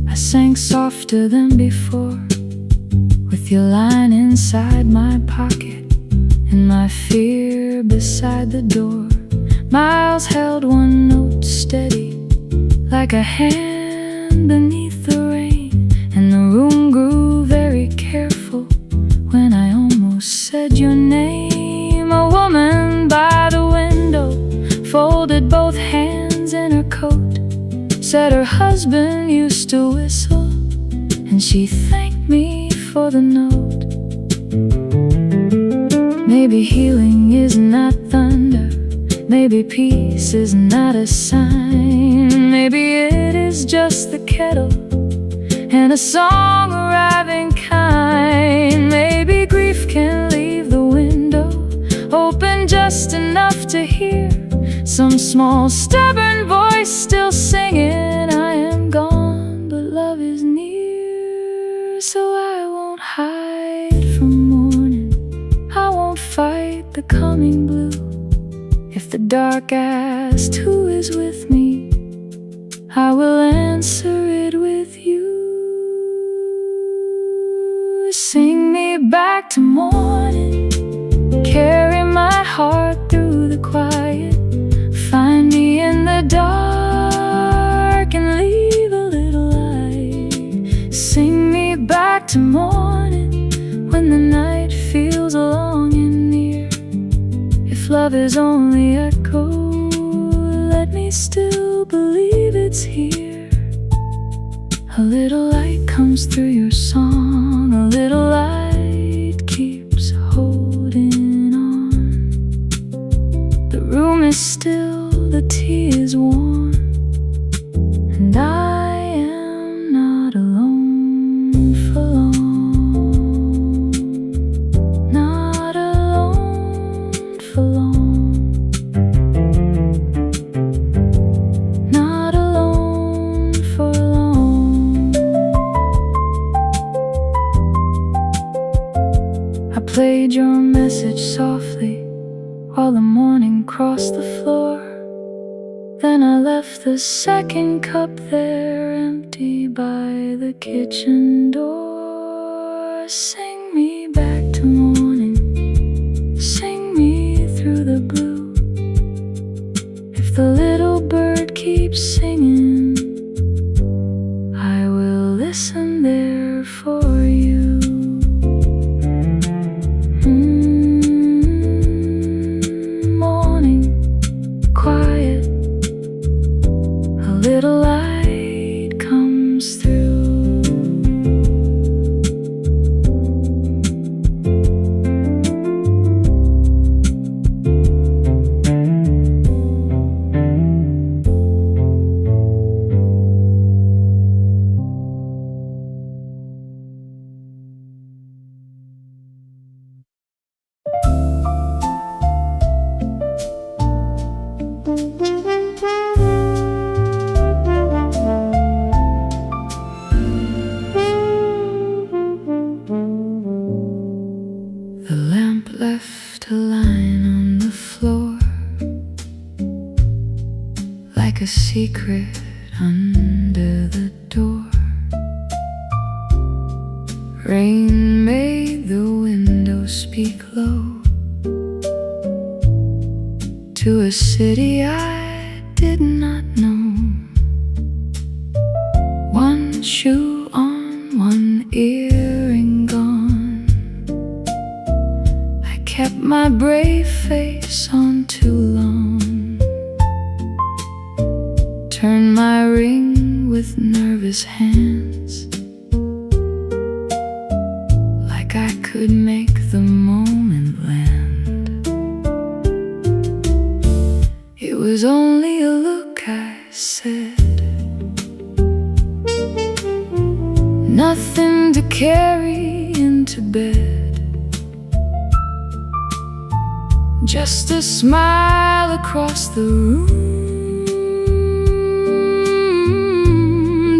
Speaker 1: I sang softer than before, with your line inside my pocket and my fear beside the door. Miles held one note steady, like a hand beneath the rain, and the room grew very careful when I almost said your name. A woman by the window folded both hands in her coat, said her husband used to whistle, and she thanked me for the note. Maybe healing is not thunder, maybe peace is not a sign, maybe it is just the kettle and a song arriving kind. Maybe grief can leave the window open just enough to hear some small stubborn voice still singing, I am gone, but love is near. So I won't hide from morning, I won't fight the coming blue. If the dark asks who is with me, I will answer it with you. Sing me back to morning, carry my heart through the quiet, find me in the dark and leave a little light. Sing me back to morning, when the night feels long and near. If love is only echo, let me still believe it's here. A little light comes through your song, a little light keeps holding on. The room is still, the tea is warm, and I am not alone for long. Not alone for long. Not alone for long. I played your message softly while the morning crossed the floor. Then I left the second cup there empty by the kitchen door. Sing me back to morning, sing me through the blue. If the little bird keeps singing, I will listen there for you. Morning, quiet, a little light comes through. The lamp left a line on the floor, like a secret under the door. Rain made the window speak low to a city I did not know. One shoe on, one earring gone. I kept my brave face on too long. Turned my ring with nervous hands, like I could make the moment land. It was only a nothing to carry into bed, just a smile across the room,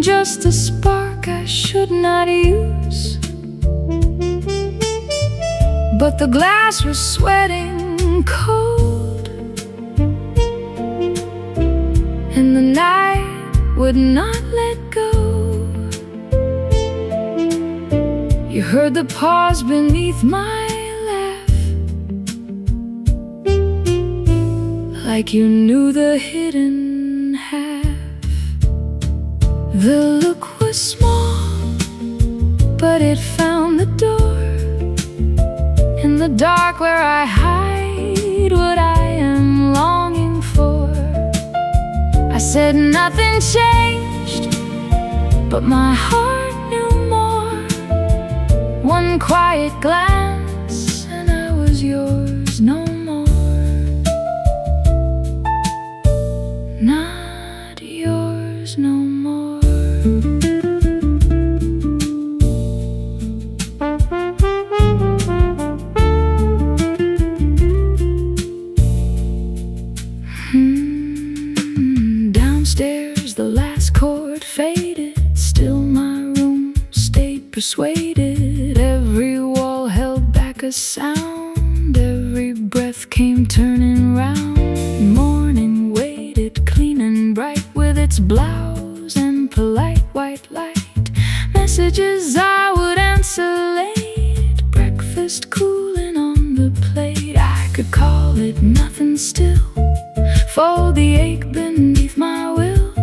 Speaker 1: just a spark I should not use. But the glass was sweating cold, and the night would not let go. You heard the pause beneath my laugh, like you knew the hidden half. The look was small, but it found the door. In the dark where I hide what I am longing for, I said nothing changed, but my heart knew more. One quiet glance and I was yours no more. Not yours no more. Downstairs the last chord faded, still my room stayed persuaded. Every wall held back a sound, every breath came turning round. Morning waited, clean and bright, with its blouse and polite white light. Messages I would answer late, breakfast cooling on the plate. I could call it nothing still, fold the ache beneath my will,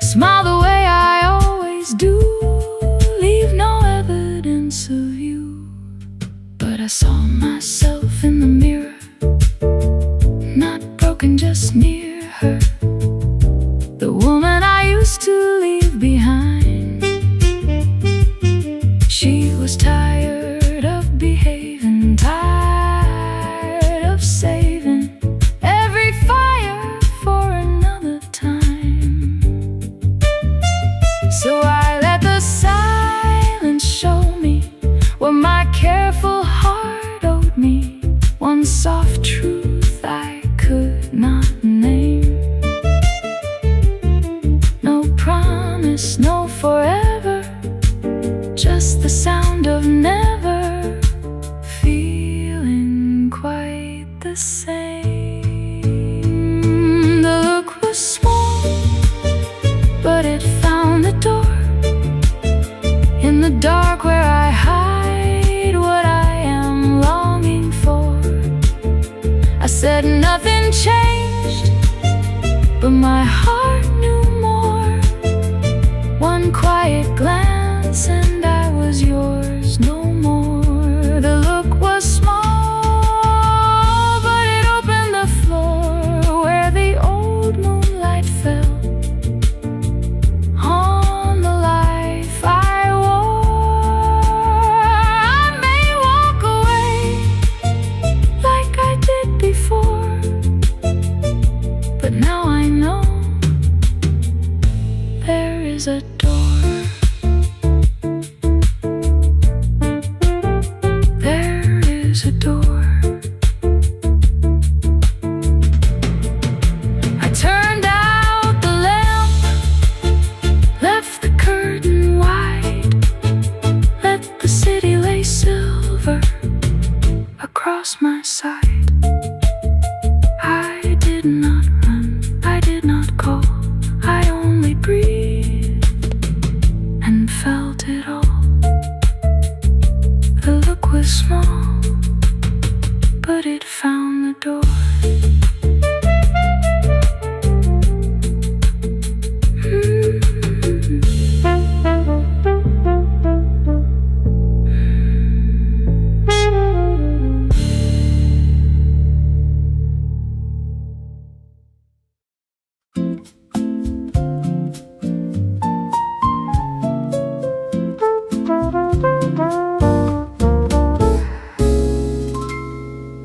Speaker 1: smile the way I always do, leave no evidence of you. But I saw myself in the mirror, not broken, just near her, the woman I used to leave behind. She was tired of behaving, tired of saving every fire for another time. So I let the silence show me what my careful heart owed me, one soft truth I could not name. No promise, no forever, just the sound of never feeling quite the same. The look was small, but it found the door. In the dark where I hide what I am longing for, I said nothing changed, but my heart knew more. One quiet glance and I was yours no more. The look was small, but it opened the floor where the old moonlight fell on the life I wore. I may walk away like I did before, but now I know there is a door. There is a door. I turned out the lamp, left the curtain wide, let the city lay silver across my side. I did not run, I did not call, I only breathed and felt it all. The look was small, but it found the door.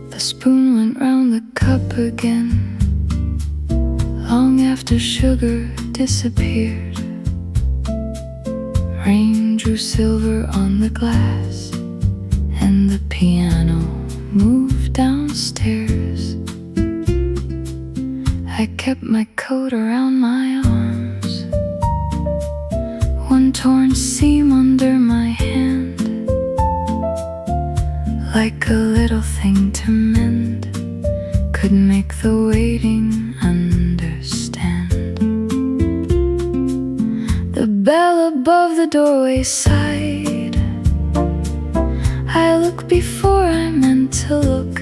Speaker 1: The spoon went round the cup again, long after sugar disappeared. Raindrops true silver on the glass, and the piano moved downstairs. I kept my coat around my arms, one torn seam under my hand, like a little thing to mend, could make the waiting understand. The bell above the doorway sighed. I looked before I meant to look.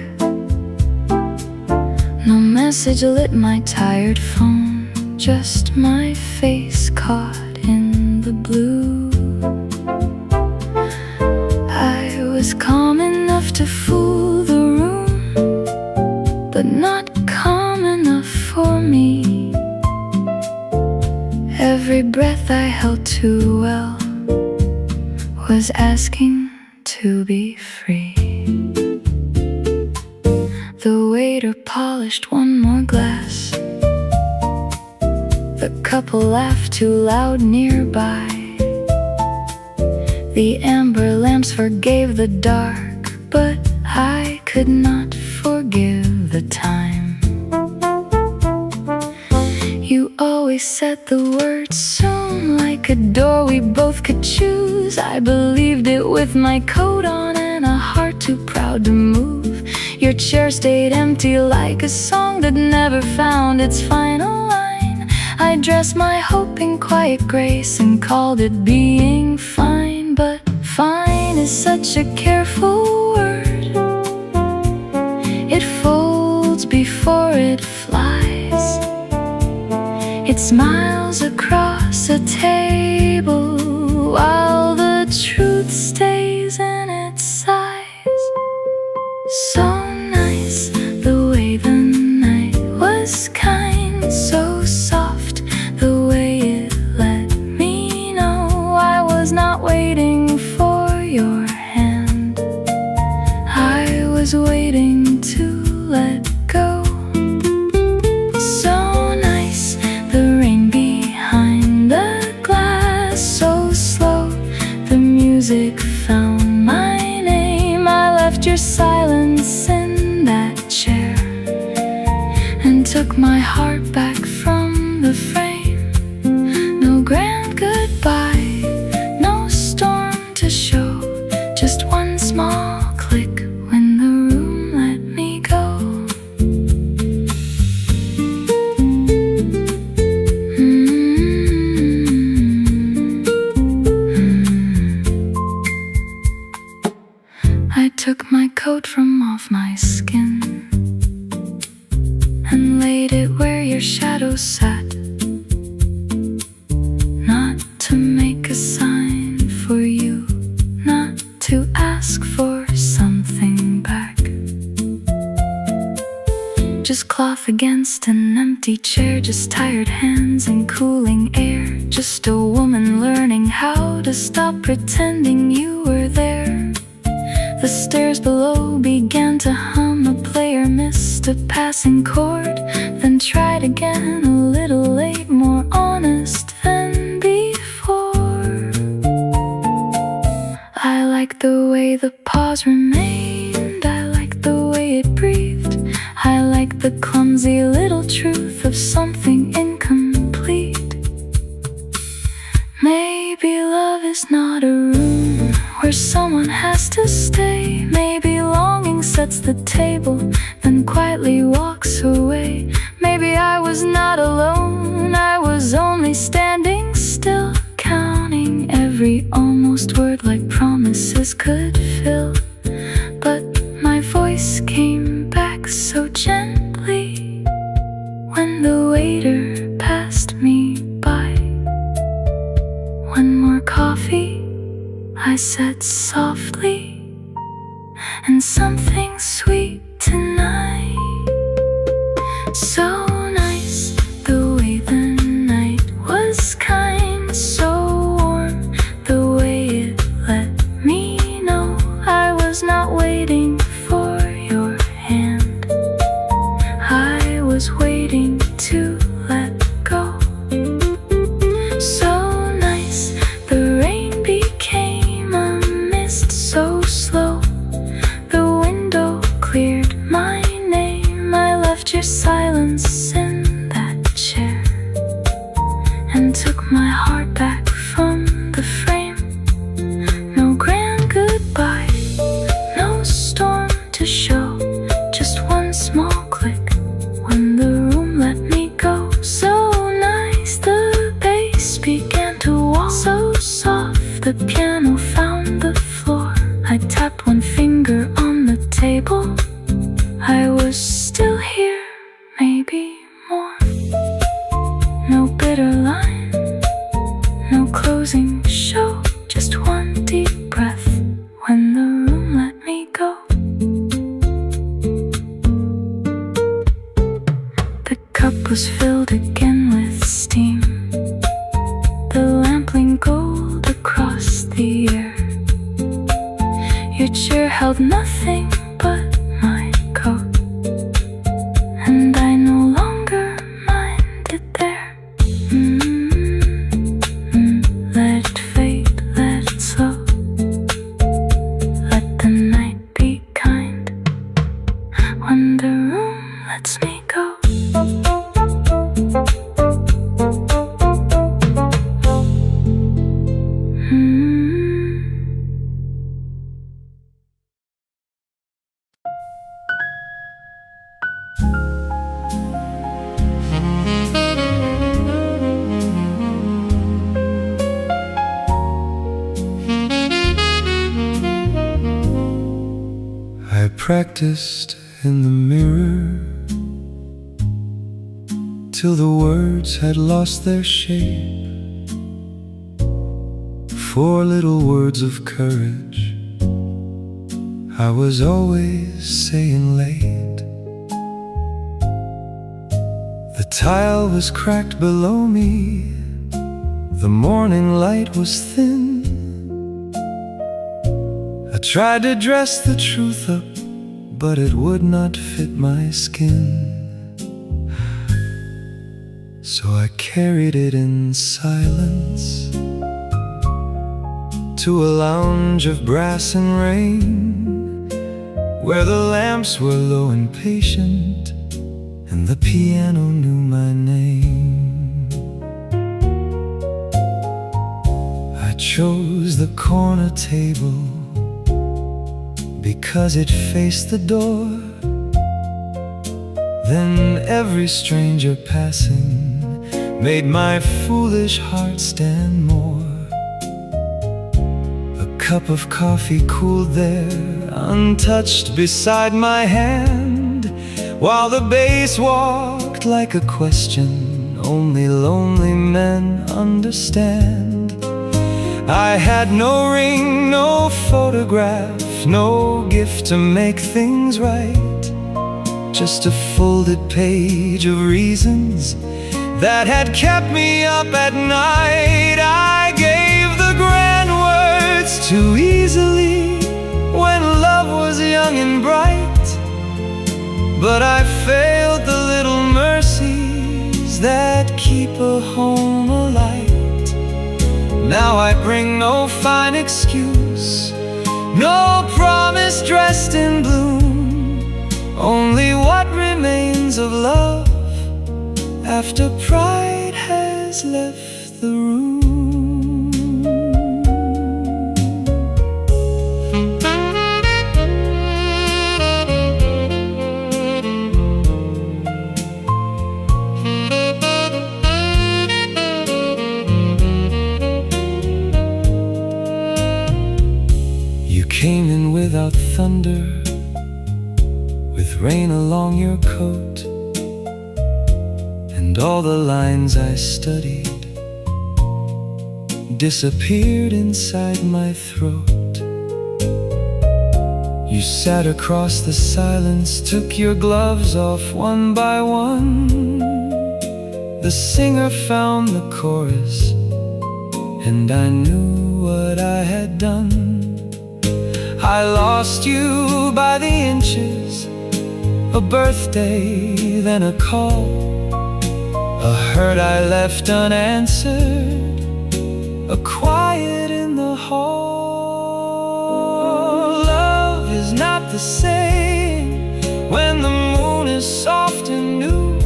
Speaker 1: No message lit my tired phone, just my face caught in the blue. I was calm enough to fool the room, but not calm enough for me. Every breath I held too well was asking to be free. The waiter polished one more glass. The couple laughed too loud nearby. The amber lamps forgave the dark, but I could not forgive the time. You always said the word soon, like a door we both could choose. I believed it with my coat on and a heart too proud to move. Your chair stayed empty like a song that never found its final line. I dressed my hope in quiet grace and called it being fine. But fine is such a careful word. It folds before it flies. It smiles across a table while the truth stays in its size. So nice, the way the night was kind, so soft, the way it let me know I was not waiting for your hand. I was waiting to let go. So nice, the rain behind the glass, so slow, the music found my name. I left your silence in that chair and took my heart back from the frame. No grand goodbye, no storm to show, just one small click when the room let me go. I took my coat from off my skin and laid it where your shadow sat, not to make a sign for you, not to ask for something back. Just cloth against an empty chair, just tired hands and cooling air, just a woman learning how to stop pretending you were there. The stairs below began to hum, a player missed a passing chord, then tried again, a little late, more honest than before. I liked the way the pause remained, I liked the way it breathed, I liked the clumsy little truth of something incomplete. Maybe love is not a room where someone has to stay. Maybe longing sets the table, then quietly walks away. Maybe I was not alone, I was only standing still, counting every almost word like promises could fill. But my voice came back so gently when the waiter passed me by. One more coffee, I said softly, and something sweet tonight. So nice, the way the night was kind, so warm, the way it let me know I was not waiting for your hand. I was waiting to let go. So nice, the rain became piano found the floor. I tapped one finger on the table. I was still here, maybe more. No bitter line, no closing show, just one deep breath when the room let me go. The cup was filled again with steam. The lamp leaned gold across the air. Your chair held nothing but my coat, and I no longer mind it there. Let it fade, let it slow. Let the night be kind when the room lets me go.
Speaker 2: I practiced in the mirror till the words had lost their shape. 4 little words of courage I was always saying late. The tile was cracked below me, the morning light was thin. I tried to dress the truth up, but it would not fit my skin. So I carried it in silence to a lounge of brass and rain, where the lamps were low and patient, and the piano knew my name. I chose the corner table because it faced the door. Then every stranger passing made my foolish heart stand more. A cup of coffee cooled there, untouched beside my hand, while the bass walked like a question only lonely men understand. I had no ring, no photograph, no gift to make things right, just a folded page of reasons that had kept me up at night. I gave the grand words too easily when love was young and bright, but I failed the little mercies that keep a home alight. Now I bring no fine excuse, no promise dressed in bloom, only what remains of love after pride has left the room. Came in without thunder, with rain along your coat, and all the lines I studied disappeared inside my throat. You sat across the silence, took your gloves off one by one. The singer found the chorus, and I knew what I had done. I lost you by the inches, a birthday, then a call, a hurt I left unanswered, a quiet in the hall. Love is not the same when the moon is soft and new.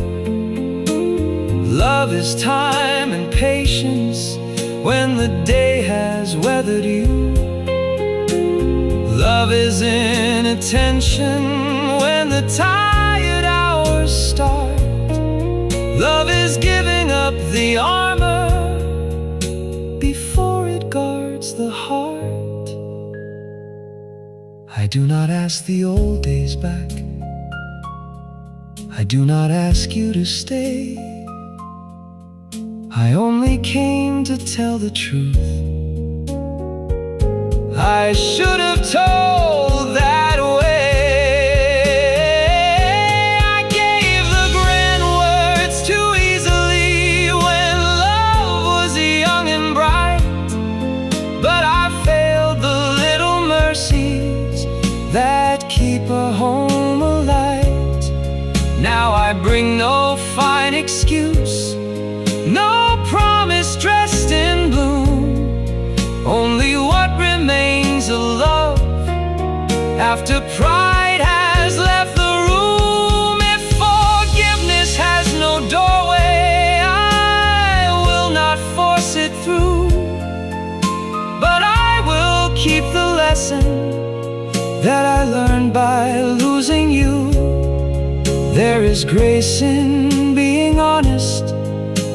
Speaker 2: Love is time and patience when the day has weathered you. Love is inattention when the tired hours start. Love is giving up the armor before it guards the heart. do not ask the old days back. I do not ask you to stay. I only came to tell the truth. I should have told that way. I gave the grand words too easily when love was young and bright. But I failed the little mercies that keep a home alight. Now I bring no fine excuse, no promise dressed in bloom, only what remains of love after pride has left the room. If forgiveness has no doorway, I will not force it through, but I will keep the lesson that I learned by losing you. There is grace in being honest,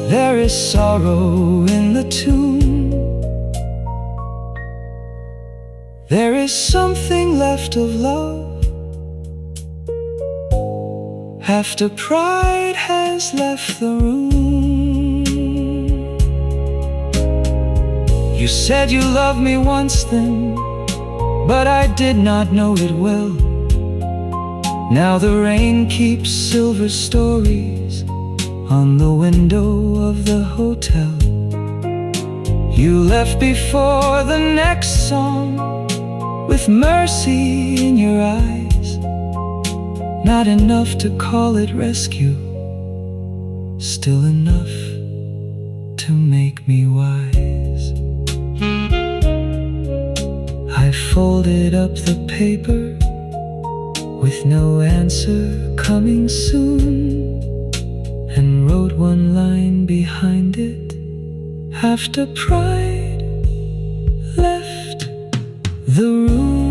Speaker 2: there is sorrow in the tune. There is something left of love after pride has left the room. You said you loved me once then, but I did not know it well. Now the rain keeps silver stories on the window of the hotel. You left before the next song, with mercy in your eyes, not enough to call it rescue, still enough to make me wise. I folded up the paper with no answer coming soon, and wrote one line behind it after pride left the room.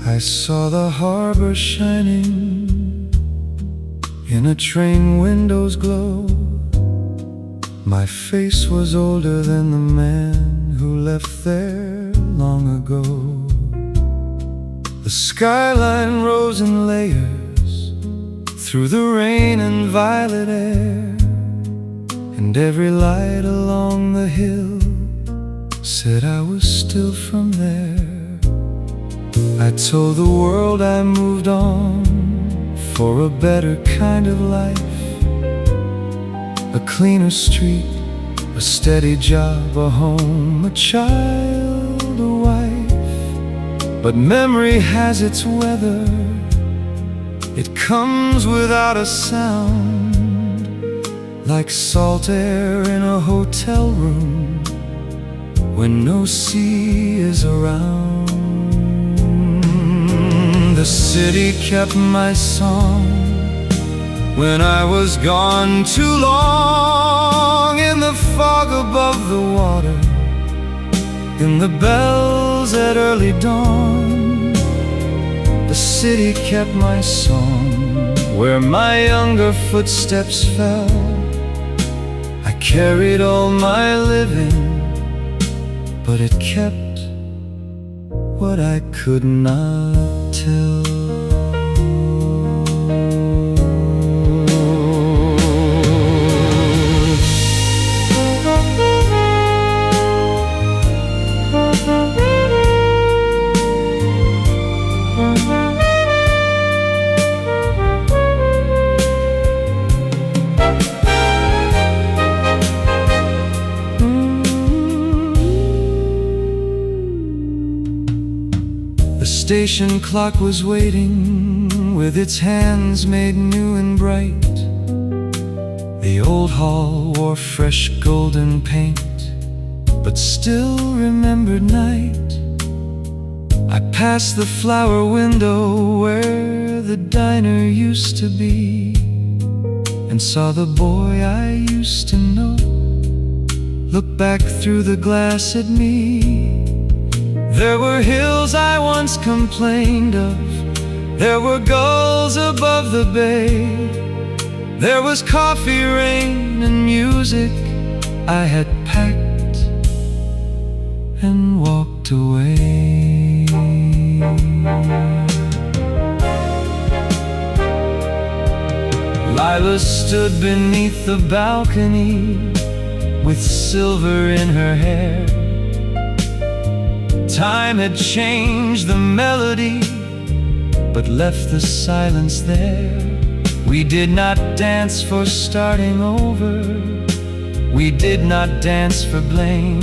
Speaker 2: I saw the harbor shining in a train window's glow. My face was older than the man who left there long ago. The skyline rose in layers through the rain and violet air, and every light along the hill said I was still from there. I told the world I moved on for a better kind of life, a cleaner street, a steady job, a home, a child, a wife. But memory has its weather, it comes without a sound, like salt air in a hotel room when no sea is around. The city kept my song when I was gone too long, in the fog above the water, in the bells at early dawn. The city kept my song where my younger footsteps fell. I carried all my living, but it kept what I could not tell. The station clock was waiting with its hands made new and bright. The old hall wore fresh golden paint but still remembered night. I passed the flower window where the diner used to be, and saw the boy I used to know look back through the glass at me. There were hills I once complained of, there were gulls above the bay, there was coffee, rain, and music. I had packed and walked away. Lila stood beneath the balcony with silver in her hair. Time had changed the melody, but left the silence there. We did not dance for starting over, we did not dance for blame.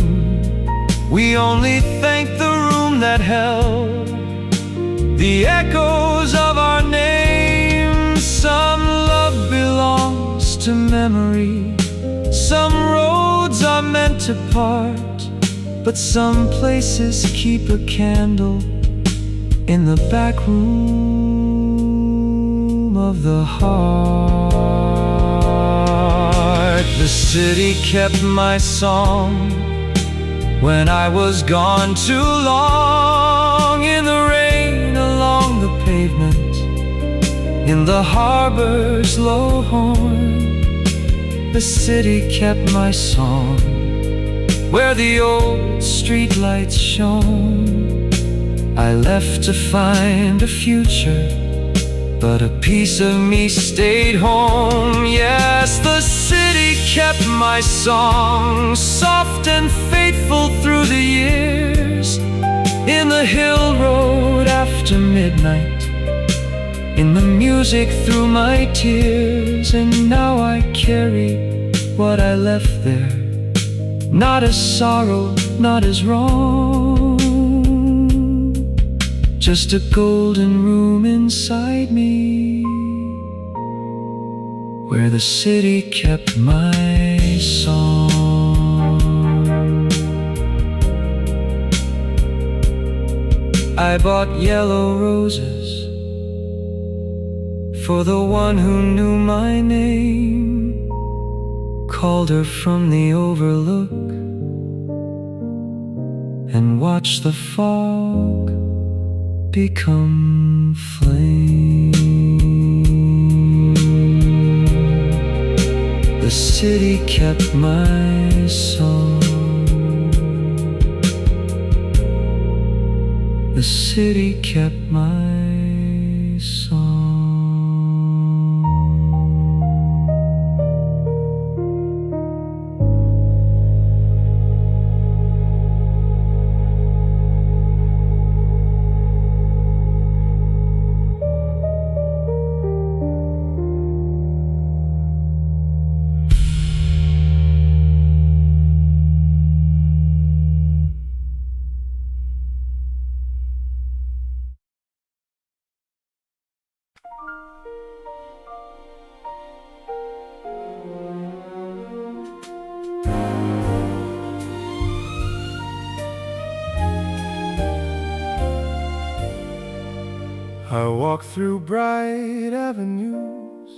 Speaker 2: We only thanked the room that held the echoes of our names. Some love belongs to memory, some roads are meant to part, but some places keep a candle in the back room of the heart. The city kept my song when I was gone too long. In the rain along the pavement, in the harbor's low horn, the city kept my song where the old streetlights shone. I left to find a future, but a piece of me stayed home. Yes, the city kept my song, soft and faithful through the years. In the hill road after midnight, in the music through my tears. And now I carry what I left there, not as sorrow, not as wrong, just a golden room inside me, where the city kept my song. I bought yellow roses for the one who knew my name, called her from the overlook, and watched the fog become flame. The city kept my song. The city kept my song.
Speaker 3: I walk through bright avenues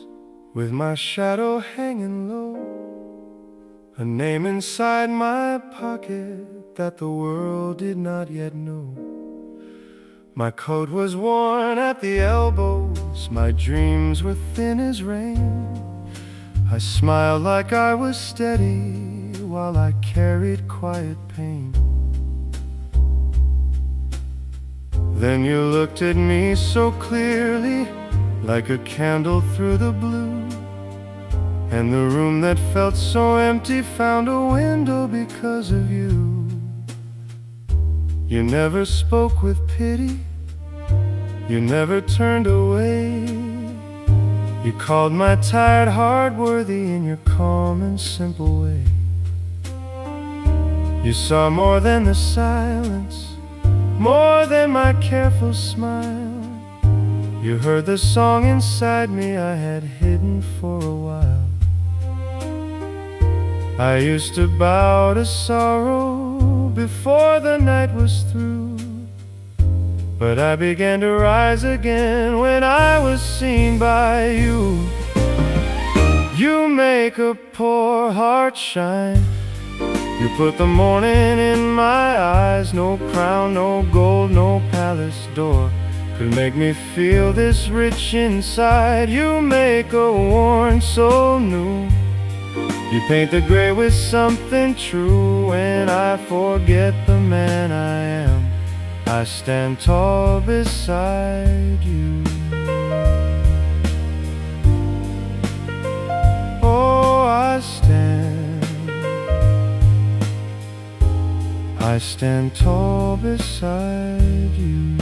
Speaker 3: with my shadow hanging low, a name inside my pocket that the world did not yet know. My coat was worn at the elbows, my dreams were thin as rain. I smiled like I was steady while I carried quiet pain. Then you looked at me so clearly, like a candle through the blue, and the room that felt so empty found a window because of you. You never spoke with pity, you never turned away. You called my tired heart worthy in your calm and simple way. You saw more than the silence, more than my careful smile. You heard the song inside me I had hidden for a while. I used to bow to sorrow before the night was through. But I began to rise again when I was seen by you. You make a poor heart shine. You put the morning in my eyes. No crown, no gold, no palace door could make me feel this rich inside. You make a worn soul new. You paint the gray with something true. When I forget the man I am, I stand tall beside you. Oh, I stand tall beside you.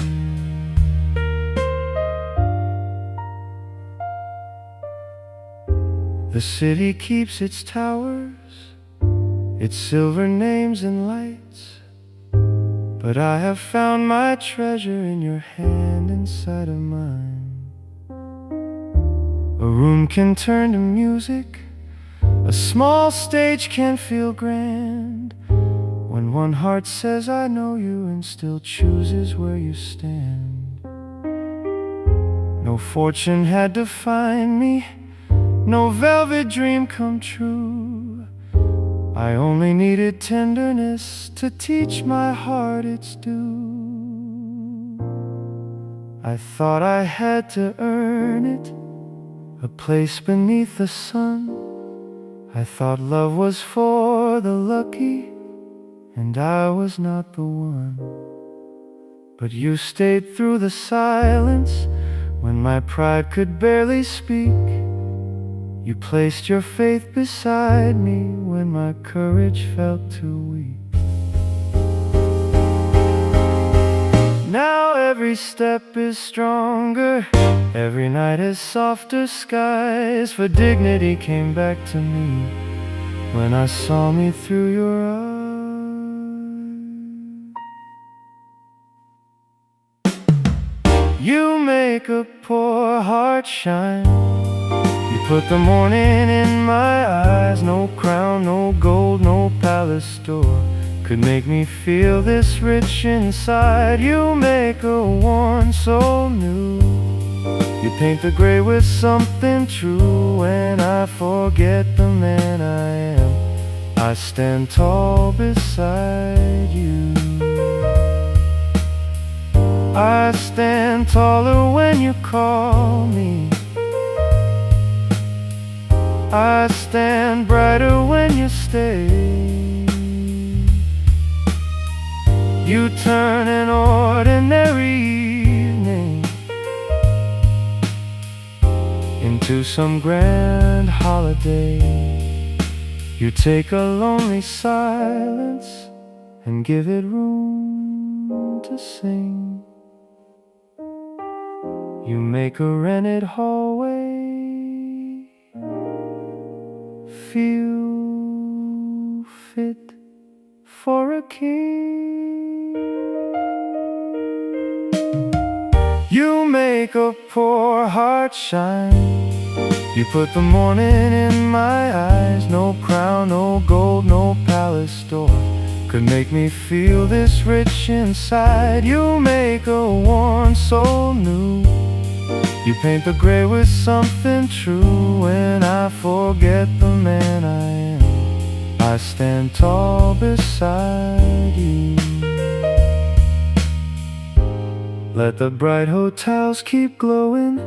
Speaker 3: The city keeps its towers, its silver names and lights, but I have found my treasure in your hand inside of mine. A room can turn to music, a small stage can feel grand, when one heart says I know you and still chooses where you stand. No fortune had to find me, no velvet dream come true. I only needed tenderness to teach my heart its due. I thought I had to earn it, a place beneath the sun. I thought love was for the lucky, and I was not the one. But you stayed through the silence when my pride could barely speak. You placed your faith beside me when my courage felt too weak. Now every step is stronger, every night has softer skies, for dignity came back to me when I saw me through your eyes. You make a poor heart shine. Put the morning in my eyes. No crown, no gold, no palace door could make me feel this rich inside. You make a worn soul new. You paint the gray with something true. When I forget the man I am, I stand tall beside you. I stand taller when you call me. I stand brighter when you stay. You turn an ordinary evening into some grand holiday. You take a lonely silence and give it room to sing. You make a rented hallway feel fit for a king. You make a poor heart shine. You put the morning in my eyes. No crown, no gold, no palace door could make me feel this rich inside. You make a worn soul new. You paint the gray with something true. When I forget the man I am, I stand tall beside you. Let the bright hotels keep glowing.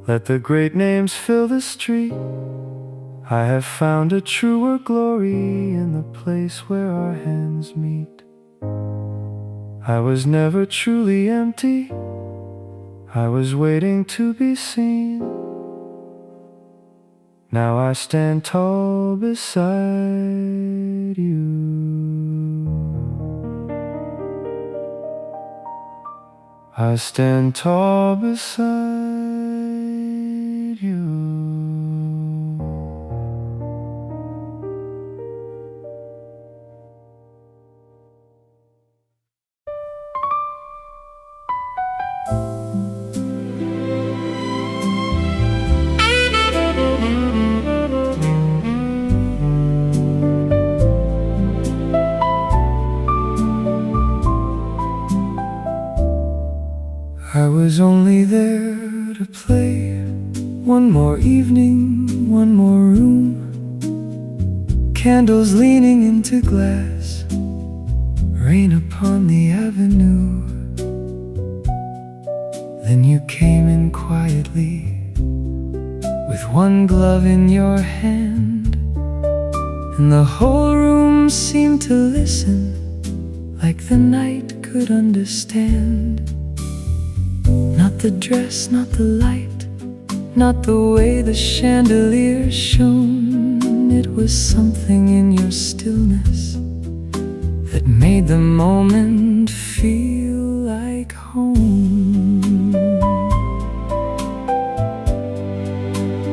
Speaker 3: Let the great names fill the street. I have found a truer glory in the place where our hands meet. I was never truly empty. I was waiting to be seen. Now I stand tall beside you. I stand tall beside you.
Speaker 2: was only there to play. One more evening, one more room, candles leaning into glass, rain upon the avenue. Then you came in quietly, with one glove in your hand, and the whole room seemed to listen, like the night could understand. Not the dress, not the light, not the way the chandelier shone. It was something in your stillness that made the moment feel like home.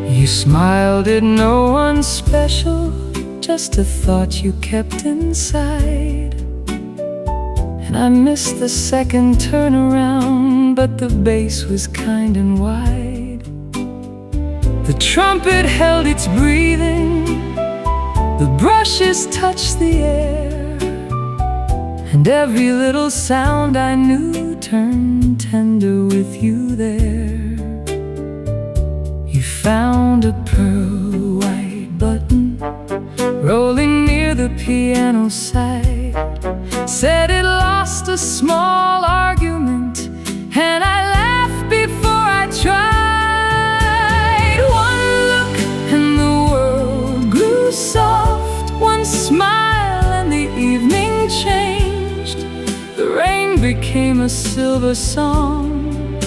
Speaker 2: You smiled at no one special, just a thought you kept inside. And I missed the second turnaround, but the bass was kind and wide. The trumpet held its breathing, the brushes touched the air, and every little sound I knew turned tender with you there. You found a pearl white button rolling near the piano side, said it lost a small argument, and I laughed before I tried. One look and the world grew soft, one smile and the evening changed. The rain became a silver song,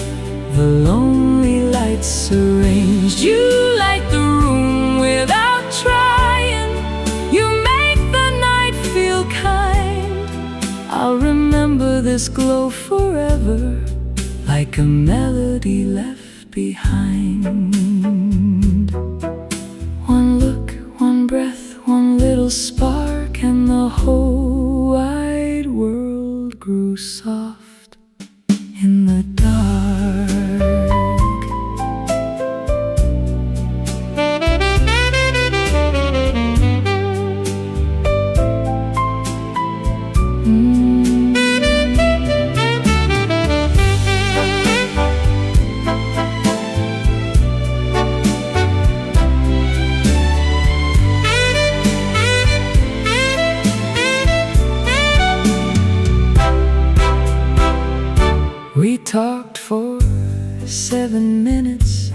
Speaker 2: the lonely lights arranged. You light the room without trying, you make the night feel kind. I'll remember this glow forever, like a melody left behind. One look, one breath, one little spark, and the whole wide world grew soft in the dark. We talked for 7 minutes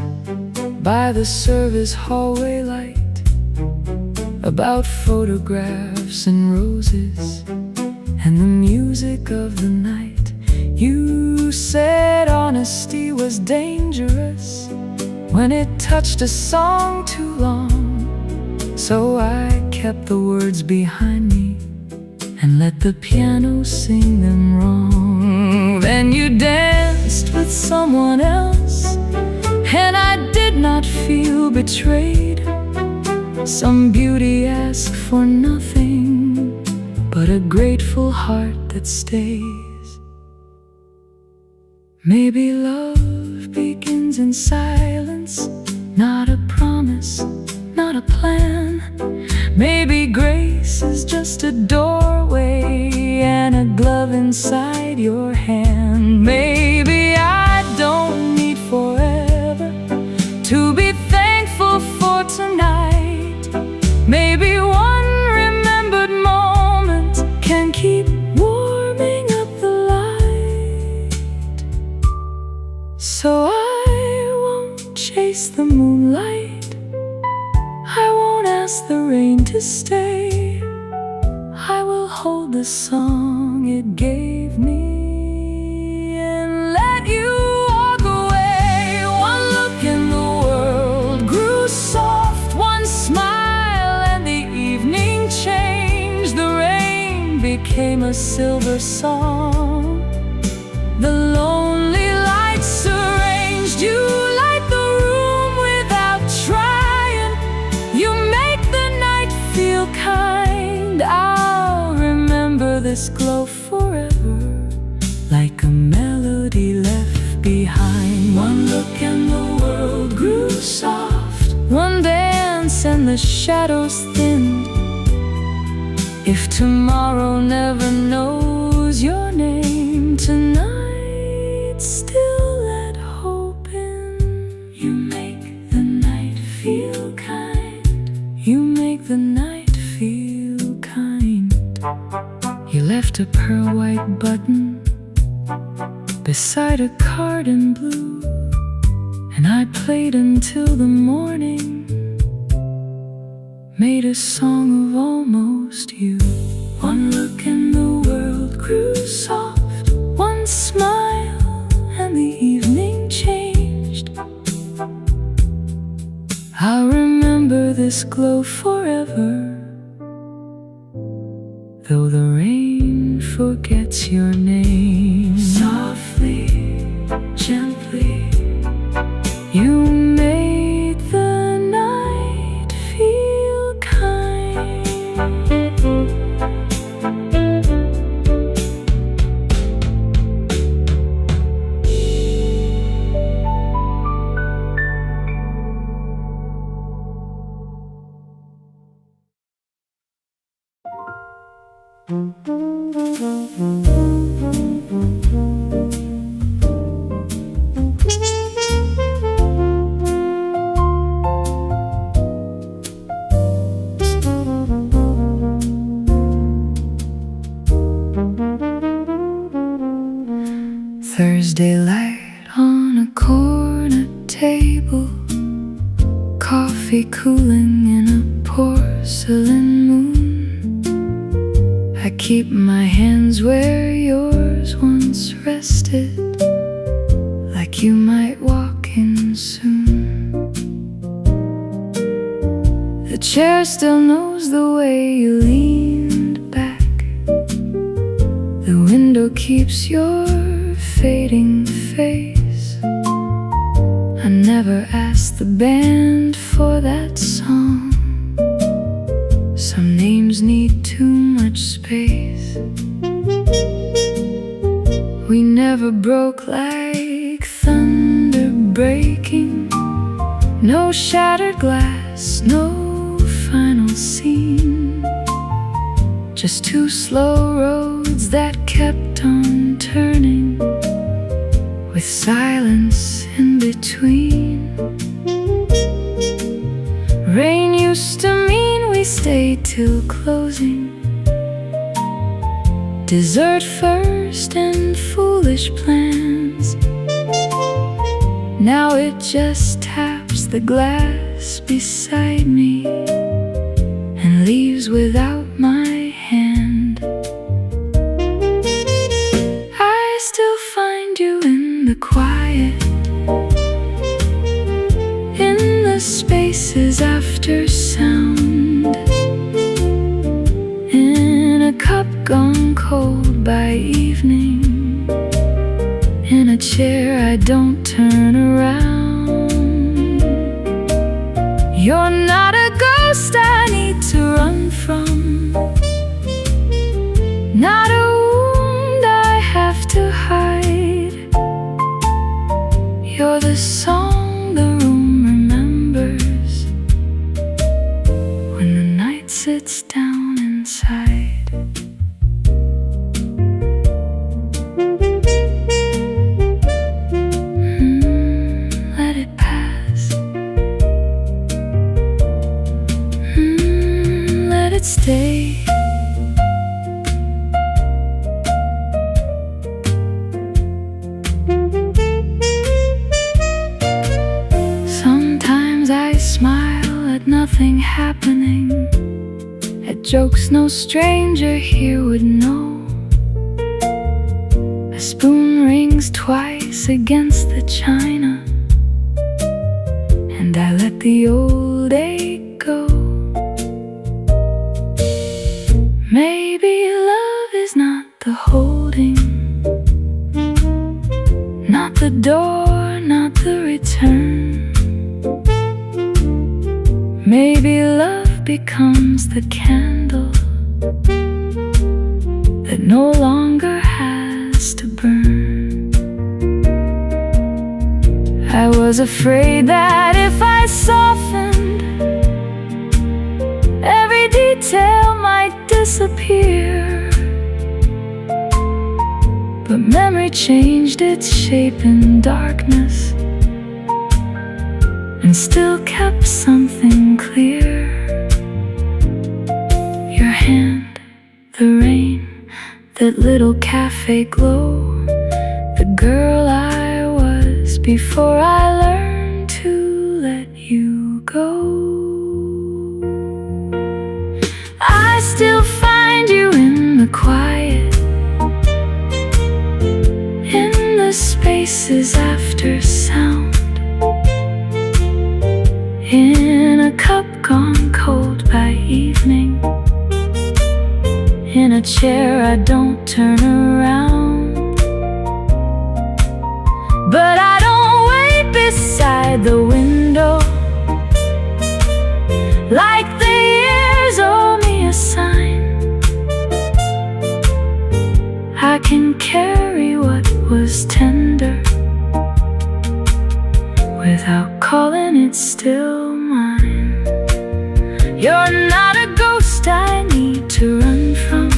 Speaker 2: by the service hallway light, about photographs and roses and the music of the night. You said honesty was dangerous when it touched a song too long, so I kept the words behind me and let the piano sing them wrong. Then you danced with someone else, and I did not feel betrayed. Some beauty asks for nothing but a grateful heart that stays. Maybe love begins in silence, not a promise, not a plan. Maybe grace is just a doorway and a glove inside your hand. Maybe I don't need forever to be thankful for tonight. Maybe one remembered moment can keep warming up the light. So I won't chase the moonlight, I won't ask the rain to stay. I will hold the song it gave me and let you walk away. One look and the world grew soft, one smile and the evening changed. The rain became a silver song, the lonely lights arranged. You light the room without trying, you make the night feel kind. I'll remember this glow forever, like a melody left behind. One look and the world grew soft, one dance and the shadows thinned. If tomorrow never knows your name, tonight still let
Speaker 1: left a pearl white button beside a card in blue, and I played until the morning, made a song of almost you. One look and the world grew soft, one smile and the evening changed. I'll remember this glow forever, though the rain forgets your name. Softly, gently, you made the night feel kind. Thursday light on a corner table, coffee cooling in a porcelain moon. I keep my hands where yours once rested, like you might walk in soon. The chair still knows the way you leaned back, the window keeps your fading face. I never asked the band for that song. Some names need too much space. We never broke like thunder breaking, no shattered glass, no final scene, just two slow roads that kept on turning, with silence in between. Rain used to mean we stayed till closing, dessert first and foolish plans. Now it just taps the glass beside me and leaves without my hand. I still find you in the quiet, in the spaces after sound, in a cup gone cold by evening, in a chair I don't turn around. You're not a ghost I need to run from, not a wound I have to hide. You're the song the room remembers when the night sits down inside. Let it pass. Let it stay. Sometimes I smile at nothing happening, at jokes no stranger here would know. A spoon rings twice against the china, and I let the old ache go. Maybe love is not the holding, not the door, not the return. Maybe love becomes the candle that no longer has to burn. I was afraid that if I softened, every detail might disappear. But memory changed its shape in darkness and still kept something clear. Your hand, the rain, that little cafe glow, the girl I was before I learned to let you go. I still find you in the quiet, in the spaces after sound, in a cup gone cold by evening, in a chair I don't turn around. But I don't wait beside the window like the years owe me a sign. I can carry what was tender without calling it still mine. You're not a ghost I need to run from,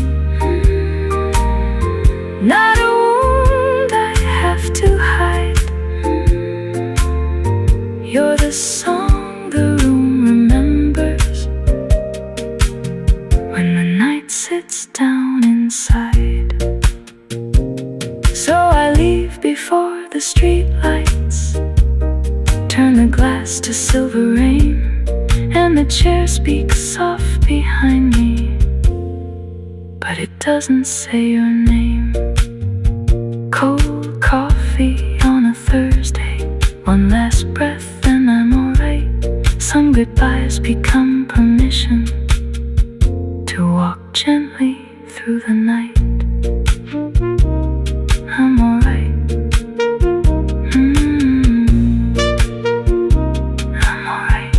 Speaker 1: not a wound I have to hide. You're the song the room remembers when the night sits down inside. So I leave before the street lights turn the glass to silver rain, and the chair speaks soft behind me, but it doesn't say your name. Cold coffee on a Thursday, one last breath and I'm alright. Some goodbyes become permission to walk gently through the night. I'm alright. I'm alright.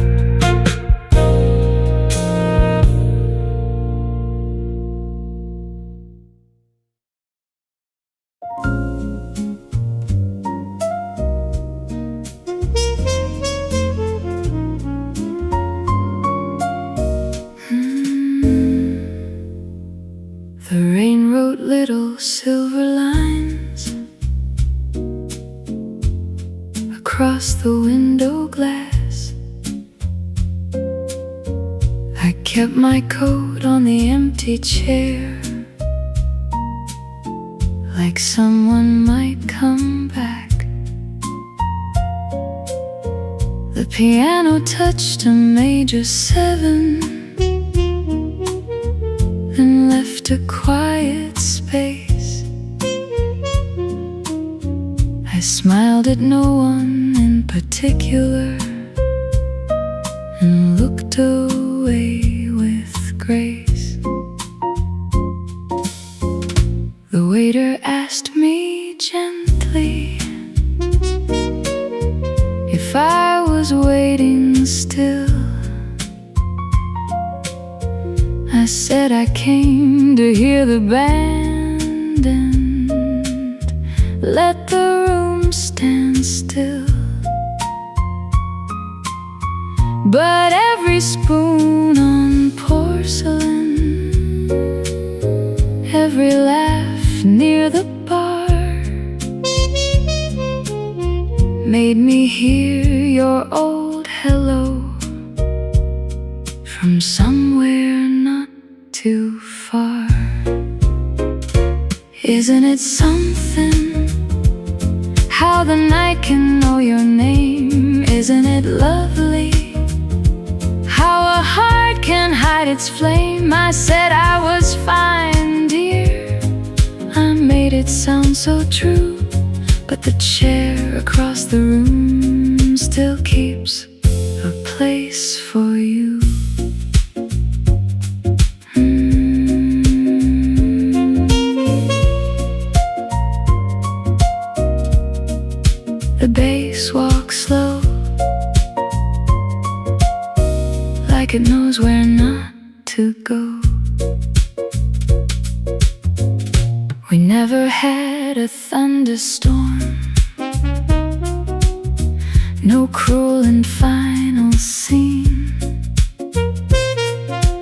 Speaker 1: The rain wrote little silver lines across the window glass. I kept my coat on the empty chair, like someone might come back. The piano touched a major 7, then left a quiet space. I smiled at no one in particular and looked away with grace. The waiter asked me gently if I was waiting still. I said I came to hear the band and let the room stand still. But every spoon on porcelain, every laugh near the bar made me hear your old hello from somewhere not too far. Isn't it something how the night can know your name? Isn't it lovely how a heart can hide its flame? I said I was fine, dear. I made it sound so true, but the chair across the room still keeps a place for you. The bass walks slow, like it knows where not to go. We never had a thunderstorm, no cruel and final scene,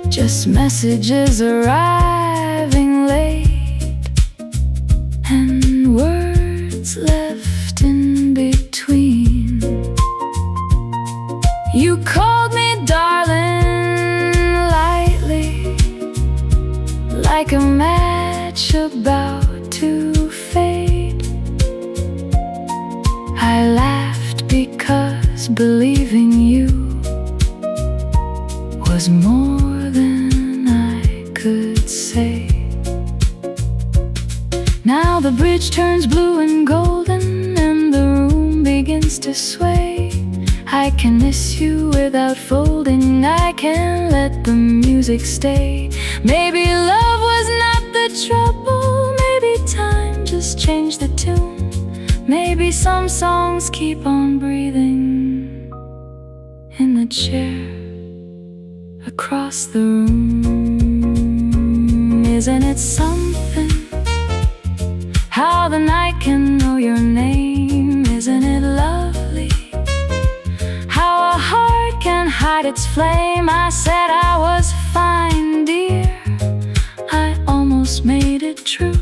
Speaker 1: just messages arriving late and words left in between. You called me darling lightly, like a magic much about to fade. I laughed because believing you was more than I could say. Now the bridge turns blue and golden and the room begins to sway. I can miss you without folding, I can let the music stay. Maybe love was not the trouble, maybe time just changed the tune. Maybe some songs keep on breathing in the chair across the room. Isn't it something how the night can know your name? Isn't it lovely how a heart can hide its flame? I said I was fine, dear, I almost made it true,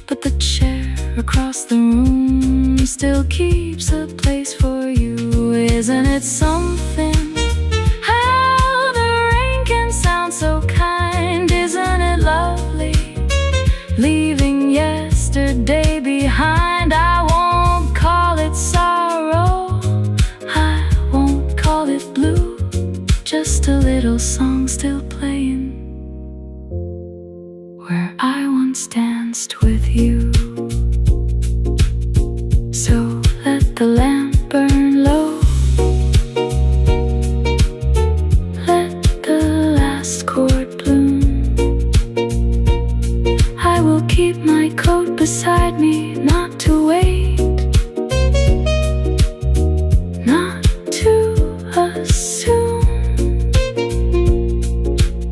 Speaker 1: but the chair across the room still keeps a place for you. Isn't it something how the rain can sound so kind? Isn't it lovely leaving yesterday behind? I won't call it sorrow, I won't call it blue, just a little song still playing where I once danced with you. So let the lamp burn low, let the last chord bloom. I will keep my coat beside me, not to wait, not to assume.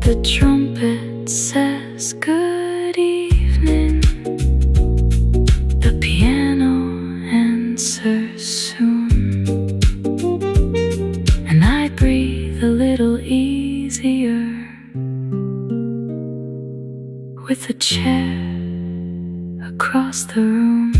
Speaker 1: The trumpet says good evening, the piano answers soon, and I breathe a little easier with a chair across the room.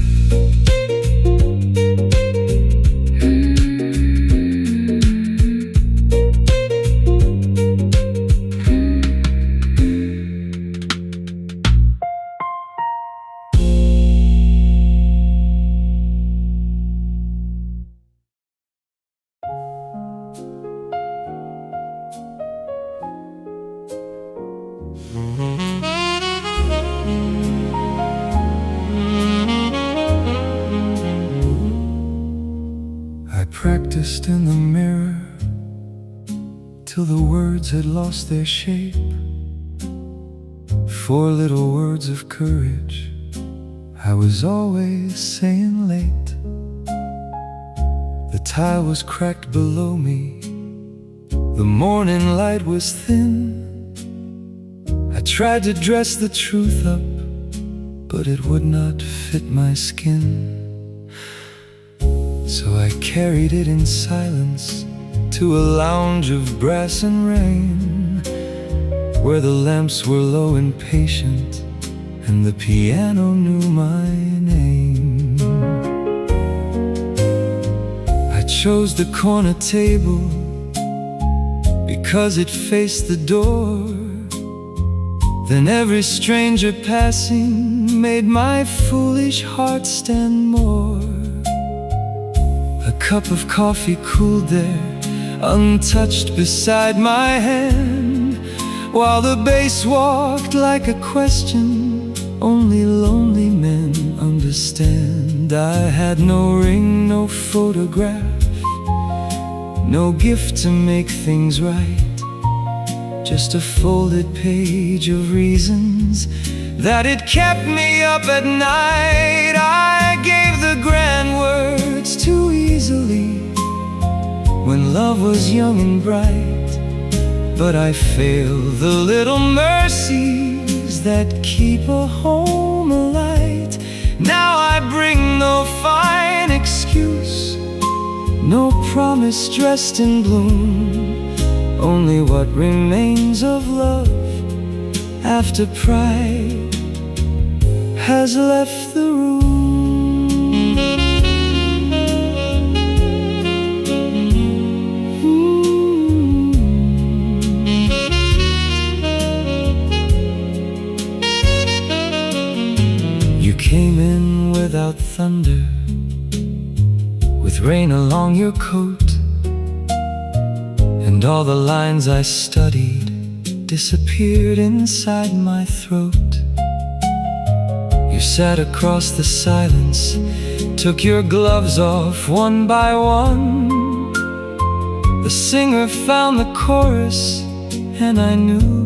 Speaker 2: I practiced in the mirror till the words had lost their shape. 4 little words of courage I was always saying late. The tile was cracked below me, the morning light was thin. I tried to dress the truth up, but it would not fit my skin. So I carried it in silence to a lounge of brass and rain, where the lamps were low and patient, and the piano knew my name. I chose the corner table because it faced the door. Then every stranger passing made my foolish heart stand more. A cup of coffee cooled there, untouched beside my hand, while the bass walked like a question only lonely men understand. I had no ring, no photograph, no gift to make things right, just a folded page of reasons that it kept me up at night. I gave the grand words too easily when love was young and bright, but I failed the little mercies that keep a home alight. Now I bring no fine excuse, no promise dressed in bloom, only what remains of love after pride has left the room. came in without thunder, with rain along your coat, and all the lines I studied disappeared inside my throat. You sat across the silence, took your gloves off one by one. The singer found the chorus, and I knew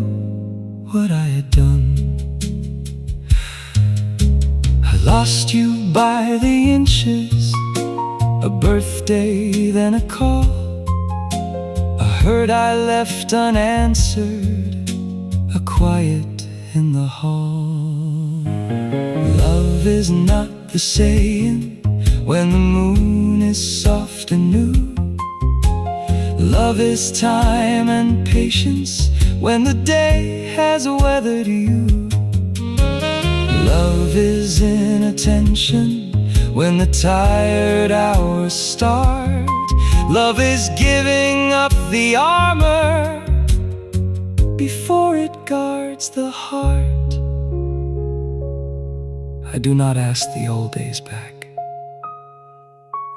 Speaker 2: what I had done. I lost you by the inches, a birthday, then a call, a hurt I left unanswered, a quiet in the hall. Love is not the saying when the moon is soft and new. Love is time and patience when the day has weathered you. Love is inattention when the tired hours start. Love is giving up the armor before it guards the heart. I do not ask the old days back.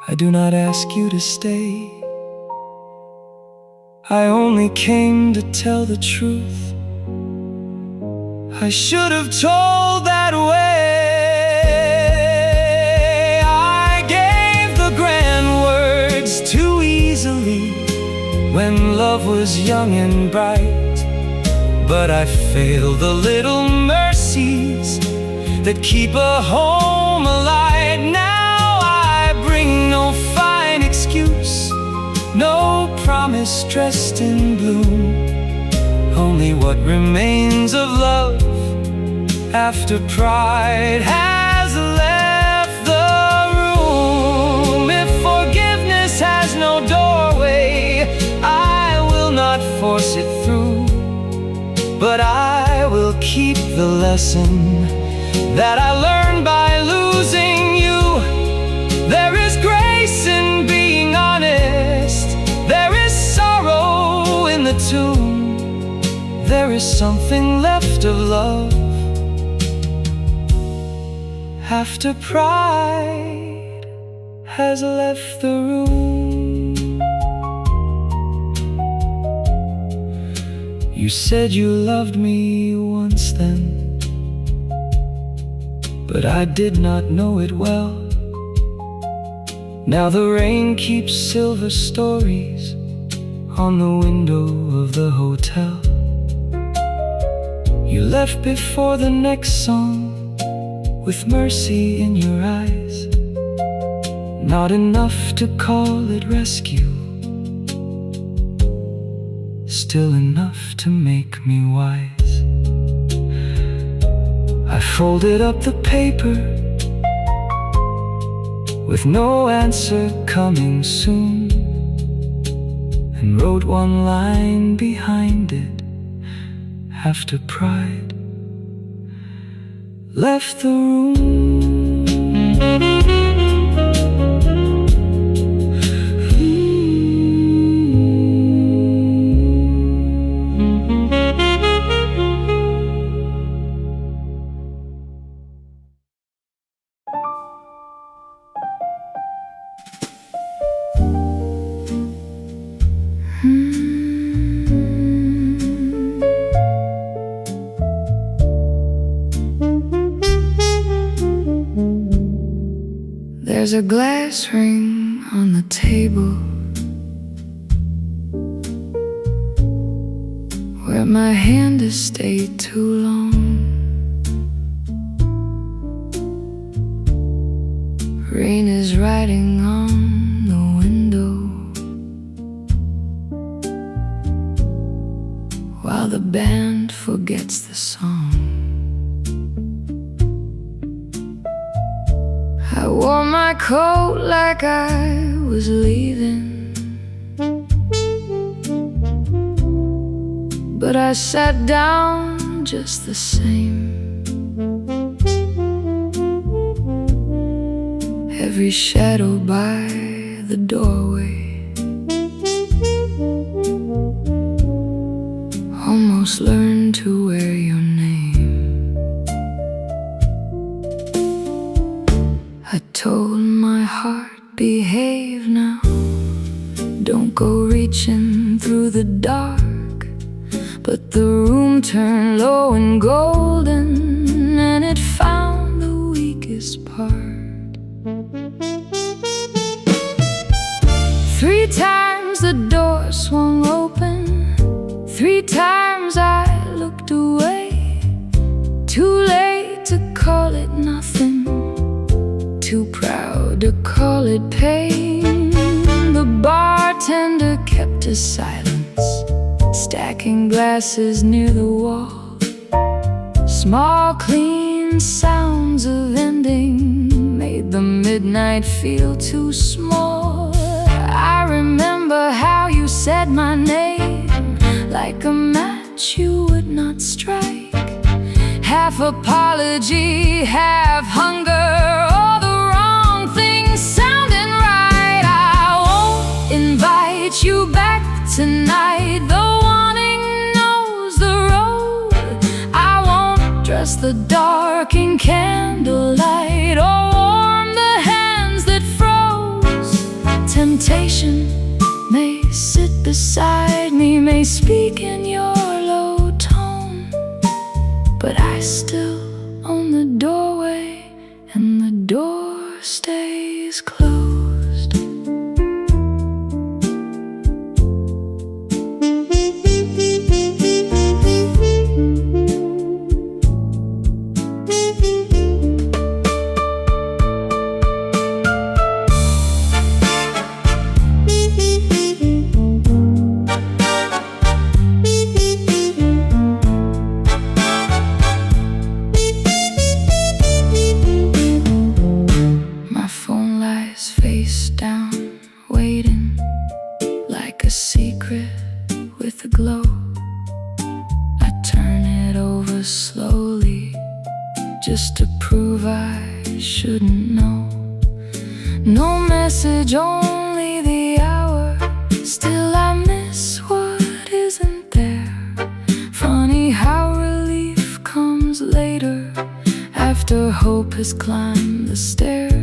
Speaker 2: I do not ask you to stay. I only came to tell the truth. I should have told that way. I gave the grand words too easily when love was young and bright, but I failed the little mercies that keep a home alight. Now I bring no fine excuse, no promise dressed in bloom, only what remains of love after pride has left the room. If forgiveness has no doorway, I will not force it through, but I will keep the lesson that I learned by losing you. There is grace in being honest, there is sorrow in the tomb, there is something left of love after pride has left the room. You said you loved me once then, but I did not know it well. Now the rain keeps silver stories on the window of the hotel. You left before the next song, with mercy in your eyes, not enough to call it rescue, still enough to make me wise. I folded up the paper with no answer coming soon, and wrote one line behind it after pride left the room.
Speaker 1: There's a glass ring on the table where my hand has stayed too long. Rain is writing on the window while the band forgets the song. I wore my coat like I was leaving, but I sat down just the same. Every shadow by the doorway almost learned to wear your name. told my heart, behave now. Don't go reaching through the dark. But the room turned low and golden, and it found the weakest part. 3 times the door swung open, 3 times I looked away. Too late to call it nothing, too proud to call it pain. The bartender kept his silence, stacking glasses near the wall. Small, clean sounds of ending made the midnight feel too small. I remember how you said my name, like a match you would not strike. Half apology, half hunger, all the wrong things sounding right. I won't invite you back tonight. The warning knows the road. I won't dress the dark in candlelight or warm the hands that froze. Temptation may sit beside me, may speak in your low tone, but I still own the doorway, and the door stays closed. Face down, waiting, like a secret with a glow. I turn it over slowly, just to prove I shouldn't know. No message, only the hour. Still I miss what isn't there. Funny how relief comes later, after hope has climbed the stairs.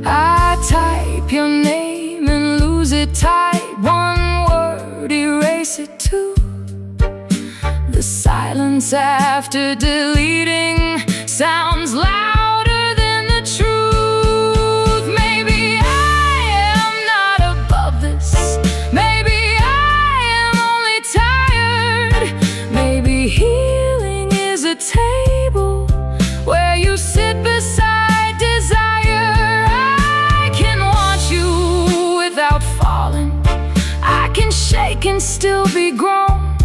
Speaker 1: I type your name and lose it, type one word, erase it too. The silence after deleting sounds louder than the truth. Maybe I am not above this, maybe I am only tired. Maybe healing is a table where you sit beside desire. I can shake and still be grown.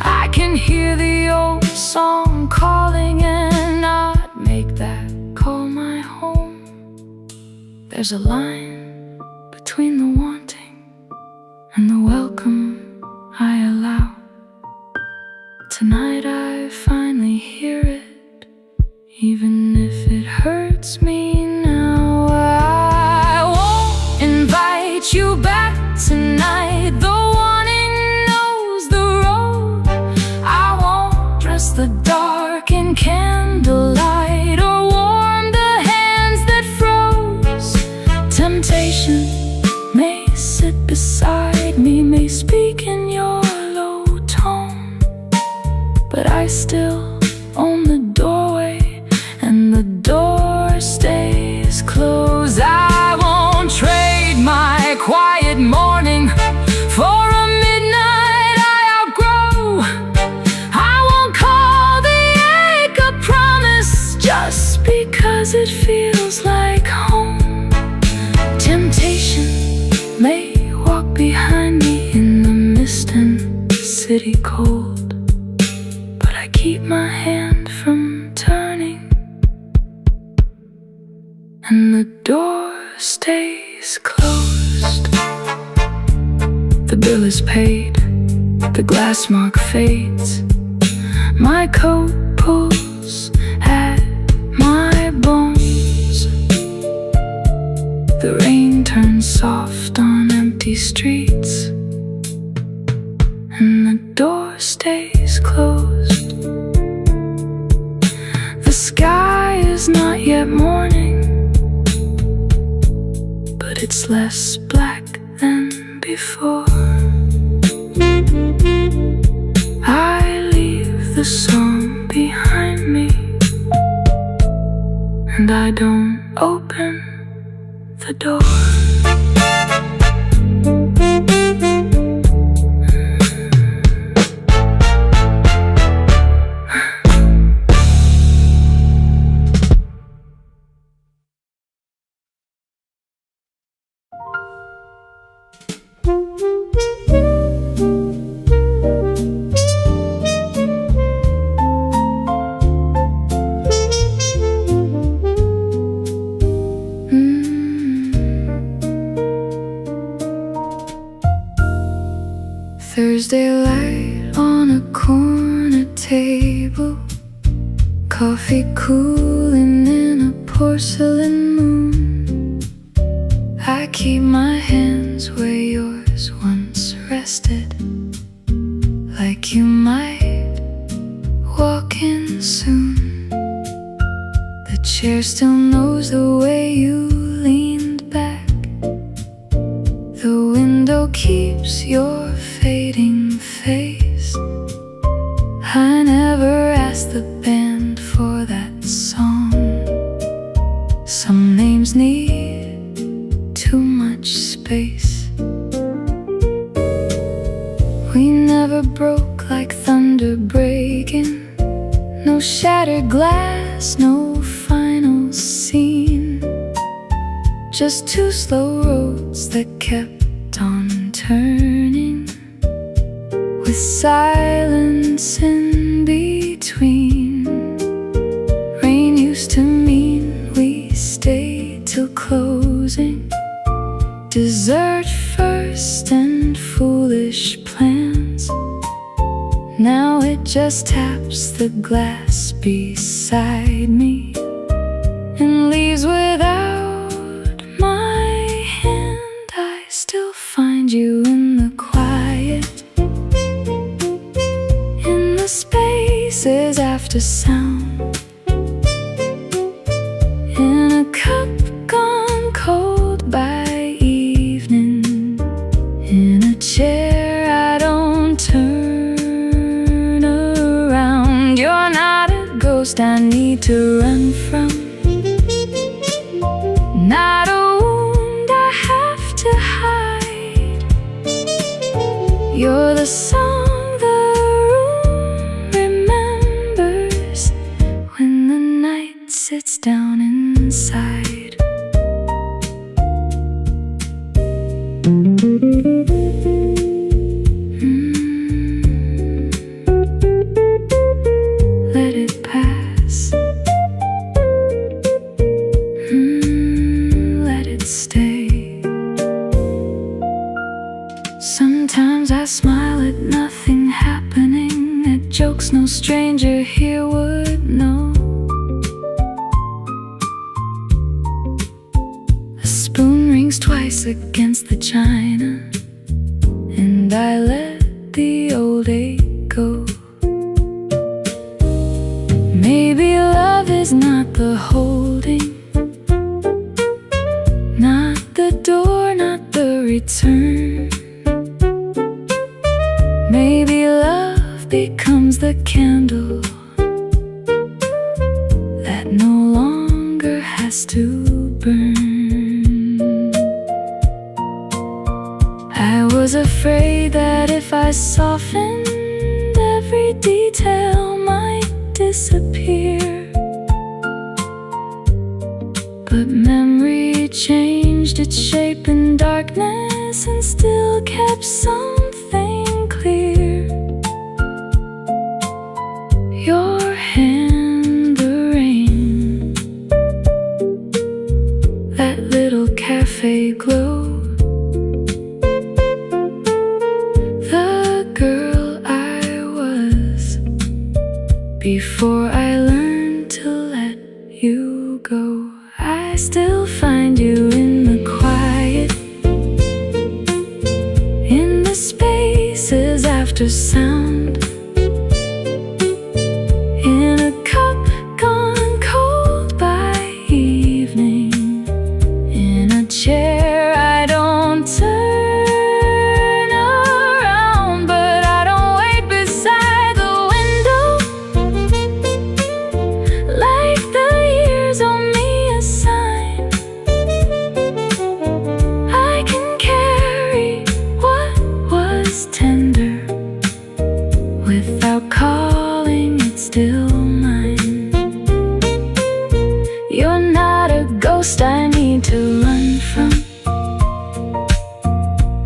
Speaker 1: I can hear the old song calling and not make that call my home. There's a line between the wanting and the welcome I allow. Tonight I finally hear it, even if it hurts me now. I won't invite you back tonight. The warning knows the road. I won't dress the dark in candlelight or warm the hands that froze. Temptation may sit beside me, may speak in your low tone, but I still own the doorway, and the door stays closed. I won't trade my quiet morning for a midnight I outgrow. I won't call the ache a promise just because it feels like home. Temptation may walk behind me in the mist and city cold, but I keep my hand from turning, and the door stays closed. The bill is paid, the glass mark fades. My coat pulls at my bones. The rain turns soft on empty streets, and the door stays closed. The sky is not yet morning, less black than before. I leave the song behind me, and I don't open the door. Thursday light on a corner table, coffee cooling in a porcelain moon. I keep my hands where yours once rested, like you might walk in soon. The chair still knows the way you leaned back. The window keeps your fading face. I never asked the band for that song. Some names need too much space. We never broke like thunder breaking. No shattered glass, no final scene. Just two slow roads that kept on turning, with silence in between. Rain used to mean we stayed till closing. Dessert first and foolish plans. Now it just taps the glass beside me and leaves without my hand. I still find you in the quiet, in the spaces after sound, in a cup gone cold by evening, in a chair I don't turn around. You're not a ghost I need to run from, not a wound I have to hide. You're the song the room remembers when the night sits down inside. Let it pass. Let it stay. Sometimes I smile at nothing happening, at jokes no stranger here would know. A spoon rings twice against the china, and I let the old ache go. Maybe love is not the holding, not the door, not the return. Maybe love becomes the candle that no longer has to burn. I was afraid that if I softened, every detail might disappear. But memory changed its shape in darkness and still kept something clear. Your hand, the rain, that little cafe glow, the girl I was before I learned to let you go. I still find you in the quiet, in the spaces after sound, in a cup gone cold by evening, in a chair I still mine. You're not a ghost I need to run from,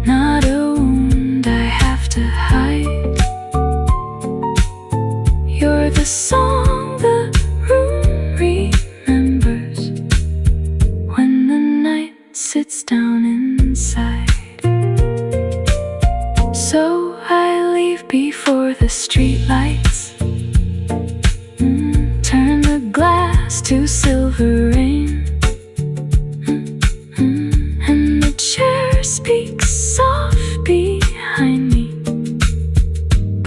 Speaker 1: not a wound I have to hide. You're the song the room remembers when the night sits down inside. So I leave before the streetlights, turn the glass to silver rain, and the chair speaks soft behind me,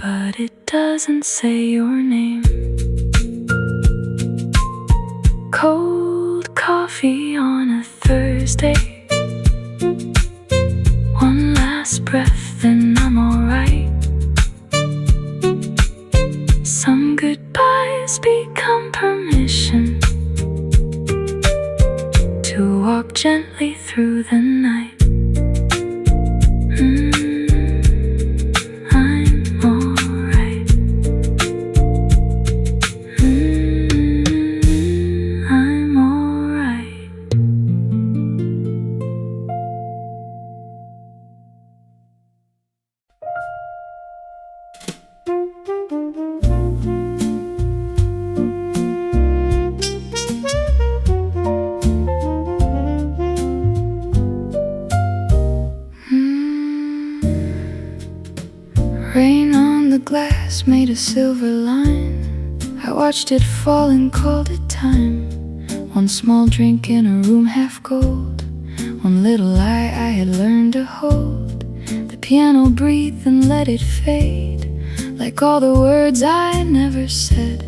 Speaker 1: but it doesn't say your name. Cold coffee on a Thursday, one last breath and I'm alright. Some goodbyes become permission to walk gently through the night. I'm alright. I'm alright. Rain on the glass made a silver line. I watched it fall and called it time. One small drink in a room half gold, one little lie I had learned to hold. The piano breathed and let it fade, like all the words I never said.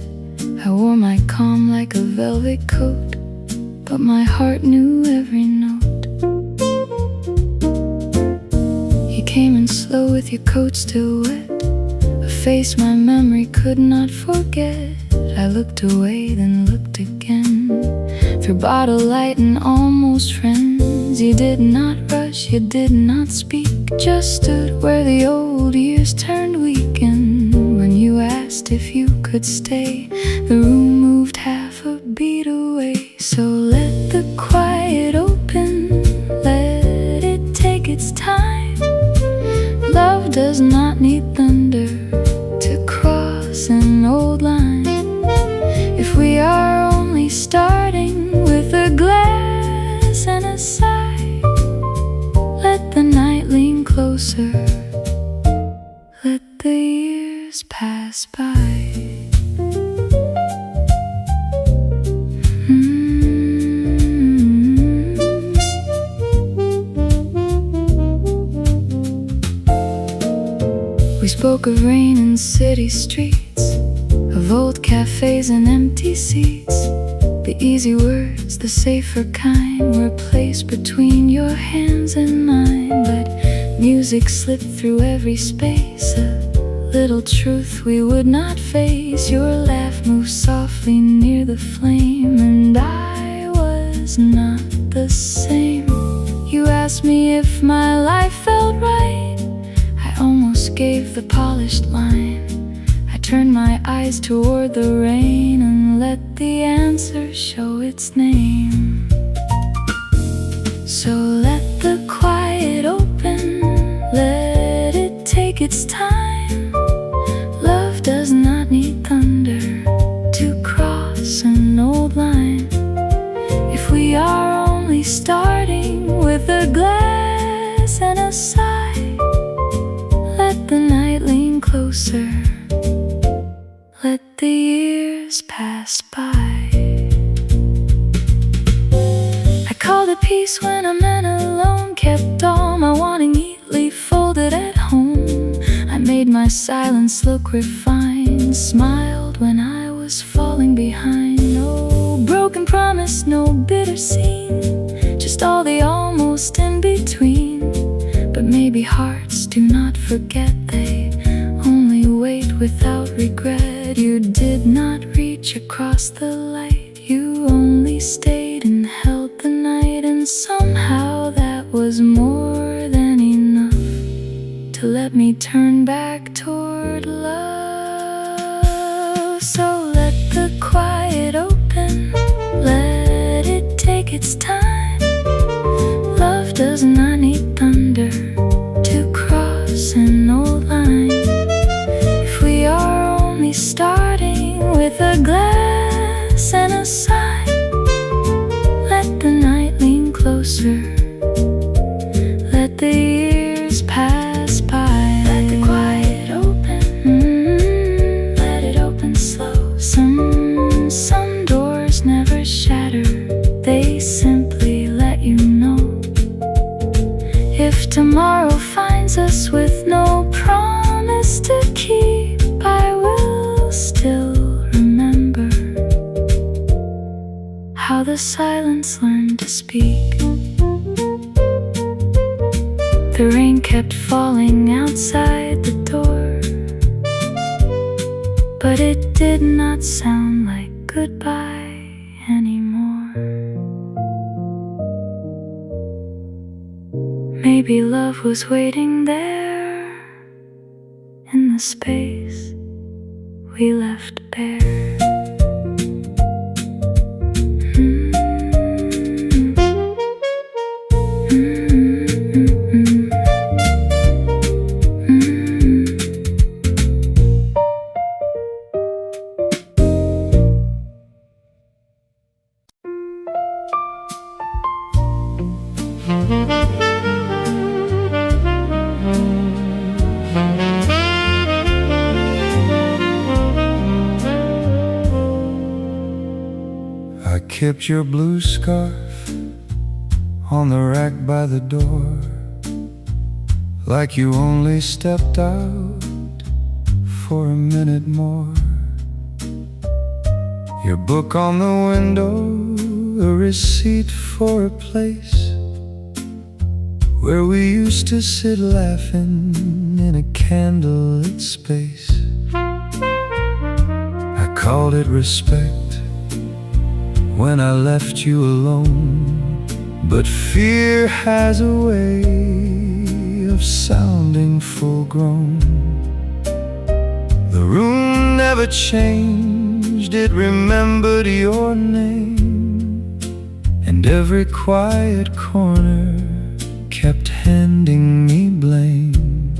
Speaker 1: I wore my calm like a velvet coat, but my heart knew every note. You came in slow with your coat still wet, a face my memory could not forget. I looked away, then looked again, through bottle light and almost friends. You did not rush, you did not speak, just stood where the old years turned weak. And when you asked if you could stay, the room moved half a beat away. So let the quiet open, let it take its time. Love does not need thunder to cross an old line. If we are only starting with a glass and a sigh, let the night lean closer, let the years pass by. We spoke of rain in city streets, of old cafes and empty seats. The easy words, the safer kind, were placed between your hands and mine. But music slipped through every space, a little truth we would not face. Your laugh moved softly near the flame, and I was not the same. You asked me if my life felt right, I almost gave the polished line. I turned my eyes toward the rain and let the answer show its name. So let the quiet open, let it take its time. Love does not need thunder to cross an old line. If we are only starting with a glass and a sigh, let the night lean closer, let the years pass by. I called it peace when I'm in alone, kept all my wanting neatly folded at home. I made my silence look refined, smiled when I was falling behind. No broken promise, no bitter scene, just all the almost in between. But maybe hearts do not forget, they only wait without regret. You did not reach across the light, you only stayed and held the night. And somehow that was more than enough to let me turn back toward love. So glass and a sigh. Let the night lean closer, let the years pass by. Let the quiet open, let it open slow. Some doors never shatter, they simply let you know. If tomorrow finds us with no promise to keep, I will still remember how the silence learned to speak. The rain kept falling outside the door, but it did not sound like goodbye anymore. Maybe love was waiting there in the space we left bare.
Speaker 2: I kept your blue scarf on the rack by the door, like you only stepped out for a minute more. Your book on the window, a receipt for a place where we used to sit laughing in a candlelit space. I called it respect when I left you alone, but fear has a way of sounding full grown. The room never changed, it remembered your name, and every quiet corner kept handing me blame.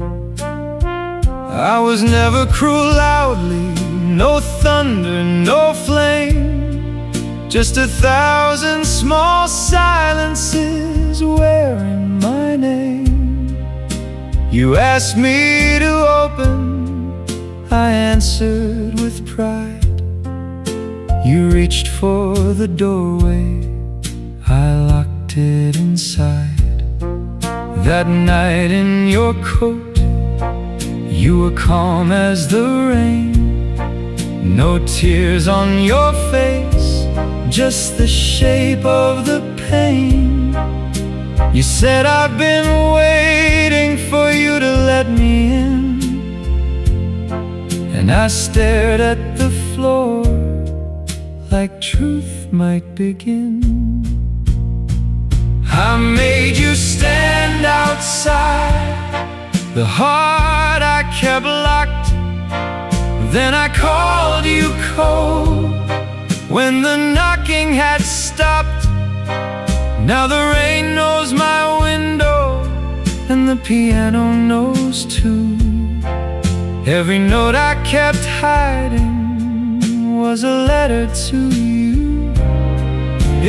Speaker 2: I was never cruel loudly, no thunder, no flame, just 1,000 small silences wearing my name. You asked me to open, I answered with pride. You reached for the doorway, I locked it inside. That night in your coat, you were calm as the rain. No tears on your face, just the shape of the pain. You said I've been waiting for you to let me in, and I stared at the floor like truth might begin. I made you stand outside, the heart I kept locked. Then I called you cold when the knocking had stopped. Now the rain knows my window, and the piano knows too. Every note I kept hiding was a letter to you.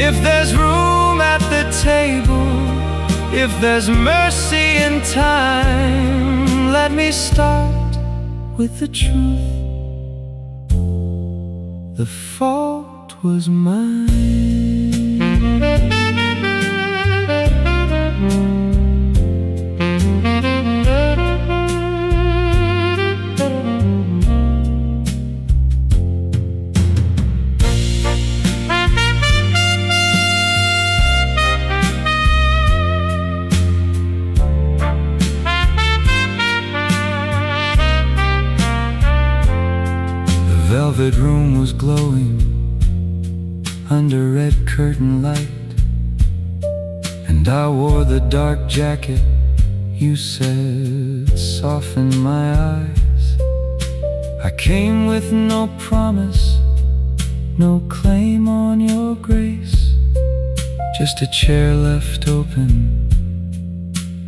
Speaker 2: If there's room at the table, if there's mercy in time, let me start with the truth. The fault was mine. The velvet room was glowing under red curtain light, and I wore the dark jacket you said softened my eyes. I came with no promise, no claim on your grace, just a chair left open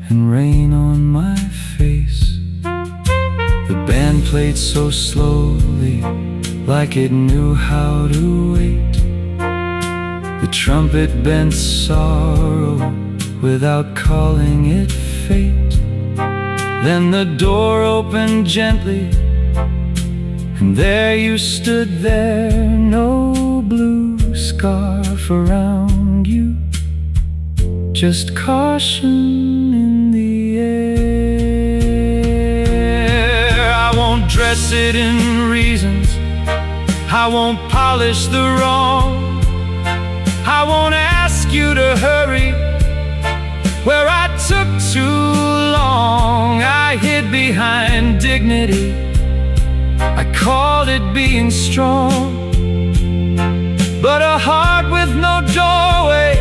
Speaker 2: and rain on my face. The band played so slowly, like it knew how to wait. The trumpet bent sorrow without calling it fate. Then the door opened gently, and there you stood there, no blue scarf around you, just caution in the air. I won't dress it in reasons, I won't polish the wrong, I won't ask you to hurry where I took too long. I hid behind dignity, I called it being strong. But a heart with no doorway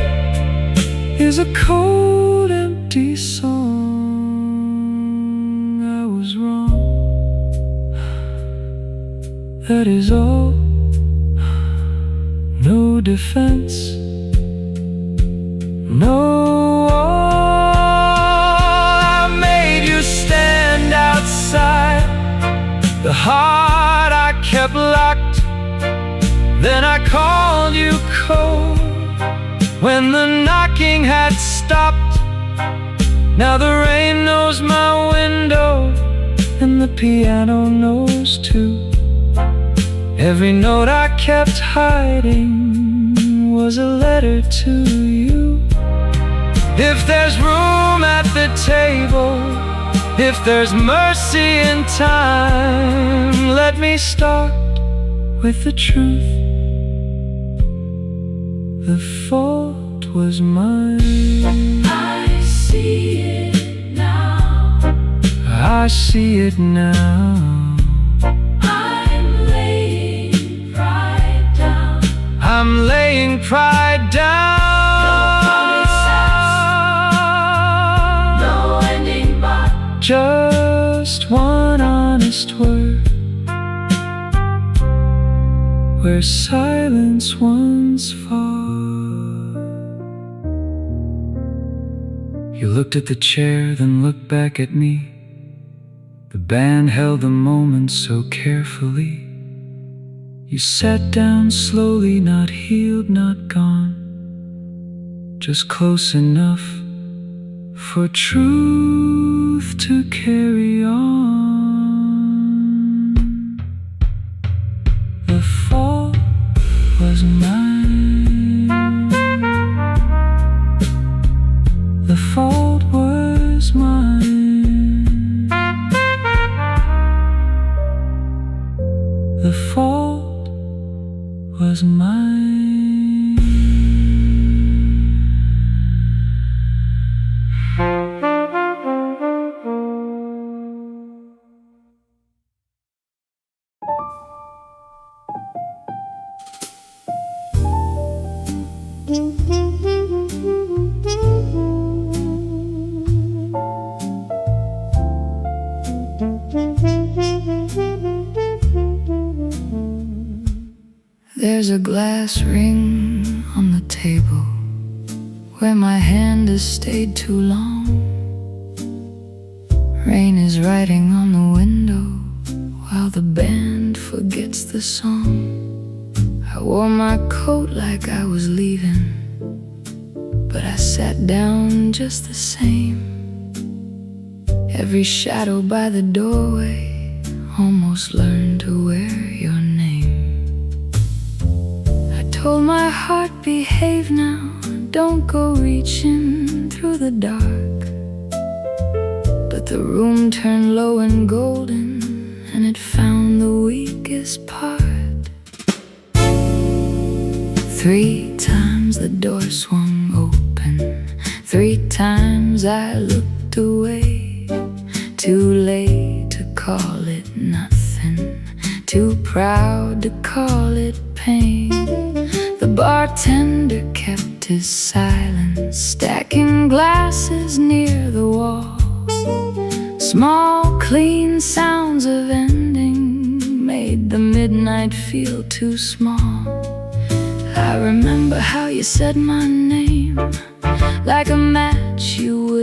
Speaker 2: is a cold, empty song. I was wrong, that is all. No defense, no wall. I made you stand outside, the heart I kept locked. Then I called you cold when the knocking had stopped. Now the rain knows my window, and the piano knows too. Every note I kept hiding was a letter to you. If there's room at the table, if there's mercy in time, let me start with the truth. The fault was mine.
Speaker 1: I see it now.
Speaker 2: I see it now.
Speaker 1: I'm laying pride down.
Speaker 2: I'm laying pride down.
Speaker 1: No ending but
Speaker 2: just one honest word, where silence once fought. You looked at the chair, then looked back at me. The band held the moment so carefully. You sat down slowly, not healed, not gone, just close enough for truth to carry on. The fault was mine. The fault was mine. The fault was mine.
Speaker 1: there's a glass ring on the table where my hand has stayed too long. Rain is writing on the window while the band forgets the song. I wore my coat like I was leaving, but I sat down just the same. Every shadow by the doorway almost learned to wear your name. I told my heart, behave now, don't go reaching through the dark. But the room turned low and golden, and it found the weakest part. 3 times the door swung open, 3 times I looked away. Too late to call it nothing, too proud to call it pain. The bartender kept his silence, stacking glasses near the wall. Small, clean sounds of ending made the midnight feel too small. I remember how you said my name like a match you would